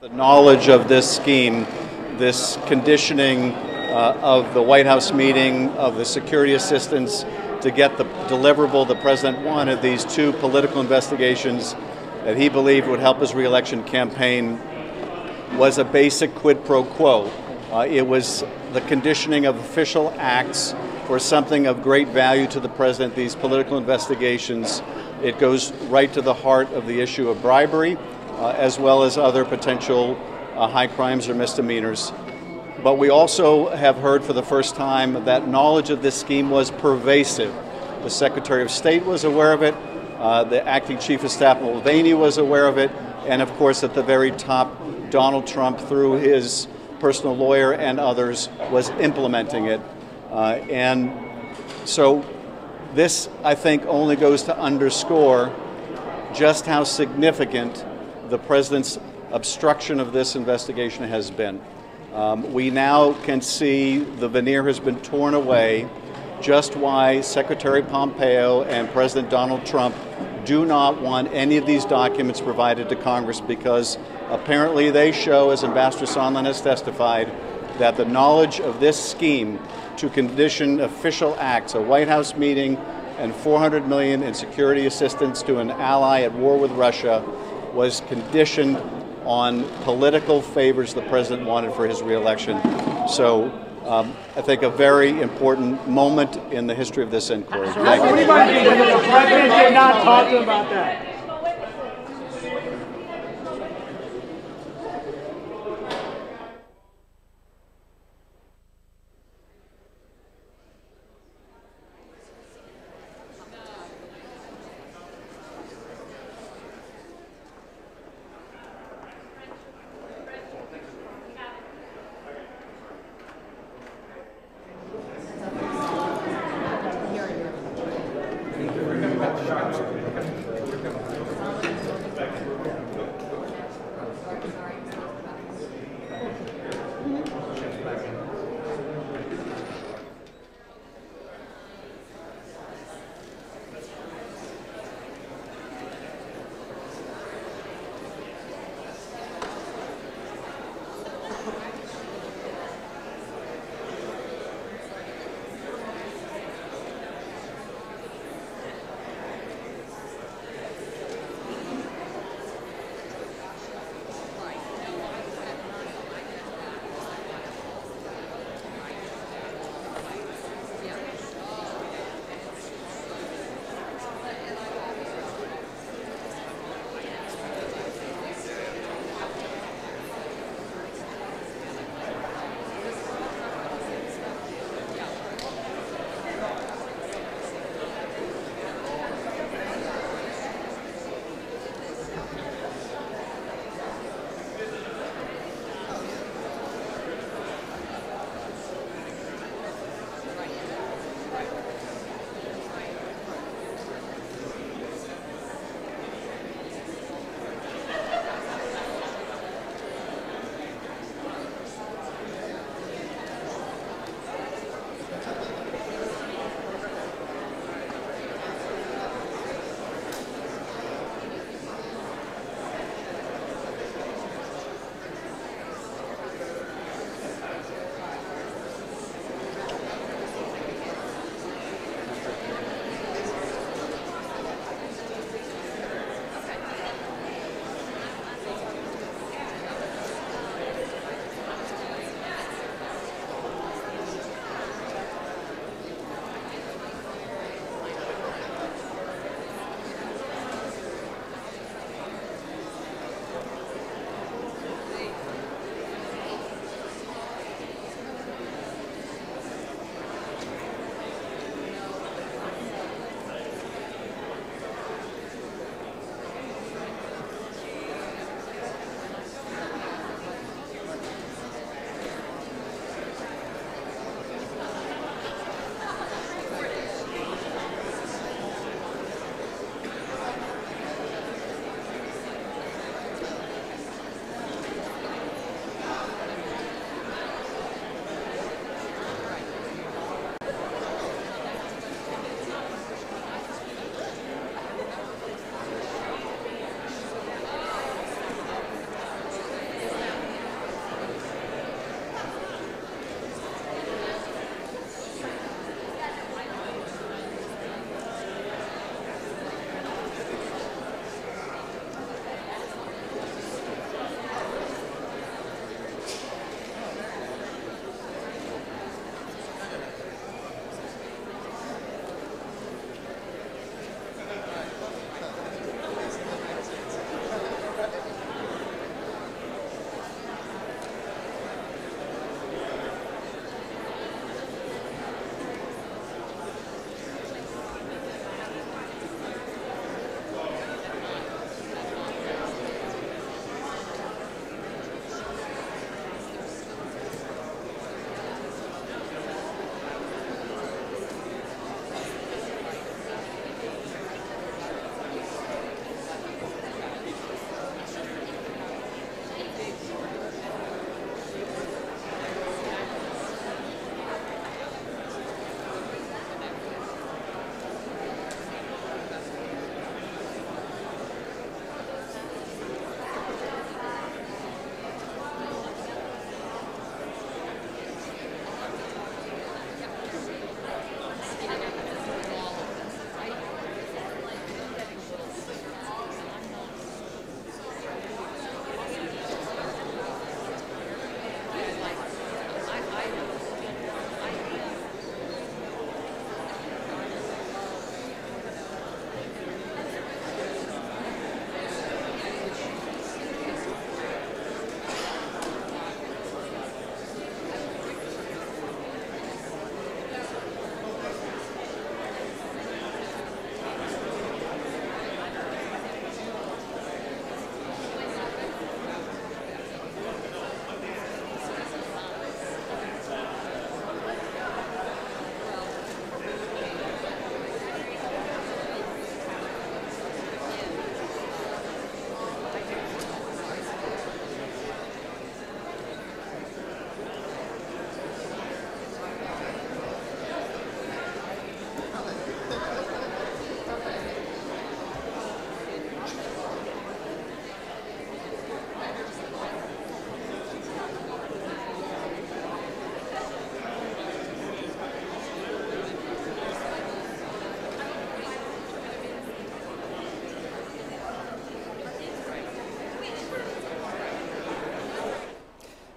The knowledge of this scheme, this conditioning of the White House meeting, of the security assistance to get the deliverable the president wanted, these two political investigations that he believed would help his reelection campaign, was a basic quid pro quo. It was the conditioning of official acts for something of great value to the president, these political investigations. It goes right to the heart of the issue of bribery, as well as other potential high crimes or misdemeanors. But we also have heard for the first time that knowledge of this scheme was pervasive. The Secretary of State was aware of it, the Acting Chief of Staff Mulvaney was aware of it, and of course at the very top, Donald Trump, through his personal lawyer and others, was implementing it. And so this, I think, only goes to underscore just how significant the president's obstruction of this investigation has been. We now can see the veneer has been torn away just why Secretary Pompeo and President Donald Trump do not want any of these documents provided to Congress, because apparently they show, as Ambassador Sondland has testified, that the knowledge of this scheme to condition official acts, a White House meeting and $400 million in security assistance to an ally at war with Russia, was conditioned on political favors the president wanted for his reelection. So I think a very important moment in the history of this inquiry. Thank you. The president did not talk to him about that.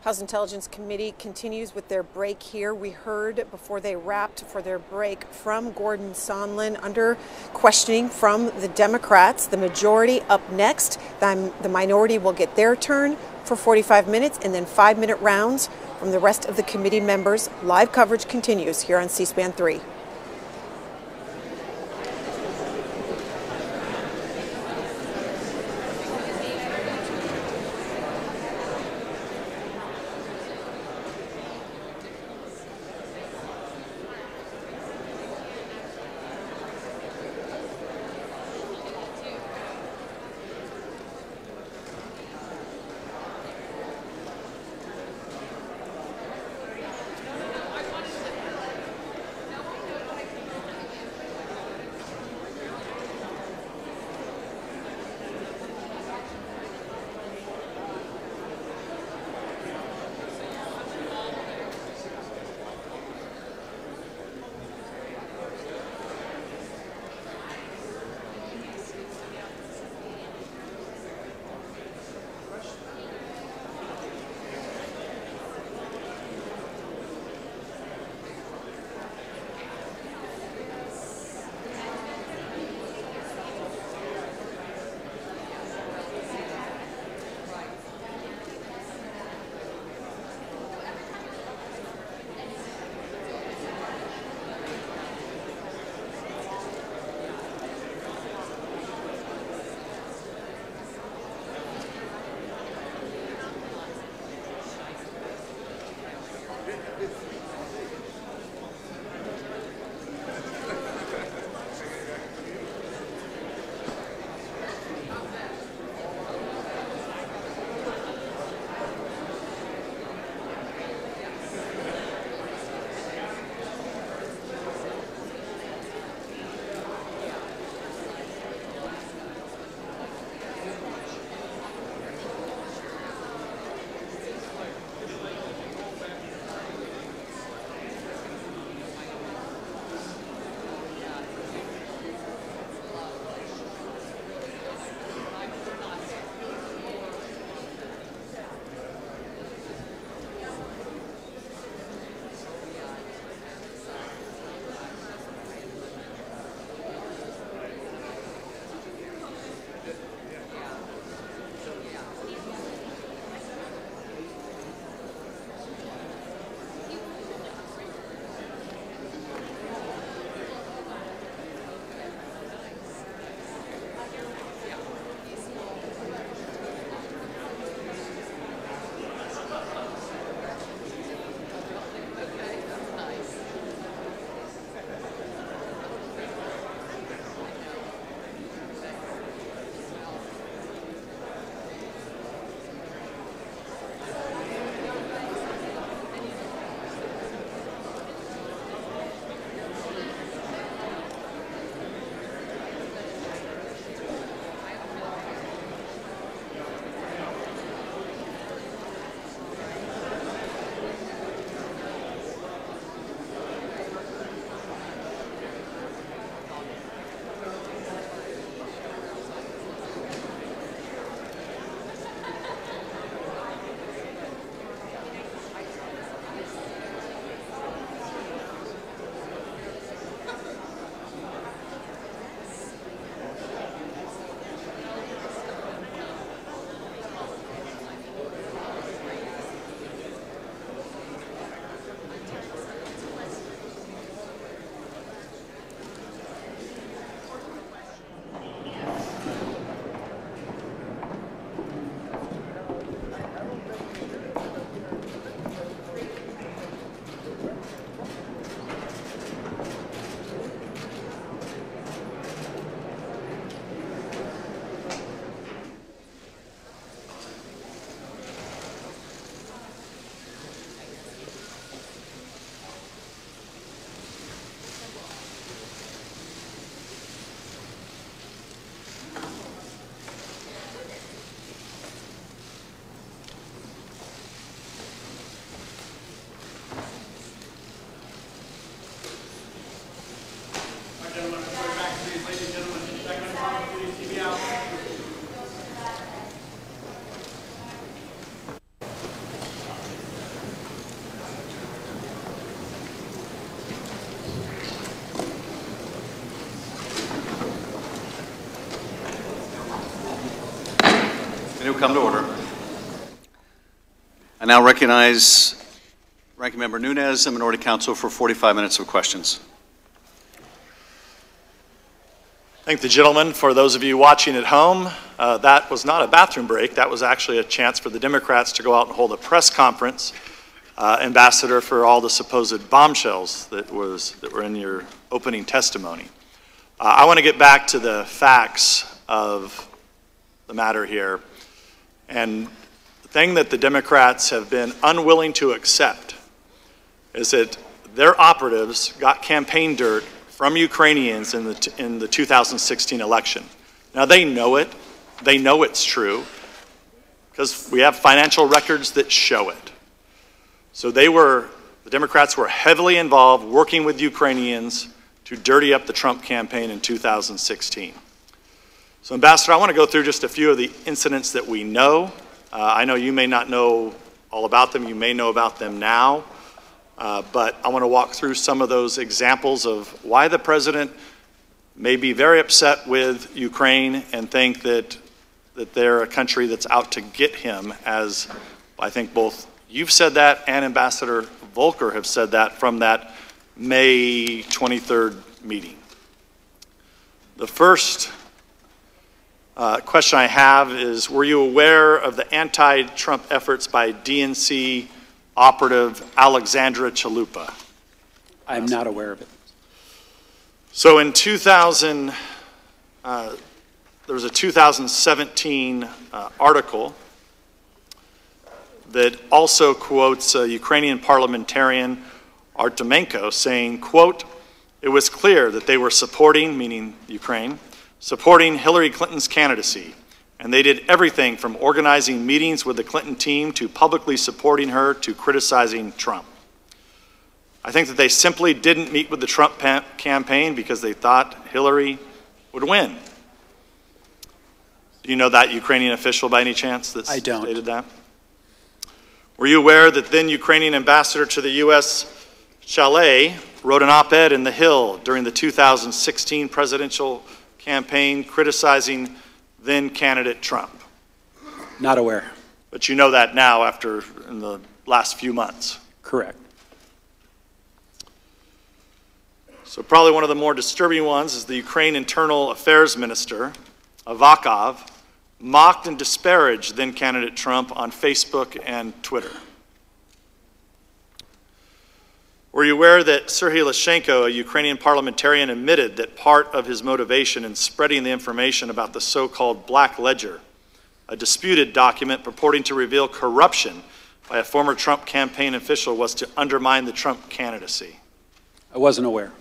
House Intelligence Committee continues with their break here. We heard before they wrapped for their break from Gordon Sondland under questioning from the Democrats. The majority up next. The minority will get their turn for 45 minutes and then 5-minute rounds from the rest of the committee members. Live coverage continues here on C-SPAN 3. will come to order. I now recognize Ranking Member Nunes and Minority Counsel for 45 minutes of questions. Thank the gentleman. For those of you watching at home, that was not a bathroom break. That was actually a chance for the Democrats to go out and hold a press conference, Ambassador, for all the supposed bombshells that were in your opening testimony. I want to get back to the facts of the matter here. And the thing that the Democrats have been unwilling to accept is that their operatives got campaign dirt from Ukrainians in the 2016 election. Now they know it. They know it's true because we have financial records that show it. So the Democrats were heavily involved working with Ukrainians to dirty up the Trump campaign in 2016. So Ambassador, I want to go through just a few of the incidents that we know. I know you may not know all about them. You may know about them now. But I want to walk through some of those examples of why the president may be very upset with Ukraine and think that they're a country that's out to get him, as I think both you've said that and Ambassador Volker have said that from that May 23rd meeting. The first question I have is, were you aware of the anti-Trump efforts by DNC operative Alexandra Chalupa? I'm not aware of it. So in 2000, there was a 2017 article that also quotes a Ukrainian parliamentarian, Artemenko, saying, quote, "It was clear that they were supporting," meaning Ukraine, "supporting Hillary Clinton's candidacy. And they did everything from organizing meetings with the Clinton team to publicly supporting her to criticizing Trump. I think that they simply didn't meet with the Trump campaign because they thought Hillary would win." Do you know that Ukrainian official by any chance that stated that? Were you aware that then Ukrainian ambassador to the U.S., Chalet, wrote an op-ed in The Hill during the 2016 presidential campaign criticizing then candidate Trump? Not aware. But you know that now in the last few months? Correct. So probably one of the more disturbing ones is the Ukraine Internal Affairs Minister, Avakov, mocked and disparaged then candidate Trump on Facebook and Twitter. Were you aware that Serhiy Lyshenko, a Ukrainian parliamentarian, admitted that part of his motivation in spreading the information about the so-called Black Ledger, a disputed document purporting to reveal corruption by a former Trump campaign official, was to undermine the Trump candidacy? I wasn't aware.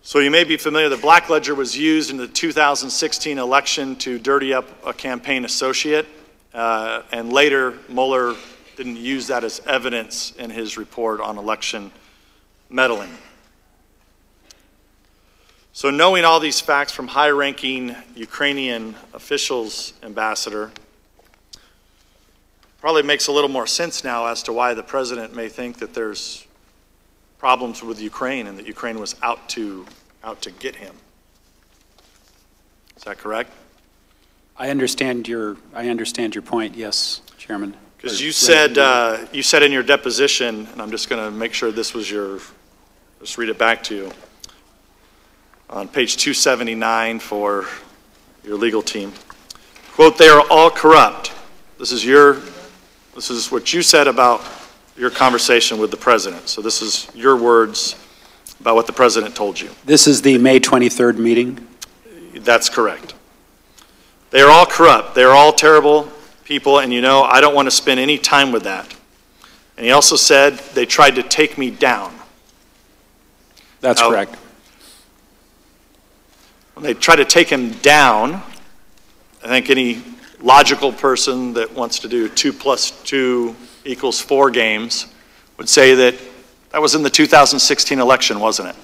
So you may be familiar that Black Ledger was used in the 2016 election to dirty up a campaign associate, and later Mueller didn't use that as evidence in his report on election meddling. So knowing all these facts from high-ranking Ukrainian officials, Ambassador, probably makes a little more sense now as to why the president may think that there's problems with Ukraine and that Ukraine was out to get him. Is that correct? I understand your point, yes, Chairman. Because you said in your deposition, and I'm just going to make sure this was just read it back to you, on page 279 for your legal team. Quote, "They are all corrupt." This is what you said about your conversation with the president. So this is your words about what the president told you. This is the May 23rd meeting? That's correct. "They are all corrupt. They are all terrible people, and I don't want to spend any time with that." And he also said, "They tried to take me down." That's correct. When they try to take him down, I think any logical person that wants to do 2 + 2 = 4 games would say that was in the 2016 election, wasn't it?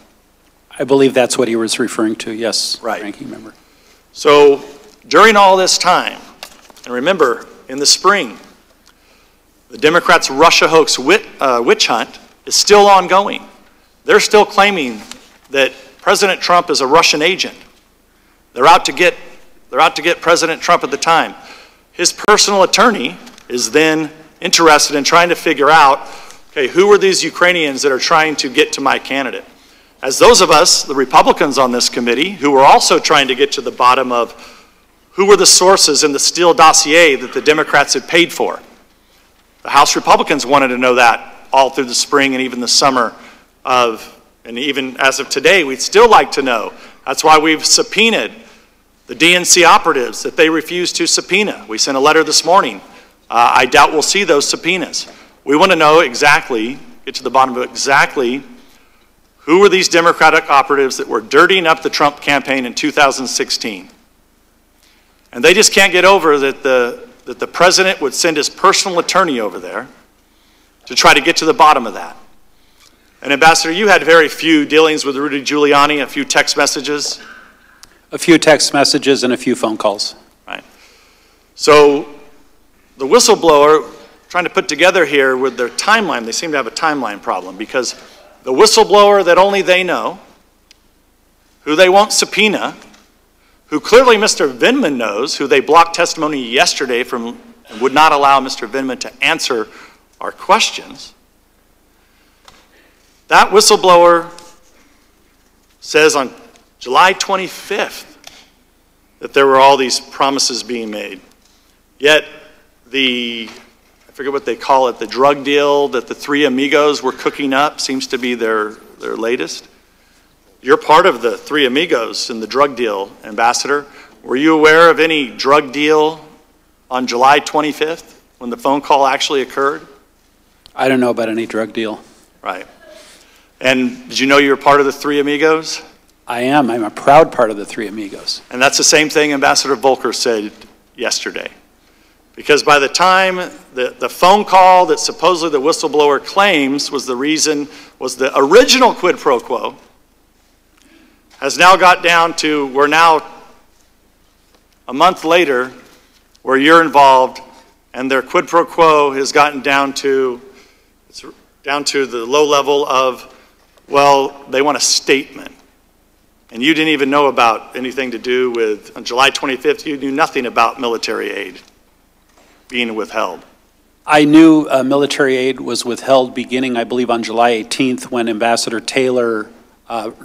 I believe that's what he was referring to, yes, right. Ranking Member. So during all this time, and remember, in the spring, the Democrats' Russia hoax witch hunt is still ongoing. They're still claiming that President Trump is a Russian agent. They're out to get President Trump at the time. his personal attorney is then interested in trying to figure out, okay, who are these Ukrainians that are trying to get to my candidate? As those of us, the Republicans on this committee, who were also trying to get to the bottom of who were the sources in the Steele dossier that the Democrats had paid for. The House Republicans wanted to know that all through the spring and even the summer and even as of today, we'd still like to know. That's why we've subpoenaed the DNC operatives that they refused to subpoena. We sent a letter this morning. I doubt we'll see those subpoenas. We want to know exactly, get to the bottom of exactly who were these Democratic operatives that were dirtying up the Trump campaign in 2016. And they just can't get over that the president would send his personal attorney over there to try to get to the bottom of that. And Ambassador, you had very few dealings with Rudy Giuliani, a few text messages. A few text messages and a few phone calls. Right. So the whistleblower, trying to put together here with their timeline, they seem to have a timeline problem because the whistleblower that only they know, who they won't subpoena, who clearly Mr. Vindman knows, who they blocked testimony yesterday from and would not allow Mr. Vindman to answer our questions. That whistleblower says on July 25th that there were all these promises being made. Yet I forget what they call it, the drug deal that the three amigos were cooking up seems to be their latest. You're part of the three amigos in the drug deal, Ambassador. Were you aware of any drug deal on July 25th when the phone call actually occurred? I don't know about any drug deal. Right. And did you know you were part of the three amigos? I am. I'm a proud part of the three amigos. And that's the same thing Ambassador Volker said yesterday. Because by the time the phone call that supposedly the whistleblower claims was the original quid pro quo, has now got down to, we're now a month later where you're involved and their quid pro quo has gotten down to the low level of, well, they want a statement. And you didn't even know about anything to do with, on July 25th, you knew nothing about military aid being withheld. I knew military aid was withheld beginning, I believe, on July 18th when Ambassador Taylor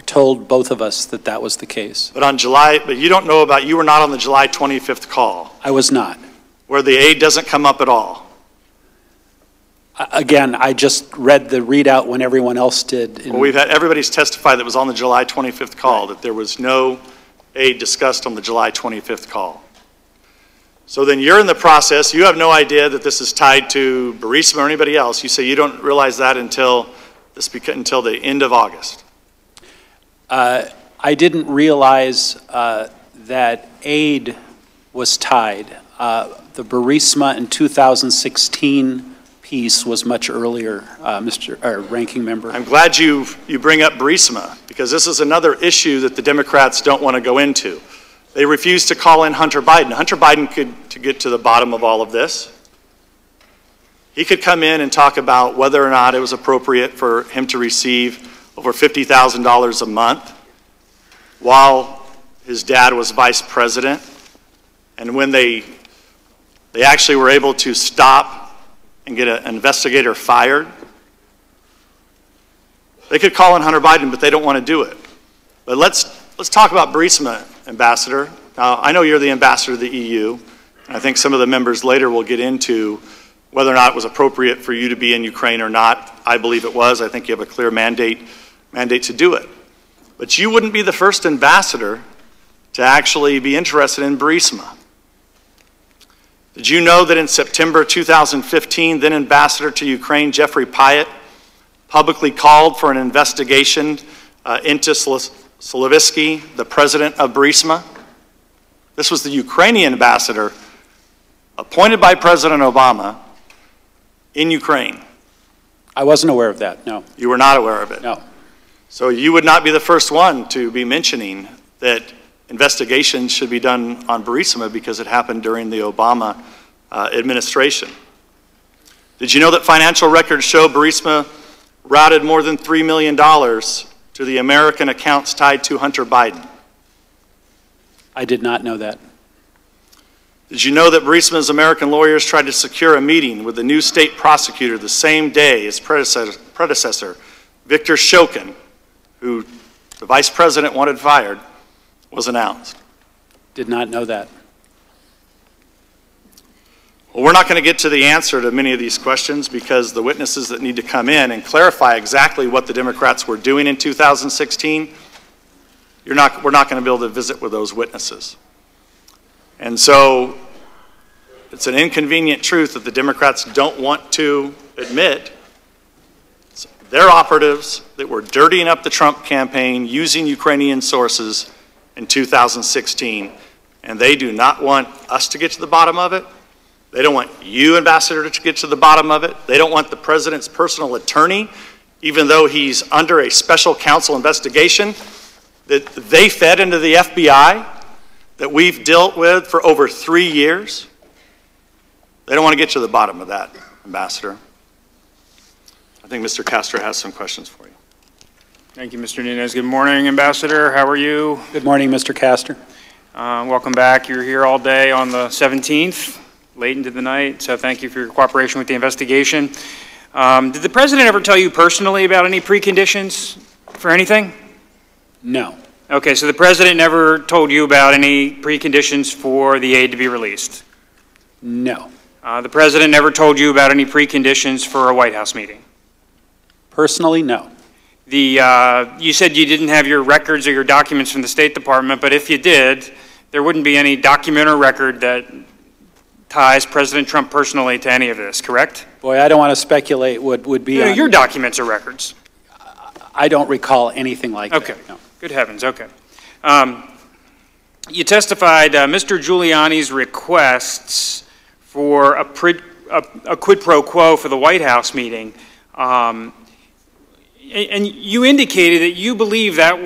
told both of us that that was the case. But you don't know about, you were not on the July 25th call. I was not. Where the aid doesn't come up at all. Again, I just read the readout when everyone else did. Well, we've had everybody's testified that was on the July 25th call, that there was no aid discussed on the July 25th call. So then you're in the process, you have no idea that this is tied to Burisma or anybody else. You say you don't realize that until the end of August. I didn't realize that aid was tied. The Burisma in 2016 piece was much earlier, Ranking Member. I'm glad you bring up Burisma, because this is another issue that the Democrats don't want to go into. They refused to call in Hunter Biden. Hunter Biden to get to the bottom of all of this. He could come in and talk about whether or not it was appropriate for him to receive over $50,000 a month while his dad was vice president. And when they actually were able to stop and get an investigator fired, they could call in Hunter Biden, but they don't want to do it. But let's talk about Burisma, Ambassador. Now, I know you're the ambassador to the EU, and I think some of the members later will get into whether or not it was appropriate for you to be in Ukraine or not. I believe it was. I think you have a clear mandate to do it. But you wouldn't be the first ambassador to actually be interested in Burisma. Did you know that in September 2015, then Ambassador to Ukraine, Jeffrey Pyatt, publicly called for an investigation into Slavitsky, the president of Burisma? This was the Ukrainian ambassador appointed by President Obama in Ukraine. I wasn't aware of that, no. You were not aware of it? No. So you would not be the first one to be mentioning that investigations should be done on Burisma because it happened during the Obama administration. Did you know that financial records show Burisma routed more than $3 million to the American accounts tied to Hunter Biden? I did not know that. Did you know that Burisma's American lawyers tried to secure a meeting with the new state prosecutor the same day his predecessor, Victor Shokin, who the vice president wanted fired, was announced? Did not know that. Well, we're not going to get to the answer to many of these questions because the witnesses that need to come in and clarify exactly what the Democrats were doing in 2016, we're not going to be able to visit with those witnesses. And so it's an inconvenient truth that the Democrats don't want to admit. They're operatives that were dirtying up the Trump campaign using Ukrainian sources in 2016, and they do not want us to get to the bottom of it. They don't want you, Ambassador, to get to the bottom of it. They don't want the president's personal attorney, even though he's under a special counsel investigation that they fed into the FBI, that we've dealt with for over 3 years. They don't want to get to the bottom of that, Ambassador. I think Mr. Castro has some questions for you. Thank you, Mr. Nunes. Good morning, Ambassador. How are you? Good morning, Mr. Castor. Welcome back. You're here all day on the 17th, late into the night, so thank you for your cooperation with the investigation. Did the president ever tell you personally about any preconditions for anything? No. Okay, so the president never told you about any preconditions for the aid to be released? No. The president never told you about any preconditions for a White House meeting? Personally, no. You said you didn't have your records or your documents from the State Department, but if you did, there wouldn't be any document or record that ties President Trump personally to any of this, correct? Boy, I don't want to speculate what would be on... Your documents or records? I don't recall anything like that. Okay. No. Good heavens, okay. You testified Mr. Giuliani's requests for a quid pro quo for the White House meeting, and you indicated that you believe that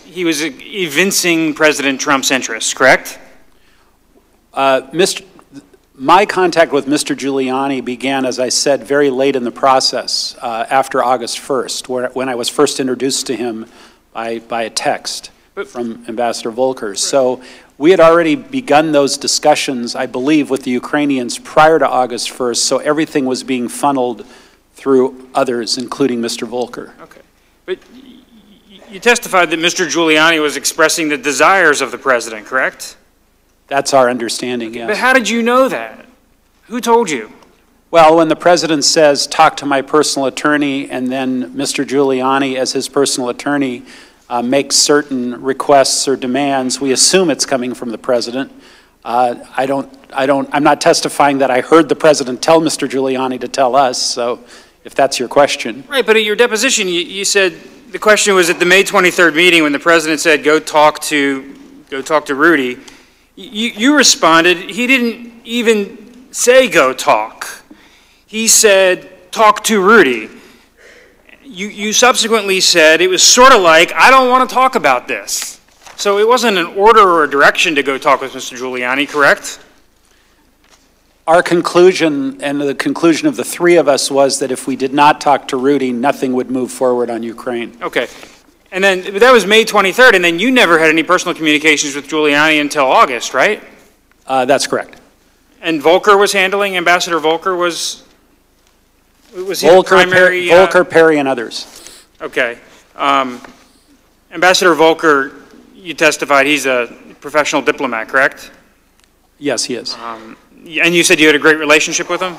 he was evincing President Trump's interests, correct? My contact with Mr. Giuliani began, as I said, very late in the process, after August 1st, when I was first introduced to him by a text from Ambassador Volker. Right. So we had already begun those discussions, I believe, with the Ukrainians prior to August 1st, so everything was being funneled through others, including Mr. Volker. Okay. But you testified that Mr. Giuliani was expressing the desires of the president, correct? That's our understanding, yes. But how did you know that? Who told you? Well, when the president says, talk to my personal attorney, and then Mr. Giuliani, as his personal attorney, makes certain requests or demands, we assume it's coming from the president. I'm not testifying that I heard the president tell Mr. Giuliani to tell us, so if that's your question. Right, but at your deposition, you said the question was at the May 23rd meeting when the president said, go talk to Rudy. You responded, he didn't even say go talk. He said, talk to Rudy. You subsequently said it was sort of like, I don't want to talk about this. So it wasn't an order or a direction to go talk with Mr. Giuliani, correct? Our conclusion, and the conclusion of the three of us, was that if we did not talk to Rudy, nothing would move forward on Ukraine. Okay. And then that was May 23rd, and then you never had any personal communications with Giuliani until August, right? That's correct. And Volker was handling, Ambassador Volker was he the primary? Volker, Perry, and others. Okay. Ambassador Volker, you testified he's a professional diplomat, correct? Yes, he is. And you said you had a great relationship with him?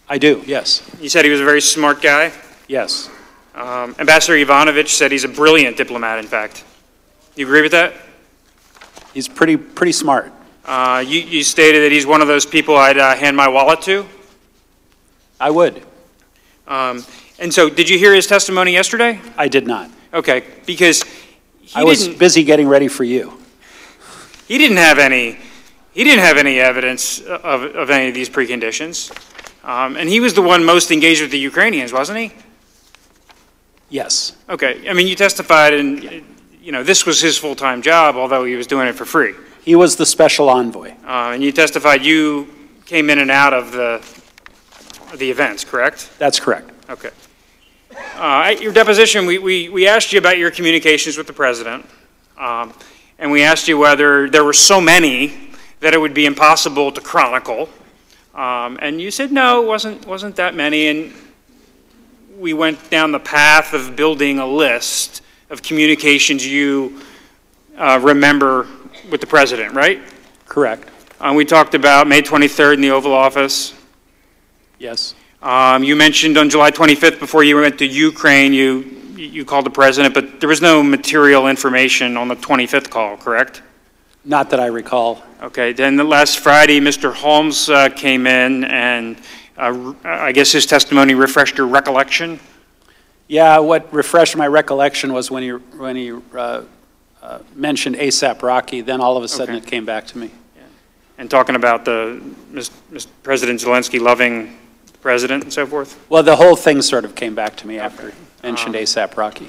I do, yes. You said he was a very smart guy? Yes. Ambassador Ivanovich said he's a brilliant diplomat, in fact. You agree with that? He's pretty smart. You stated that he's one of those people I'd hand my wallet to? I would. And so, did you hear his testimony yesterday? I did not. Okay, because I was busy getting ready for you. He didn't have any evidence of any of these preconditions. And he was the one most engaged with the Ukrainians, wasn't he? Yes. Okay. I mean, you testified, and this was his full-time job, although he was doing it for free. He was the special envoy. And you testified you came in and out of the events, correct? That's correct. Okay. At your deposition, we asked you about your communications with the president, and we asked you whether there were so many that it would be impossible to chronicle. And you said, no, it wasn't that many. And we went down the path of building a list of communications you remember with the president, right? Correct. We talked about May 23rd in the Oval Office. Yes. You mentioned on July 25th, before you went to Ukraine, you called the president, but there was no material information on the 25th call, correct? Not that I recall. Okay, then the last Friday, Mr. Holmes came in, and I guess his testimony refreshed your recollection? Yeah, what refreshed my recollection was when he mentioned ASAP Rocky, then all of a sudden it came back to me. Yeah. And talking about President Zelensky loving the president and so forth? Well, the whole thing sort of came back to me after he mentioned ASAP Rocky.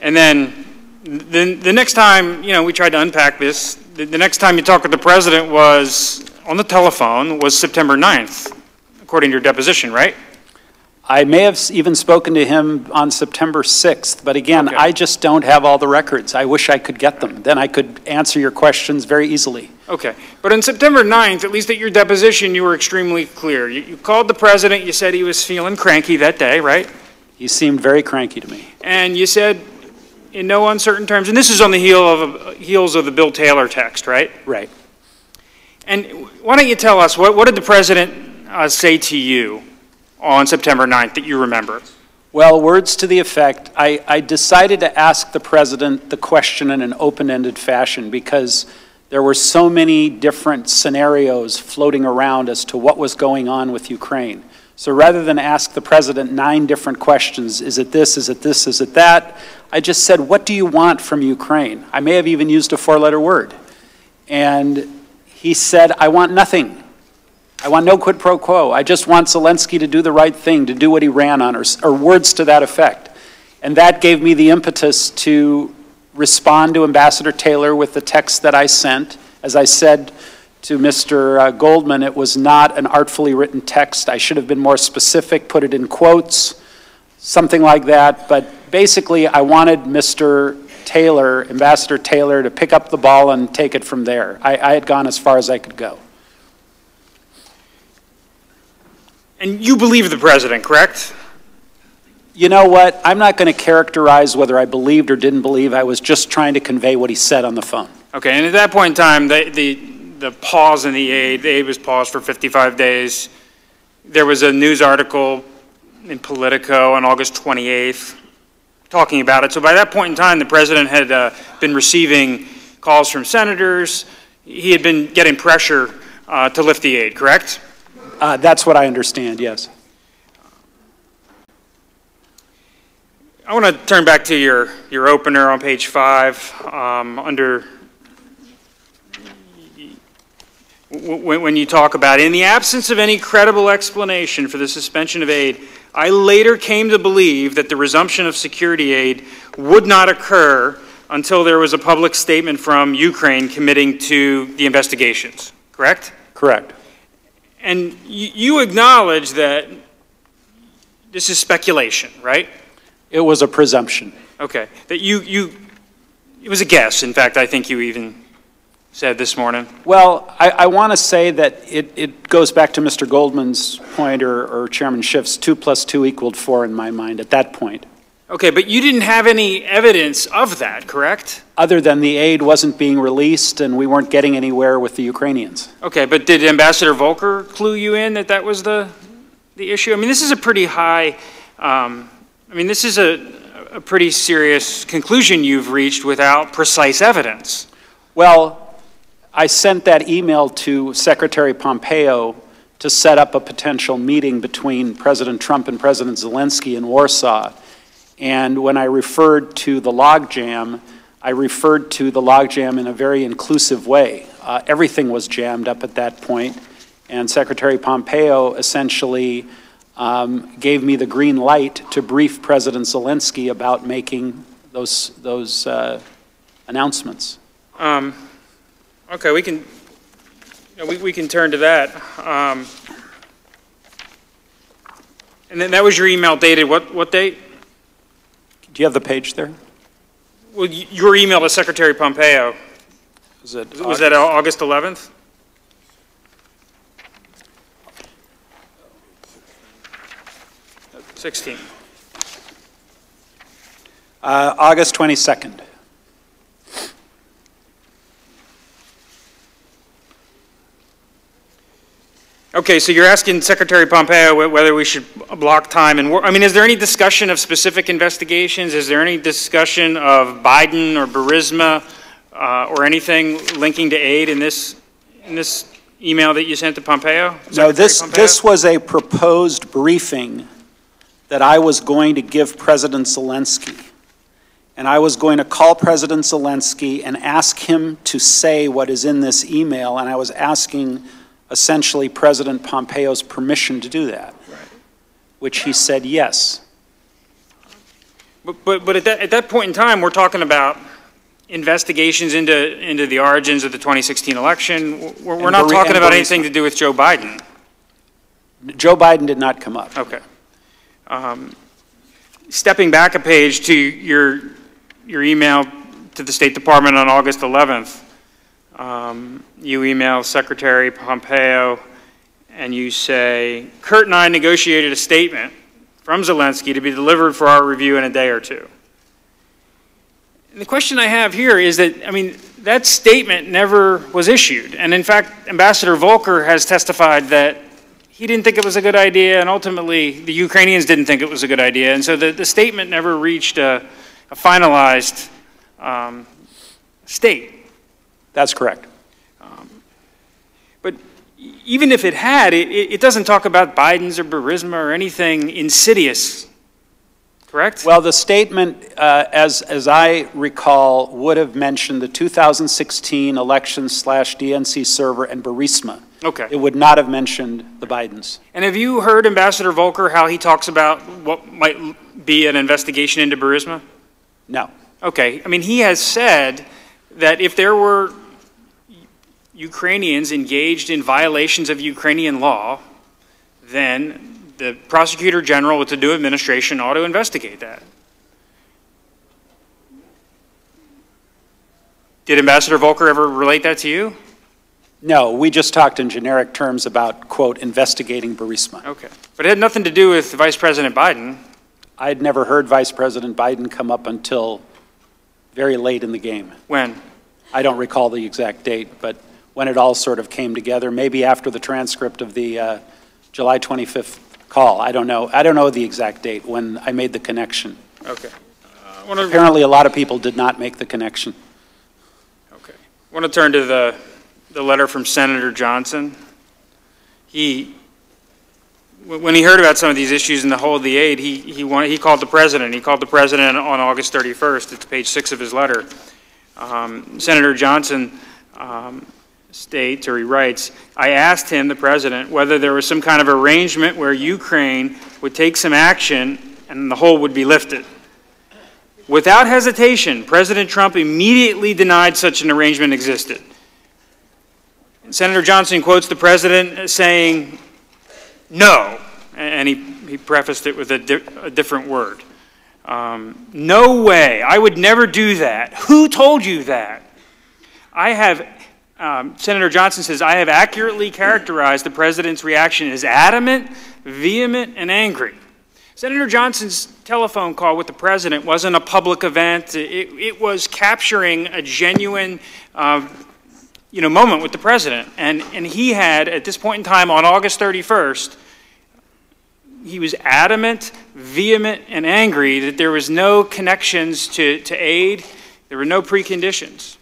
And then the next time, we tried to unpack this, the next time you talked with the president was on the telephone, was September 9th, according to your deposition, right? I may have even spoken to him on September 6th, but again, I just don't have all the records. I wish I could get them. Then I could answer your questions very easily. Okay, but on September 9th, at least at your deposition, you were extremely clear. You called the president, you said he was feeling cranky that day, right? He seemed very cranky to me. And you said, in no uncertain terms, and this is on the heels of the Bill Taylor text, right? Right. And why don't you tell us, what did the president say to you on September 9th that you remember? Well, words to the effect, I decided to ask the president the question in an open-ended fashion because there were so many different scenarios floating around as to what was going on with Ukraine. So rather than ask the president 9 different questions, is it this, is it this, is it that, I just said, what do you want from Ukraine? I may have even used a 4-letter word. And he said, I want nothing. I want no quid pro quo. I just want Zelensky to do the right thing, to do what he ran on, or words to that effect. And that gave me the impetus to respond to Ambassador Taylor with the text that I sent. As I said to Mr. Goldman, it was not an artfully written text. I should have been more specific, put it in quotes, something like that. But basically, I wanted Mr. Taylor, Ambassador Taylor, to pick up the ball and take it from there. I had gone as far as I could go. And you believe the president, correct? You know what? I'm not going to characterize whether I believed or didn't believe. I was just trying to convey what he said on the phone. Okay, and at that point in time, the pause in the aid was paused for 55 days. There was a news article in Politico on August 28th talking about it. So by that point in time, the president had been receiving calls from senators. He had been getting pressure to lift the aid, correct? That's what I understand, yes. I want to turn back to your opener on page 5 under when you talk about, in the absence of any credible explanation for the suspension of aid, I later came to believe that the resumption of security aid would not occur until there was a public statement from Ukraine committing to the investigations, correct? Correct. And you acknowledge that this is speculation, right? It was a presumption. Okay. That it was a guess. In fact, I think you even said this morning. Well, I want to say that it goes back to Mr. Goldman's point or Chairman Schiff's 2 + 2 = 4 in my mind at that point. Okay, but you didn't have any evidence of that, correct? Other than the aid wasn't being released and we weren't getting anywhere with the Ukrainians. Okay, but did Ambassador Volker clue you in that was the issue? I mean, this is a pretty high, this is a pretty serious conclusion you've reached without precise evidence. Well, I sent that email to Secretary Pompeo to set up a potential meeting between President Trump and President Zelensky in Warsaw. And when I referred to the logjam, I referred to the logjam in a very inclusive way. Everything was jammed up at that point, and Secretary Pompeo essentially gave me the green light to brief President Zelensky about making those announcements. Okay, we can turn to that. And then that was your email dated what date? Do you have the page there? Well, your email to Secretary Pompeo, was that August 11th? 16. August 22nd. Okay, so you're asking Secretary Pompeo whether we should block time and I mean, is there any discussion of specific investigations? Is there any discussion of Biden or Burisma or anything linking to aid in this email that you sent to Pompeo? No, this was a proposed briefing that I was going to give President Zelensky. And I was going to call President Zelensky and ask him to say what is in this email, and I was asking essentially President Pompeo's permission to do that, right, which he said yes. But at that point in time, we're talking about investigations into the origins of the 2016 election. We're not talking about anything to do with Joe Biden. Joe Biden did not come up. Okay. Stepping back a page to your email to the State Department on August 11th, you email Secretary Pompeo and you say, Kurt and I negotiated a statement from Zelensky to be delivered for our review in a day or two. And the question I have here is that, I mean, that statement never was issued. And in fact, Ambassador Volker has testified that he didn't think it was a good idea, and ultimately the Ukrainians didn't think it was a good idea. And so the statement never reached a finalized state. That's correct. But even if it had, it doesn't talk about Biden's or Burisma or anything insidious, correct? Well, the statement, as I recall, would have mentioned the 2016 election/DNC server and Burisma. Okay. It would not have mentioned the Bidens. And have you heard Ambassador Volker how he talks about what might be an investigation into Burisma? No. Okay. I mean, he has said that if there were Ukrainians engaged in violations of Ukrainian law, then the Prosecutor General with the new administration ought to investigate that. Did Ambassador Volker ever relate that to you? No, we just talked in generic terms about, quote, investigating Burisma. Okay. But it had nothing to do with Vice President Biden. I had never heard Vice President Biden come up until very late in the game. When? I don't recall the exact date, but when it all sort of came together, maybe after the transcript of the July 25th call. I don't know the exact date when I made the connection. Okay. Apparently a lot of people did not make the connection. Okay. I want to turn to the letter from Senator Johnson. When he heard about some of these issues in the whole of the aid, he called the president. He called the president on August 31st. It's page 6 of his letter. Senator Johnson states, or he writes, I asked him, the president, whether there was some kind of arrangement where Ukraine would take some action and the hold would be lifted. Without hesitation, President Trump immediately denied such an arrangement existed. Senator Johnson quotes the president saying, no, and he prefaced it with a different word. No way, I would never do that. Who told you that? Senator Johnson says, I have accurately characterized the president's reaction as adamant, vehement, and angry. Senator Johnson's telephone call with the president wasn't a public event. It was capturing a genuine moment with the president. And he had, at this point in time, on August 31st, he was adamant, vehement, and angry that there was no connections to aid. There were no preconditions.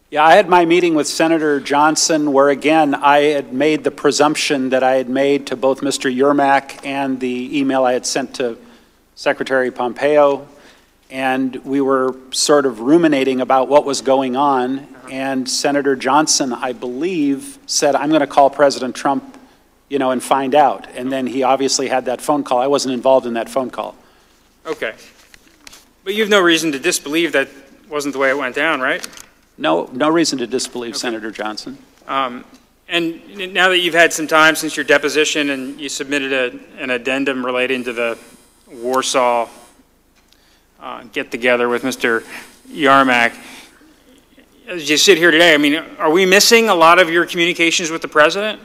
Yeah, I had my meeting with Senator Johnson where, again, I had made the presumption that I had made to both Mr. Yermak and the email I had sent to Secretary Pompeo, and we were sort of ruminating about what was going on, and Senator Johnson, I believe, said, I'm going to call President Trump, and find out. And then he obviously had that phone call. I wasn't involved in that phone call. Okay. But you have no reason to disbelieve that wasn't the way it went down, right? No reason to disbelieve Senator Johnson. And now that you've had some time since your deposition and you submitted an addendum relating to the Warsaw get-together with Mr. Yermak, as you sit here today, I mean, are we missing a lot of your communications with the president?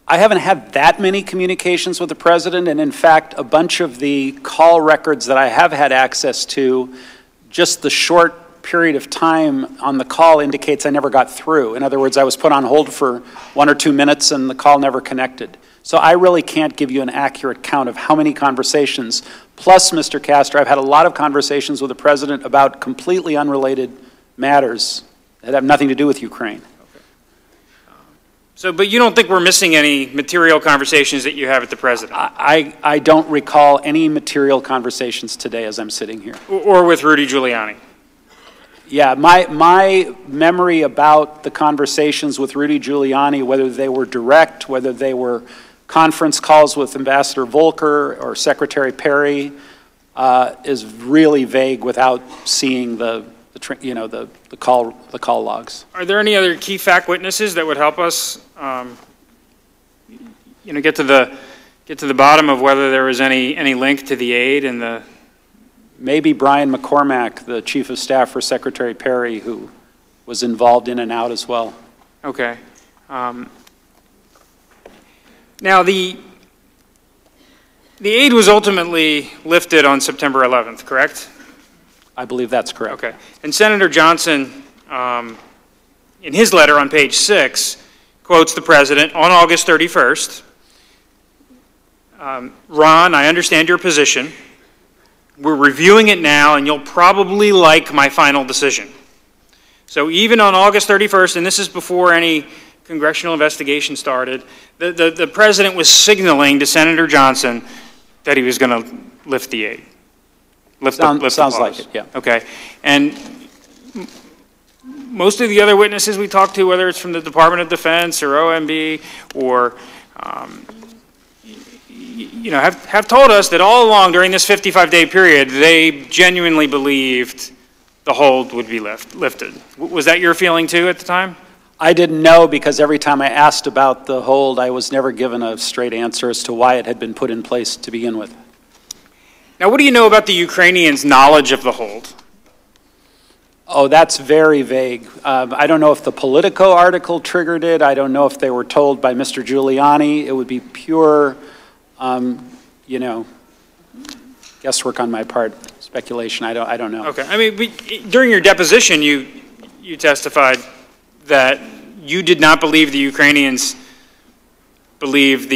I haven't had that many communications with the president, and in fact, a bunch of the call records that I have had access to, just the short period of time on the call indicates I never got through. In other words, I was put on hold for 1 or 2 minutes and the call never connected. So I really can't give you an accurate count of how many conversations. Plus, Mr. Castor, I've had a lot of conversations with the president about completely unrelated matters that have nothing to do with Ukraine. So, but you don't think we're missing any material conversations that you have with the president? I don't recall any material conversations today as I'm sitting here. Or with Rudy Giuliani? Yeah, my memory about the conversations with Rudy Giuliani, whether they were direct, whether they were conference calls with Ambassador Volker or Secretary Perry, is really vague without seeing the call logs. Are there any other key fact witnesses that would help us, get to the bottom of whether there was any link to the aid and the? Maybe Brian McCormack, the Chief of Staff for Secretary Perry, who was involved in and out as well. Okay. Now the aid was ultimately lifted on September 11th, correct? I believe that's correct. Okay. And Senator Johnson, in his letter on page 6, quotes the president on August 31st. Ron, I understand your position. We're reviewing it now, and you'll probably like my final decision. So even on August 31st, and this is before any congressional investigation started, the president was signaling to Senator Johnson that he was going to lift the aid. Sounds like it, yeah. Okay. And most of the other witnesses we talked to, whether it's from the Department of Defense or OMB or, have told us that all along during this 55-day period, they genuinely believed the hold would be lifted. Was that your feeling too at the time? I didn't know, because every time I asked about the hold, I was never given a straight answer as to why it had been put in place to begin with. Now, what do you know about the Ukrainians' knowledge of the hold? Oh, that's very vague. I don't know if the Politico article triggered it. I don't know if they were told by Mr. Giuliani. It would be pure, guesswork on my part, speculation. I don't know. Okay. I mean, during your deposition, you testified that you did not believe the Ukrainians believed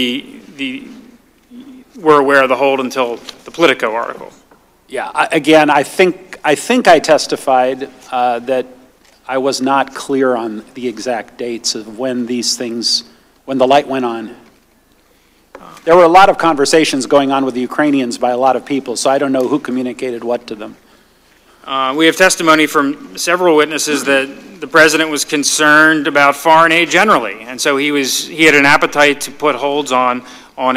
were aware of the hold until the Politico article. Yeah. Again, I think I testified that I was not clear on the exact dates of when when the light went on. There were a lot of conversations going on with the Ukrainians by a lot of people, so I don't know who communicated what to them. We have testimony from several witnesses that the president was concerned about foreign aid generally, and so he had an appetite to put holds on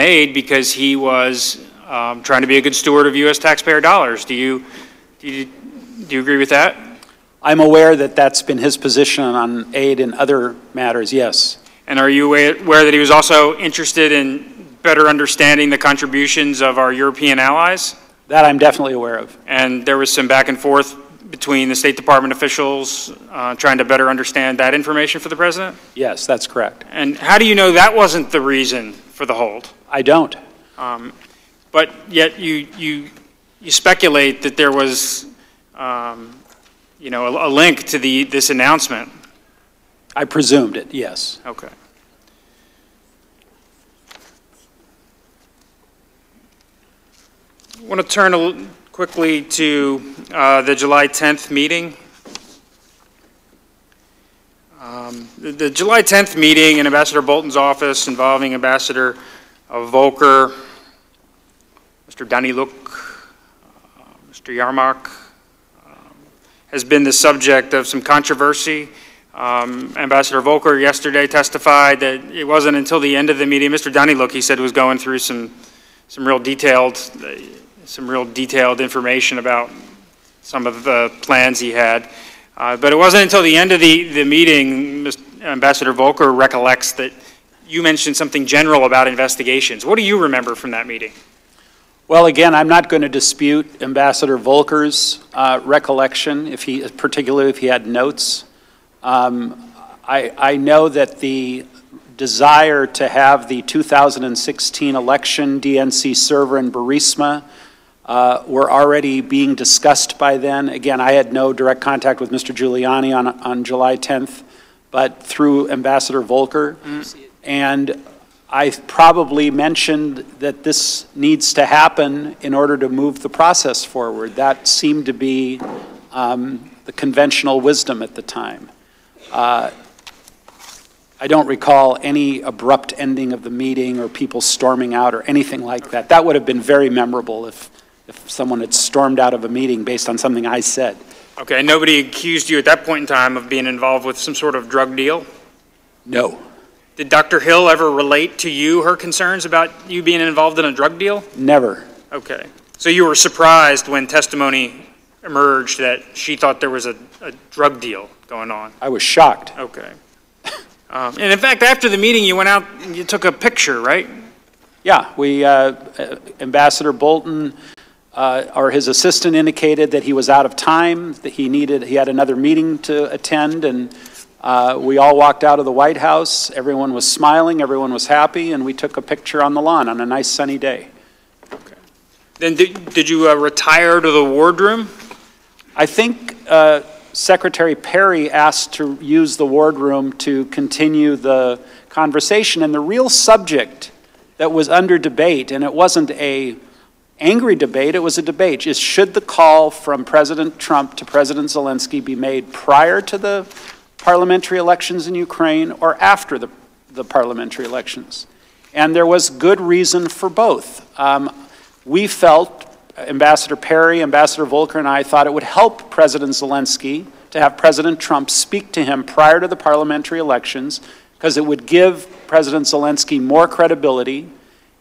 aid because he was trying to be a good steward of U.S. taxpayer dollars. Do you agree with that? I'm aware that that's been his position on aid and other matters, yes. And are you aware that he was also interested in better understanding the contributions of our European allies? That I'm definitely aware of. And there was some back and forth between the State Department officials trying to better understand that information for the president? Yes, that's correct. And how do you know that wasn't the reason for the hold? I don't. But yet you speculate that there was, a link to this announcement. I presumed it, yes. Okay. I want to turn quickly to the July 10th meeting. The July 10th meeting in Ambassador Bolton's office involving Ambassador Volker, Mr. Daniluk, Mr. Yarmak, has been the subject of some controversy. Ambassador Volker yesterday testified that it wasn't until the end of the meeting, Mr. Daniluk, he said, was going through some real detailed information about some of the plans he had. But it wasn't until the end of the meeting, Ambassador Volker recollects that you mentioned something general about investigations. What do you remember from that meeting? Well, again, I'm not going to dispute Ambassador Volker's recollection, particularly if he had notes. I know that the desire to have the 2016 election DNC server and Burisma were already being discussed by then. Again, I had no direct contact with Mr. Giuliani on July 10th, but through Ambassador Volker. And I probably mentioned that this needs to happen in order to move the process forward. That seemed to be the conventional wisdom at the time. I don't recall any abrupt ending of the meeting or people storming out or anything like that. That would have been very memorable if someone had stormed out of a meeting based on something I said. Okay, and nobody accused you at that point in time of being involved with some sort of drug deal? No. Did Dr. Hill ever relate to you her concerns about you being involved in a drug deal? Never. Okay. So you were surprised when testimony emerged that she thought there was a drug deal going on? I was shocked. Okay. And in fact, after the meeting, you went out and you took a picture, right? Yeah, Ambassador Bolton or his assistant indicated that he was out of time, that he had another meeting to attend, and we all walked out of the White House. Everyone was smiling, everyone was happy, and we took a picture on the lawn on a nice sunny day. Okay. Then did you retire to the wardroom? I think Secretary Perry asked to use the wardroom to continue the conversation, and the real subject that was under debate, and it wasn't an angry debate, it was a debate, is should the call from President Trump to President Zelensky be made prior to the parliamentary elections in Ukraine or after the parliamentary elections? And there was good reason for both. We felt, Ambassador Perry, Ambassador Volker, and I thought it would help President Zelensky to have President Trump speak to him prior to the parliamentary elections, because it would give President Zelensky more credibility,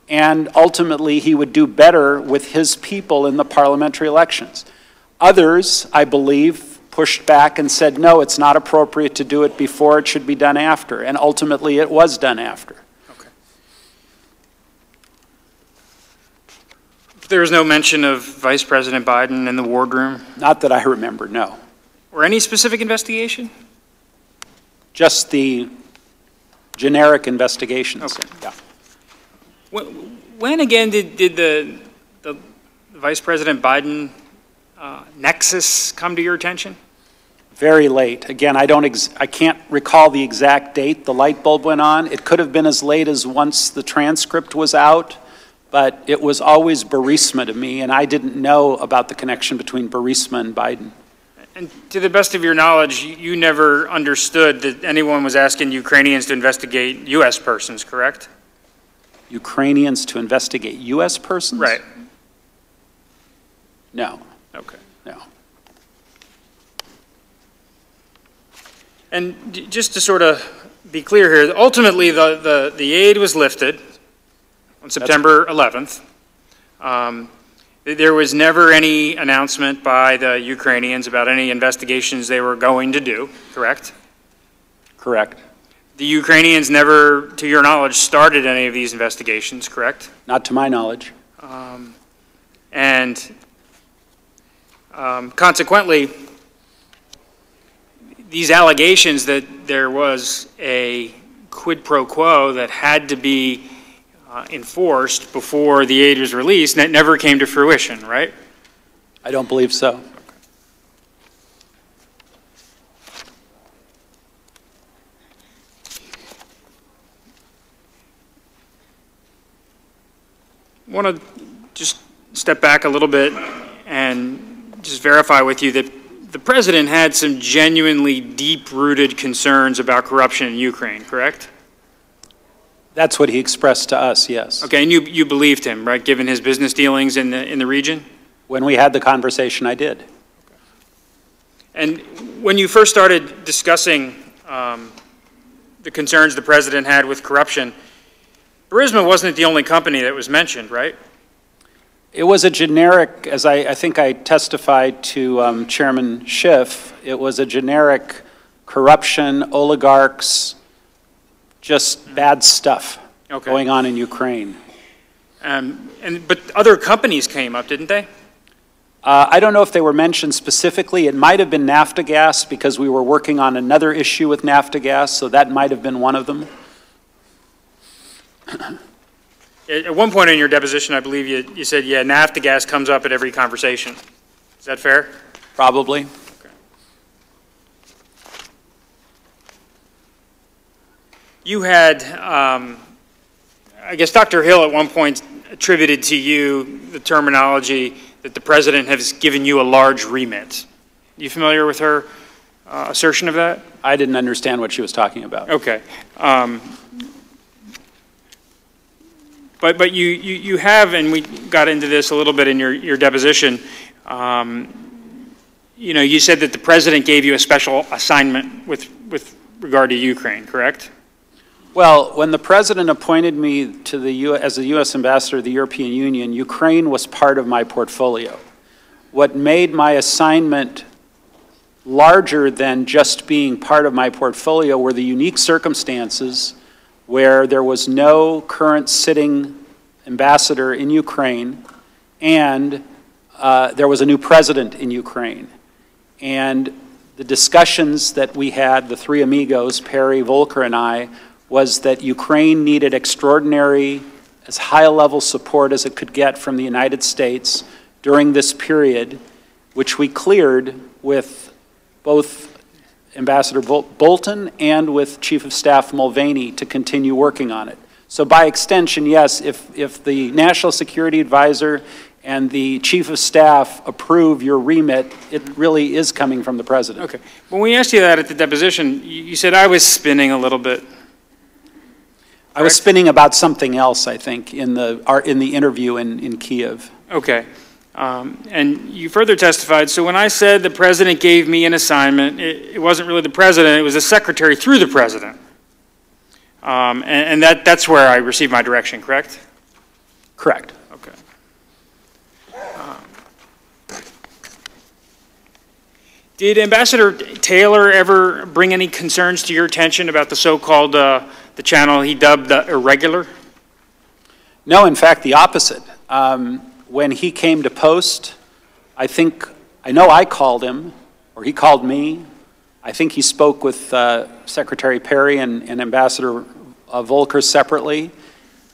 and ultimately he would do better with his people in the parliamentary elections. Others, I believe, pushed back and said, no, it's not appropriate to do it before, it should be done after, and ultimately it was done after. There was no mention of Vice President Biden in the wardroom? Not that I remember, no. Or any specific investigation? Just the generic investigations. Okay. Yeah. When again did the Vice President Biden nexus come to your attention? Very late. Again, I can't recall the exact date the light bulb went on. It could have been as late as once the transcript was out. But it was always Burisma to me, and I didn't know about the connection between Burisma and Biden. And to the best of your knowledge, you never understood that anyone was asking Ukrainians to investigate U.S. persons, correct? Ukrainians to investigate U.S. persons? Right. No. Okay. No. And just to sort of be clear here, ultimately the aid was lifted on September 11th. There was never any announcement by the Ukrainians about any investigations they were going to do, correct? Correct. The Ukrainians never, to your knowledge, started any of these investigations, correct? Not to my knowledge. Consequently, these allegations that there was a quid pro quo that had to be enforced before the aid was released, and it never came to fruition, right? I don't believe so. I want to just step back a little bit and just verify with you that the president had some genuinely deep-rooted concerns about corruption in Ukraine, correct? That's what he expressed to us, yes. Okay, and you believed him, right, given his business dealings in the region? When we had the conversation, I did. And when you first started discussing the concerns the president had with corruption, Burisma wasn't the only company that was mentioned, right? It was a generic, as I think I testified to Chairman Schiff, it was a generic corruption, oligarchs, just bad stuff going on in Ukraine. But other companies came up, didn't they? I don't know if they were mentioned specifically. It might have been Naftagaz because we were working on another issue with Naftagaz, so that might have been one of them. At one point in your deposition, I believe you said, yeah, naphtha gas comes up at every conversation. Is that fair? Probably. Okay. You had, I guess Dr. Hill at one point attributed to you the terminology that the president has given you a large remit. You familiar with her assertion of that? I didn't understand what she was talking about. Okay. But you have, and we got into this a little bit in your deposition, you know, you said that the president gave you a special assignment with regard to Ukraine, correct? Well, when the president appointed me to as the U.S. ambassador to the European Union, Ukraine was part of my portfolio. What made my assignment larger than just being part of my portfolio were the unique circumstances where there was no current sitting ambassador in Ukraine and there was a new president in Ukraine. And the discussions that we had, the three amigos, Perry, Volker, and I, was that Ukraine needed extraordinary, as high a level support as it could get from the United States during this period, which we cleared with both Ambassador Bolton and with Chief of Staff Mulvaney to continue working on it. So by extension, yes, if the National Security Advisor and the Chief of Staff approve your remit, it really is coming from the President. Okay. When we asked you that at the deposition, you said I was spinning a little bit. I was spinning about something else, I think, in the interview in Kiev. Okay. And you further testified, so when I said the president gave me an assignment, it wasn't really the president, it was the secretary through the president. And that's where I received my direction, correct? Correct. Okay. Did Ambassador Taylor ever bring any concerns to your attention about the so-called, the channel he dubbed the irregular? No, in fact, the opposite. When he came to post, I know I called him, or he called me. I think he spoke with Secretary Perry and Ambassador Volker separately.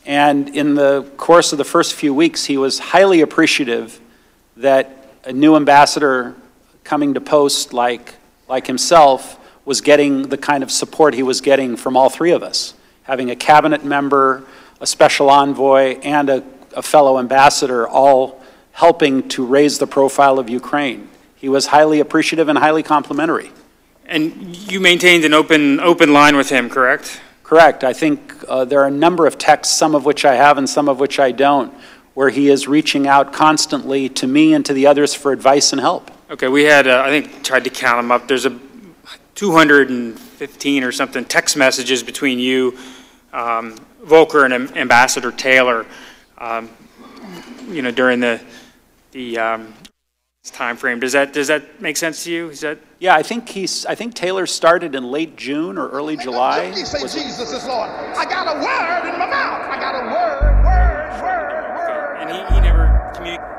And in the course of the first few weeks, he was highly appreciative that a new ambassador coming to post like himself was getting the kind of support he was getting from all three of us. Having a cabinet member, a special envoy, and a fellow ambassador all helping to raise the profile of Ukraine. He was highly appreciative and highly complimentary. And you maintained an open line with him, correct? Correct. I think there are a number of texts, some of which I have and some of which I don't, where he is reaching out constantly to me and to the others for advice and help. Okay, we had, I think, tried to count them up. There's 215 or something text messages between you, Volker, and Ambassador Taylor, you know, during the time frame. Does that make sense to you? Is that? Yeah, I think Taylor started in late June or early July. Say Jesus is Lord. I got a word in my mouth. I got a word. And he never communicated.